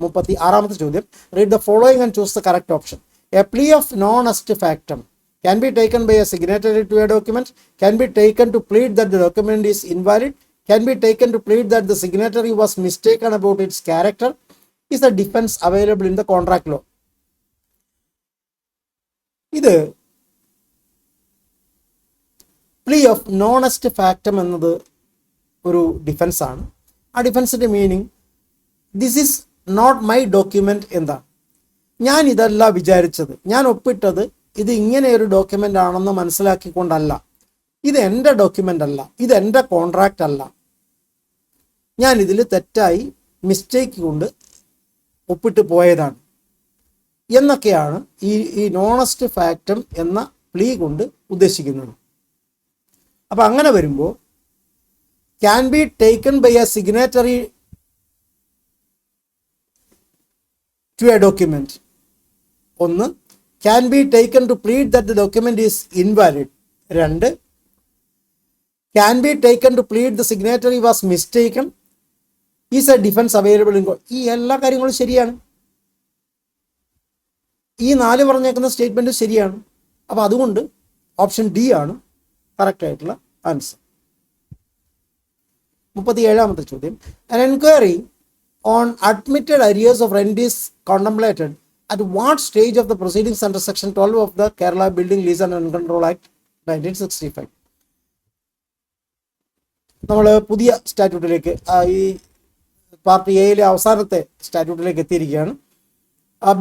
36ാമത്തെ ചോദ്യം, read the following and choose the correct option. A plea of non est factum can be taken by a signatory to a document, can be taken to plead that the document is invalid, can be taken to plead that the signatory was mistaken about its character, is a defense available in the contract law. ഇത് പ്ലീ ഓഫ് നോണസ്റ്റ് ഫാക്ടം എന്നത് ഒരു ഡിഫൻസ് ആണ്. ആ ഡിഫൻസിൻ്റെ meaning this is not my document എന്താണ്, ഞാൻ ഇതല്ല വിചാരിച്ചത്, ഞാൻ ഒപ്പിട്ടത് ഇത് ഇങ്ങനെ ഒരു ഡോക്യുമെൻ്റ് ആണെന്ന് മനസ്സിലാക്കിക്കൊണ്ടല്ല, ഇത് എൻ്റെ ഡോക്യുമെൻ്റ് അല്ല, ഇത് എൻ്റെ കോൺട്രാക്റ്റ് അല്ല, ഞാൻ ഇതിൽ തെറ്റായി മിസ്റ്റേക്ക് കൊണ്ട് ഒപ്പിട്ട് പോയതാണ് എന്നൊക്കെയാണ് ഈ നോണസ്റ്റ് ഫാക്ടം എന്ന പ്ലീ കൊണ്ട് ഉദ്ദേശിക്കുന്നത്. അപ്പം അങ്ങനെ വരുമ്പോൾ can be taken by a signatory to a document, ഒന്ന് can be taken to plead that the document is invalid, രണ്ട് can be taken to plead the signatory was mistaken, is a defence available in court. ഈ എല്ലാ കാര്യങ്ങളും ശരിയാണ്, ഈ 4 പറഞ്ഞേക്കുന്ന സ്റ്റേറ്റ്മെൻറ്റ് ശരിയാണ്. അപ്പോൾ അതുകൊണ്ട് ഓപ്ഷൻ ഡി ആണ് കറക്റ്റായിട്ടുള്ള ആൻസർ. 37ാമത്തെ ചോദ്യം, an enquiry on admitted arrears of rent is contemplated at what stage of the proceedings under section 12 of the Kerala Building Lease and Rent Control Act 1965? നമ്മൾ പുതിയ സ്റ്റാറ്റ്യൂട്ടിലേക്ക്, ഈ പാർട്ട് എയിലെ അവസാനത്തെ സ്റ്റാറ്റ്യൂട്ടിലേക്ക് എത്തിയിരിക്കുകയാണ്.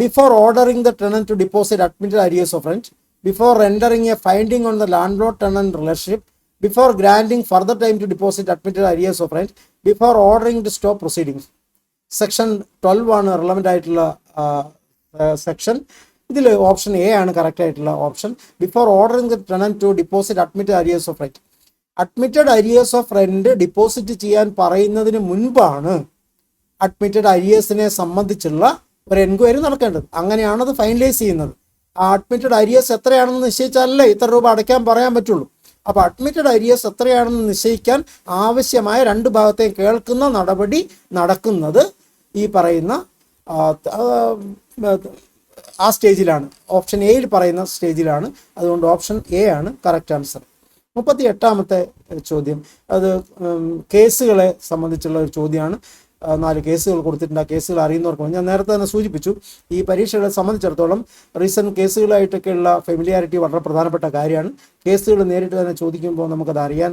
Before ordering the tenant to deposit admitted arrears of rent, before rendering a finding on the landlord-tenant relationship, before granting further time to deposit admitted arrears of rent, before ordering to stop proceedings. Section 12 ആണ് റിലവൻ്റ് ആയിട്ടുള്ള സെക്ഷൻ. ഇതിൽ ഓപ്ഷൻ എ ആണ് കറക്റ്റ് ആയിട്ടുള്ള option. Before ordering the tenant to deposit admitted arrears of rent. Admitted arrears of rent deposit ചെയ്യാൻ പറയുന്നതിന് മുൻപാണ് അഡ്മിറ്റഡ് അരിയേഴ്സിനെ സംബന്ധിച്ചുള്ള ഒരു എൻക്വയറി നടക്കേണ്ടത്. അങ്ങനെയാണ് അത് ഫൈനലൈസ് ചെയ്യുന്നത്. ആ അഡ്മിറ്റഡ് അരിയേഴ്സ് എത്രയാണെന്ന് നിശ്ചയിച്ചാലല്ലേ ഇത്ര രൂപ അടയ്ക്കാൻ പറയാൻ പറ്റുള്ളൂ. അപ്പോൾ അഡ്മിറ്റഡ് അരിയേഴ്സ് എത്രയാണെന്ന് നിശ്ചയിക്കാൻ ആവശ്യമായ 2 ഭാഗത്തെയും കേൾക്കുന്ന നടപടി നടക്കുന്നത് ഈ പറയുന്ന ആ സ്റ്റേജിലാണ്, ഓപ്ഷൻ എയിൽ പറയുന്ന സ്റ്റേജിലാണ്. അതുകൊണ്ട് ഓപ്ഷൻ എ ആണ് കറക്റ്റ് ആൻസർ. 38ാമത്തെ ചോദ്യം, അത് കേസുകളെ സംബന്ധിച്ചുള്ള ഒരു ചോദ്യമാണ്. 4 കേസുകൾ കൊടുത്തിട്ടുണ്ട്. ആ കേസുകൾ അറിയുന്നവർക്ക് ഞാൻ നേരത്തെ തന്നെ സൂചിപ്പിച്ചു, ഈ പരീക്ഷകളെ സംബന്ധിച്ചിടത്തോളം റീസെൻറ്റ് കേസുകളായിട്ടൊക്കെയുള്ള ഫെമിലിയാരിറ്റി വളരെ പ്രധാനപ്പെട്ട കാര്യമാണ്. കേസുകൾ നേരിട്ട് തന്നെ ചോദിക്കുമ്പോൾ നമുക്കത് അറിയാൻ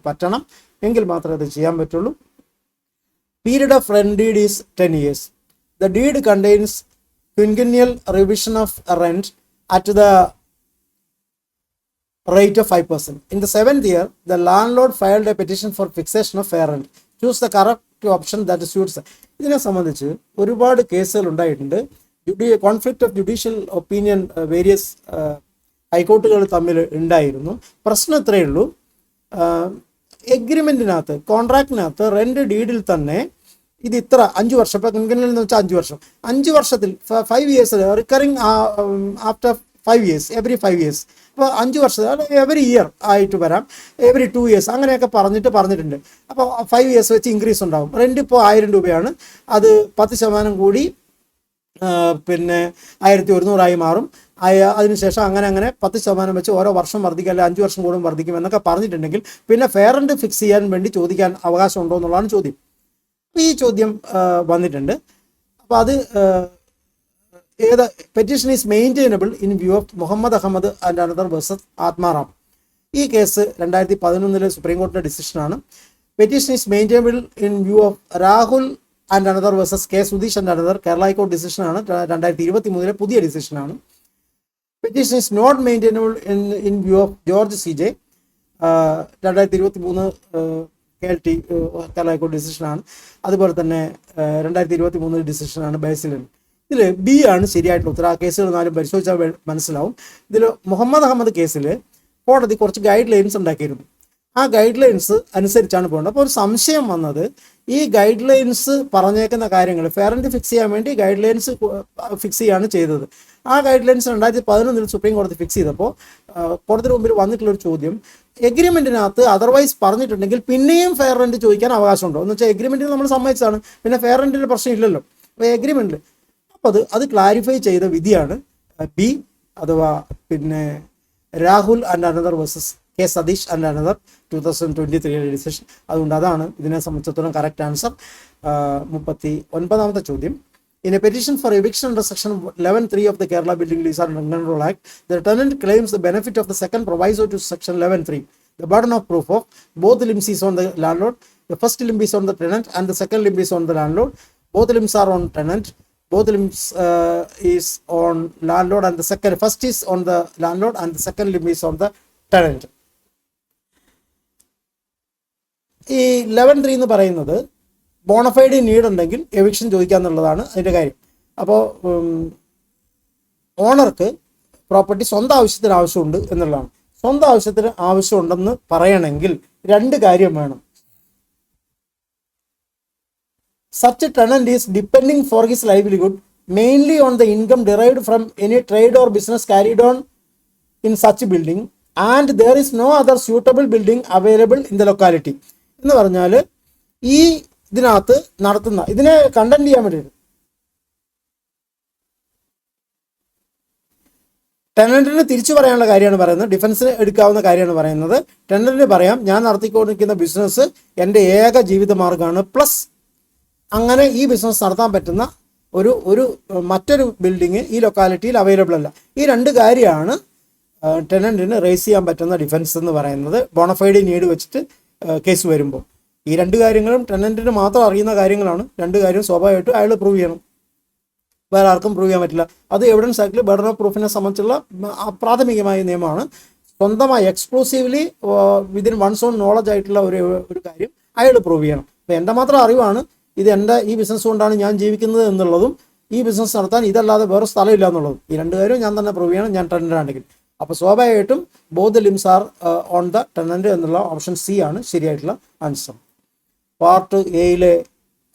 പറ്റണം, എങ്കിൽ മാത്രമേ അത് ചെയ്യാൻ പറ്റുള്ളൂ. Period of rent deed is 10 years. The deed contains quinquennial revision of rent at the rate of 5%. In the 7th year, the landlord filed a petition for fixation of fair rent. Choose the correct option that suits. ഇതിനെ സംബന്ധിച്ച് ഒരുപാട് കേസുകൾ ഉണ്ടായിട്ടുണ്ട്. Conflict of judicial opinion various ഹൈക്കോർട്ടുകൾ തമ്മിൽ ഉണ്ടായിരുന്നു. പ്രശ്നം ഇത്രയേ ഉള്ളൂ, എഗ്രിമെൻറ്റിനകത്ത്, കോൺട്രാക്റ്റിനകത്ത് റെന്റ് ഡീഡിൽ തന്നെ ഇത് ഇത്ര 5 വർഷം, ഇപ്പോൾ കിൻകനിൽ എന്ന് വെച്ചാൽ 5 വർഷം, 5 വർഷത്തിൽ 5 years recurring after 5 years, every 5 years. അപ്പോൾ 5 വർഷം എവറി ഇയർ ആയിട്ട് വരാം, എവറി 2 years അങ്ങനെയൊക്കെ പറഞ്ഞിട്ടുണ്ട്. അപ്പോൾ 5 years വെച്ച് ഇൻക്രീസ് ഉണ്ടാകും. റെന്റ് ഇപ്പോൾ 1000 രൂപയാണ്, അത് 10% കൂടി പിന്നെ 1100 മാറും. അതിനുശേഷം അങ്ങനെ 10% വെച്ച് ഓരോ വർഷം വർദ്ധിക്കും, അല്ലെങ്കിൽ 5 വർഷം കൂടും വർദ്ധിക്കും എന്നൊക്കെ പറഞ്ഞിട്ടുണ്ടെങ്കിൽ പിന്നെ ഫെയർ റെന്റ് ഫിക്സ് ചെയ്യാൻ വേണ്ടി ചോദിക്കാൻ അവകാശം ഉണ്ടോ എന്നുള്ളതാണ് ചോദ്യം. ഈ ചോദ്യം വന്നിട്ടുണ്ട്. അപ്പോൾ അത് petition is maintainable in view of Muhammad Ahmed and another versus Atmaram. ഈ കേസ് 2011 സുപ്രീം കോടതിയുടെ ഡിസിഷനാണ്. Petition is maintainable in view of Rahul and another versus K Sudheesh and another Kerala ഹൈക്കോടതി ഡിസിഷനാണ്. 2023 പുതിയ ഡിസിഷനാണ്. Petition is not maintainable in view of George CJ 2023 KLT Kerala ഹൈക്കോടതി ഡിസിഷനാണ്. അതുപോലെ തന്നെ 2023 ഡിസിഷനാണ് ബേസിലിൻ. ഇതിൽ ബി ആണ് ശരിയായിട്ടുള്ള ഉത്തരം. ആ കേസുകൾ നാലും പരിശോധിച്ചാൽ മനസ്സിലാവും. ഇതിൽ മുഹമ്മദ് അഹമ്മദ് കേസിൽ കോടതി കുറച്ച് ഗൈഡ് ലൈൻസ് ഉണ്ടാക്കിയിരുന്നു. ആ ഗൈഡ് ലൈൻസ് അനുസരിച്ചാണ് പോകേണ്ടത്. അപ്പോൾ ഒരു സംശയം വന്നത്, ഈ ഗൈഡ് ലൈൻസ് പറഞ്ഞേക്കുന്ന കാര്യങ്ങൾ ഫെയർ ആൻഡ് ഫിക്സ് ചെയ്യാൻ വേണ്ടി ഗൈഡ് ലൈൻസ് ഫിക്സ് ചെയ്യാണ് ചെയ്തത്. ആ ഗൈഡ് ലൈൻസ് 2011 സുപ്രീം കോടതി ഫിക്സ് ചെയ്തപ്പോൾ കോടതിയുടെ മുമ്പിൽ വന്നിട്ടുള്ളൊരു ചോദ്യം, എഗ്രിമെൻറ്റിനകത്ത് അതർവൈസ് പറഞ്ഞിട്ടുണ്ടെങ്കിൽ പിന്നെയും ഫെയർ റെൻറ്റ് ചോദിക്കാൻ അവകാശമുണ്ടോ എന്ന് വെച്ചാൽ എഗ്രിമെൻറ്റിൽ നമ്മൾ സമ്മതിച്ചതാണ്, പിന്നെ ഫെയർ റെൻറ്റിൻ്റെ പ്രശ്നം ഇല്ലല്ലോ. അപ്പോൾ എഗ്രിമെൻറ്റിൽ അപ്പോൾ അത് ക്ലാരിഫൈ ചെയ്ത വിധിയാണ് ബി, അഥവാ പിന്നെ Rahul and another versus K Satish and another 2023 decision. അതുകൊണ്ട് അതാണ് ഇതിനെ സംബന്ധിച്ചിടത്തോളം കറക്റ്റ് ആൻസർ. 39ാമത്തെ ചോദ്യം, In a petition for eviction under section 11(3) of the Kerala Building Lease and Rent Control Act, the tenant claims the benefit of the second proviso to section 11(3). The burden of proof of both limbs is on the landlord. The first limb is on the tenant and the second limb is on the landlord. Both limbs are on tenant. Both limbs is on landlord and the first is on the landlord and the second limb is on the tenant. ഈ 11(3) എന്ന് പറയുന്നത് ബോണഫൈഡ് നീഡ് ഉണ്ടെങ്കിൽ എവിക്ഷൻ ചോദിക്കുക എന്നുള്ളതാണ് അതിൻ്റെ കാര്യം. അപ്പോൾ ഓണർക്ക് പ്രോപ്പർട്ടി സ്വന്തം ആവശ്യത്തിന് ആവശ്യമുണ്ട് എന്നുള്ളതാണ്. സ്വന്തം ആവശ്യത്തിന് ആവശ്യമുണ്ടെന്ന് പറയണമെങ്കിൽ രണ്ട് കാര്യം വേണം. Such a tenant is depending for his livelihood mainly on the income derived from any trade or business carried on in such building and there is no other suitable building available in the locality. എന്ന് പറഞ്ഞാൽ ഈ ഇതിനകത്ത് നടത്തുന്ന ഇതിനെ കണ്ടന്റ് ചെയ്യാൻ വേണ്ടിയിട്ട് ടെനന്റിന് തിരിച്ചു പറയാനുള്ള കാര്യമാണ് പറയുന്നത്. ഡിഫൻസിന് എടുക്കാവുന്ന കാര്യമാണ് പറയുന്നത്. ടെനന്റിന് പറയാം, ഞാൻ നടത്തിക്കൊണ്ടിരിക്കുന്ന ബിസിനസ് എൻ്റെ ഏക ജീവിത മാർഗ്ഗമാണ്, പ്ലസ് അങ്ങനെ ഈ ബിസിനസ് നടത്താൻ പറ്റുന്ന ഒരു മറ്റൊരു ബിൽഡിങ് ഈ ലൊക്കാലിറ്റിയിൽ അവൈലബിൾ അല്ല. ഈ രണ്ട് കാര്യമാണ് ടെനന്റിന് റേസ് ചെയ്യാൻ പറ്റുന്ന ഡിഫൻസ് എന്ന് പറയുന്നത് ബോണഫൈഡ് നീഡ് വെച്ചിട്ട് കേസ് വരുമ്പോൾ. ഈ രണ്ട് കാര്യങ്ങളും ടെനന്റിന് മാത്രം അറിയുന്ന കാര്യങ്ങളാണ്. രണ്ട് കാര്യം സ്വാഭാവികമായിട്ടും അയാൾ പ്രൂവ് ചെയ്യണം, വേറെ ആർക്കും പ്രൂവ് ചെയ്യാൻ പറ്റില്ല. അത് എവിഡൻസ് ആക്ടിൽ ബർഡൻ ഓഫ് പ്രൂഫിനെ സംബന്ധിച്ചുള്ള പ്രാഥമികമായ നിയമമാണ്. സ്വന്തമായി exclusively within one's own knowledge ആയിട്ടുള്ള ഒരു കാര്യം അയാൾ പ്രൂവ് ചെയ്യണം. അപ്പോൾ എൻ്റെ മാത്രം അറിവാണ് ഇത്, എൻ്റെ ഈ ബിസിനസ് കൊണ്ടാണ് ഞാൻ ജീവിക്കുന്നത് എന്നുള്ളതും ഈ ബിസിനസ് നടത്താൻ ഇതല്ലാതെ വേറെ സ്ഥലമില്ല എന്നുള്ളതും, ഈ രണ്ട് കാര്യവും ഞാൻ തന്നെ പ്രൂവ് ചെയ്യണം, ഞാൻ ടെനൻ്റാണെങ്കിൽ. അപ്പോൾ സ്വാഭാവികമായിട്ടും both limbs are on the tenant എന്നുള്ള ഓപ്ഷൻ സി ആണ് ശരിയായിട്ടുള്ള ആൻസർ. പാർട്ട് എയിലെ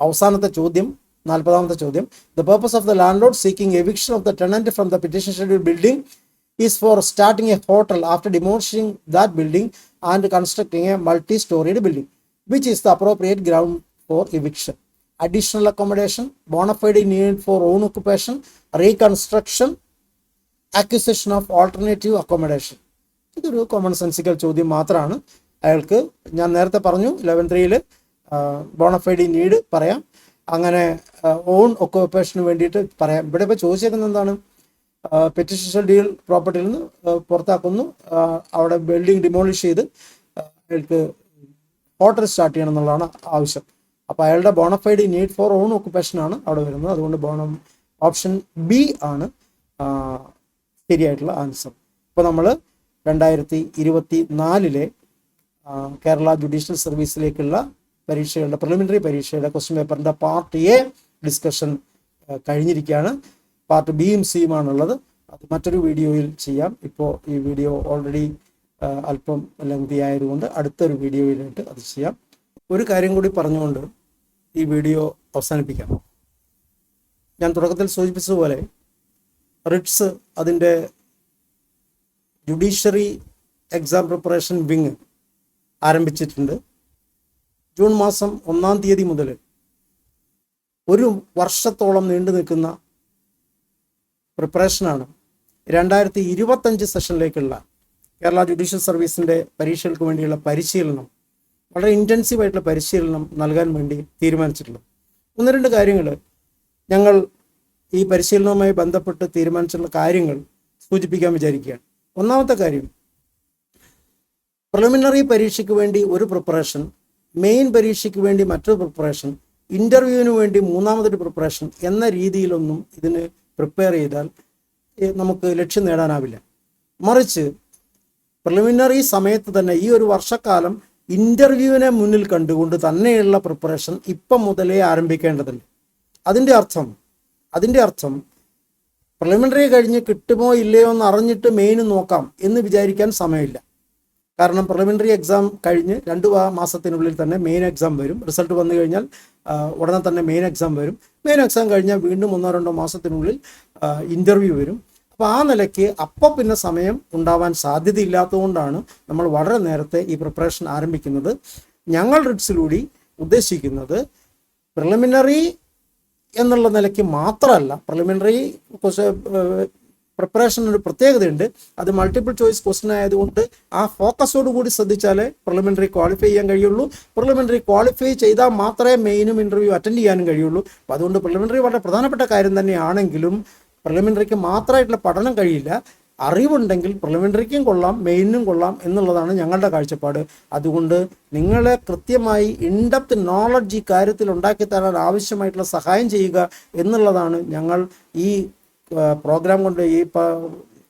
അവസാനത്തെ ചോദ്യം, 40ാമത്തെ ചോദ്യം, the purpose of the landlord seeking eviction of the tenant from the petition schedule building is for starting a hotel after demolishing that building and constructing a multi storeyed building which is the appropriate ground for eviction. Additional accommodation, bona fide need for own occupation, reconstruction, acquisition of alternative accommodation. ഇതൊരു കോമൺ സെൻസിക്കൽ ചോദ്യം മാത്രമാണ്. അയാൾക്ക് ഞാൻ നേരത്തെ പറഞ്ഞു 11(3)ൽ ബോണഫൈഡ് നീഡ് പറയാം, അങ്ങനെ ഓൺ ഒക്കുപ്പേഷന് വേണ്ടിയിട്ട് പറയാം. ഇവിടെ ഇപ്പോൾ ചോദിച്ചേക്കുന്നത് എന്താണ്, പെറ്റീഷൻ ഷെഡ്യൂൾ പ്രോപ്പർട്ടിയിൽ നിന്ന് പുറത്താക്കുന്നു, അവിടെ ബിൽഡിംഗ് ഡിമോളിഷ് ചെയ്ത് അയാൾക്ക് ഹോട്ടൽ സ്റ്റാർട്ട് ചെയ്യണം എന്നുള്ളതാണ് ആവശ്യം. അപ്പോൾ അയാളുടെ bona fide need for own occupation ആണ് അവിടെ വരുന്നത്. അതുകൊണ്ട് ഓപ്ഷൻ ബി ആണ് ശരിയായിട്ടുള്ള ആൻസർ. ഇപ്പോൾ നമ്മൾ 2024 കേരള ജുഡീഷ്യൽ സർവീസിലേക്കുള്ള പരീക്ഷകളുടെ പ്രിലിമിനറി പരീക്ഷയുടെ ക്വസ്റ്റ്യൻ പേപ്പറിൻ്റെ പാർട്ട് എ ഡിസ്കഷൻ കഴിഞ്ഞിരിക്കുകയാണ്. പാർട്ട് ബിയും സിയുമാണുള്ളത്. അത് മറ്റൊരു വീഡിയോയിൽ ചെയ്യാം. ഇപ്പോൾ ഈ വീഡിയോ ഓൾറെഡി അല്പം ലെങ്തി ആയതുകൊണ്ട് അടുത്തൊരു വീഡിയോയിലായിട്ട് അത് ചെയ്യാം. ഒരു കാര്യം കൂടി പറഞ്ഞുകൊണ്ട് ഈ വീഡിയോ അവസാനിപ്പിക്കാം. ഞാൻ തുടക്കത്തിൽ സൂചിപ്പിച്ചതുപോലെ റിട്സ് അതിൻ്റെ ജുഡീഷ്യറി എക്സാം പ്രിപ്പറേഷൻ വിങ് ആരംഭിച്ചിട്ടുണ്ട്. ജൂൺ മാസം 1-ാം തീയതി മുതൽ ഒരു വർഷത്തോളം നീണ്ടു നിൽക്കുന്ന പ്രിപ്പറേഷനാണ് 2025 സെഷനിലേക്കുള്ള കേരള ജുഡീഷ്യൽ സർവീസിൻ്റെ പരീക്ഷകൾക്ക് വേണ്ടിയുള്ള പരിശീലനം, വളരെ ഇൻറ്റൻസീവായിട്ടുള്ള പരിശീലനം നൽകാൻ വേണ്ടി തീരുമാനിച്ചിട്ടുള്ളത്. 1-2 കാര്യങ്ങൾ ഞങ്ങൾ ഈ പരിശീലനവുമായി ബന്ധപ്പെട്ട് തീരുമാനിച്ചിട്ടുള്ള കാര്യങ്ങൾ സൂചിപ്പിക്കാൻ വിചാരിക്കുകയാണ്. ഒന്നാമത്തെ കാര്യം, പ്രിലിമിനറി പരീക്ഷയ്ക്ക് വേണ്ടി ഒരു പ്രിപ്പറേഷൻ, മെയിൻ പരീക്ഷയ്ക്ക് വേണ്ടി മറ്റൊരു പ്രിപ്പറേഷൻ, ഇൻ്റർവ്യൂവിന് വേണ്ടി മൂന്നാമതൊരു പ്രിപ്പറേഷൻ എന്ന രീതിയിലൊന്നും ഇതിന് പ്രിപ്പയർ ചെയ്താൽ നമുക്ക് ലക്ഷ്യം നേടാനാവില്ല. മറിച്ച് പ്രിലിമിനറി സമയത്ത് തന്നെ ഈ ഒരു വർഷക്കാലം ഇൻ്റർവ്യൂവിനെ മുന്നിൽ കണ്ടുകൊണ്ട് തന്നെയുള്ള പ്രിപ്പറേഷൻ ഇപ്പം മുതലേ ആരംഭിക്കേണ്ടതുണ്ട്. അതിൻ്റെ അർത്ഥം പ്രിലിമിനറി കഴിഞ്ഞ് കിട്ടുമോ ഇല്ലയോ എന്ന് അറിഞ്ഞിട്ട് മെയിൻ നോക്കാം എന്ന് വിചാരിക്കാൻ സമയമില്ല. കാരണം പ്രിലിമിനറി എക്സാം കഴിഞ്ഞ് 2 മാസത്തിനുള്ളിൽ തന്നെ മെയിൻ എക്സാം വരും. റിസൾട്ട് വന്നു കഴിഞ്ഞാൽ ഉടനെ തന്നെ മെയിൻ എക്സാം വരും. മെയിൻ എക്സാം കഴിഞ്ഞാൽ വീണ്ടും 1-2 മാസത്തിനുള്ളിൽ ഇൻ്റർവ്യൂ വരും. അപ്പോൾ ആ നിലയ്ക്ക് അപ്പോൾ പിന്നെ സമയം ഉണ്ടാവാൻ സാധ്യതയില്ലാത്തതുകൊണ്ടാണ് നമ്മൾ വളരെ നേരത്തെ ഈ പ്രിപ്പറേഷൻ ആരംഭിക്കുന്നത്. ഞങ്ങൾ റിട്സിലൂടെ ഉദ്ദേശിക്കുന്നത് പ്രിലിമിനറി എന്നുള്ള നിലയ്ക്ക് മാത്രമല്ല, പ്രിലിമിനറി പ്രിപ്പറേഷന് ഒരു പ്രത്യേകതയുണ്ട്. അത് മൾട്ടിപ്പിൾ ചോയ്സ് ക്വസ്റ്റ്യൻ ആയതുകൊണ്ട് ആ ഫോക്കസോട് കൂടി ശ്രദ്ധിച്ചാലേ പ്രിലിമിനറി ക്വാളിഫൈ ചെയ്യാൻ കഴിയുള്ളൂ. പ്രിലിമിനറി ക്വാളിഫൈ ചെയ്താൽ മാത്രമേ മെയിനും ഇൻ്റർവ്യൂ അറ്റൻഡ് ചെയ്യാനും കഴിയുള്ളൂ. അപ്പോൾ അതുകൊണ്ട് പ്രിലിമിനറി വളരെ പ്രധാനപ്പെട്ട കാര്യം തന്നെയാണെങ്കിലും പ്രിലിമിനറിക്ക് മാത്രമായിട്ടുള്ള പഠനം കഴിയില്ല. അറിവുണ്ടെങ്കിൽ പ്രിലിമിനറിക്കും കൊള്ളാം മെയിനും കൊള്ളാം എന്നുള്ളതാണ് ഞങ്ങളുടെ കാഴ്ചപ്പാട്. അതുകൊണ്ട് നിങ്ങളെ കൃത്യമായി ഇൻഡെപ്ത് നോളജ് ഈ കാര്യത്തിൽ ഉണ്ടാക്കി തരാൻ ആവശ്യമായിട്ടുള്ള സഹായം ചെയ്യുക എന്നുള്ളതാണ് ഞങ്ങൾ ഈ പ്രോഗ്രാം കൊണ്ട്, ഈ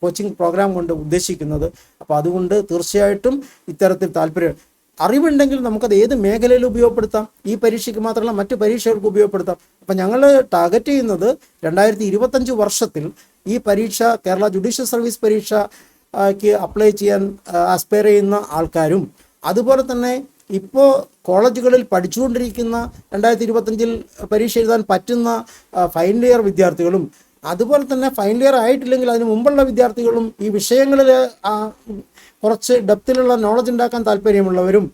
കോച്ചിങ് പ്രോഗ്രാം കൊണ്ട് ഉദ്ദേശിക്കുന്നത്. അപ്പോൾ അതുകൊണ്ട് തീർച്ചയായിട്ടും ഇത്തരത്തിൽ അറിവുണ്ടെങ്കിൽ നമുക്കത് ഏത് മേഖലയിൽ ഉപയോഗപ്പെടുത്താം. ഈ പരീക്ഷയ്ക്ക് മാത്രമല്ല മറ്റു പരീക്ഷകൾക്ക് ഉപയോഗപ്പെടുത്താം. അപ്പം ഞങ്ങൾ ടാർഗറ്റ് ചെയ്യുന്നത് 2025 വർഷത്തിൽ ഈ പരീക്ഷ കേരള ജുഡീഷ്യൽ സർവീസ് പരീക്ഷയ്ക്ക് അപ്ലൈ ചെയ്യാൻ ആസ്പയർ ചെയ്യുന്ന ആൾക്കാരും, അതുപോലെ തന്നെ ഇപ്പോൾ കോളേജുകളിൽ പഠിച്ചുകൊണ്ടിരിക്കുന്ന 2025 പരീക്ഷ എഴുതാൻ പറ്റുന്ന ഫൈനൽ ഇയർ വിദ്യാർത്ഥികളും, അതുപോലെ തന്നെ ഫൈനൽ ഇയർ ആയിട്ടില്ലെങ്കിൽ അതിന് മുമ്പുള്ള വിദ്യാർത്ഥികളും ഈ വിഷയങ്ങളിൽ കുറച്ച് ഡെപ്തിലുള്ള നോളജ് ഉണ്ടാക്കാൻ താല്പര്യമുള്ളവരും,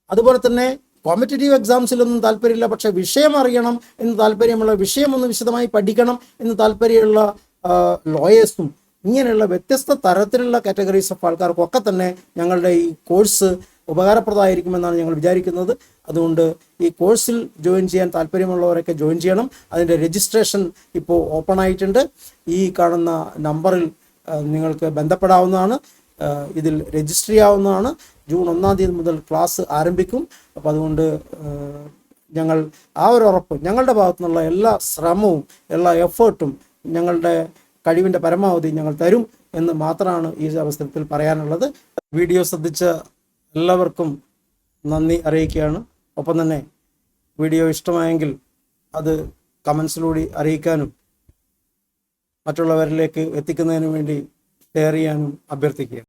അതുപോലെ തന്നെ കോമ്പറ്റേറ്റീവ് എക്സാംസിലൊന്നും താല്പര്യമില്ല പക്ഷേ വിഷയം അറിയണം എന്ന് താല്പര്യമുള്ള, വിഷയം ഒന്ന് വിശദമായി പഠിക്കണം എന്ന് താല്പര്യമുള്ള ലോയേഴ്സും, ഇങ്ങനെയുള്ള വ്യത്യസ്ത തരത്തിലുള്ള കാറ്റഗറീസ് ഓഫ് ആൾക്കാർക്കൊക്കെ തന്നെ ഞങ്ങളുടെ ഈ കോഴ്സ് ഉപകാരപ്രദമായിരിക്കുമെന്നാണ് ഞങ്ങൾ വിചാരിക്കുന്നത്. അതുകൊണ്ട് ഈ കോഴ്സിൽ ജോയിൻ ചെയ്യാൻ താല്പര്യമുള്ളവരൊക്കെ ജോയിൻ ചെയ്യണം. അതിൻ്റെ രജിസ്ട്രേഷൻ ഇപ്പോൾ ഓപ്പൺ ആയിട്ടുണ്ട്. ഈ കാണുന്ന നമ്പറിൽ നിങ്ങൾക്ക് ബന്ധപ്പെടാവുന്നതാണ്. ഇതിൽ രജിസ്റ്റർ ചെയ്യാവുന്നതാണ്. ജൂൺ 1-ാം തീയതി മുതൽ ക്ലാസ് ആരംഭിക്കും. അപ്പോൾ അതുകൊണ്ട് ഞങ്ങൾ ആ ഒരു ഉറപ്പ്, ഞങ്ങളുടെ ഭാഗത്തു നിന്നുള്ള എല്ലാ ശ്രമവും എല്ലാ എഫേർട്ടും ഞങ്ങളുടെ കഴിവിൻ്റെ പരമാവധി ഞങ്ങൾ തരും എന്ന് മാത്രമാണ് ഈ അവസരത്തിൽ പറയാനുള്ളത്. വീഡിയോ ശ്രദ്ധിച്ച എല്ലാവർക്കും നന്ദി അറിയിക്കുകയാണ്. ഒപ്പം തന്നെ വീഡിയോ ഇഷ്ടമായെങ്കിൽ അത് കമൻസിലൂടെ അറിയിക്കാനും മറ്റുള്ളവരിലേക്ക് എത്തിക്കുന്നതിന് വേണ്ടി ഷെയർ ചെയ്യാനും അഭ്യർത്ഥിക്കുക.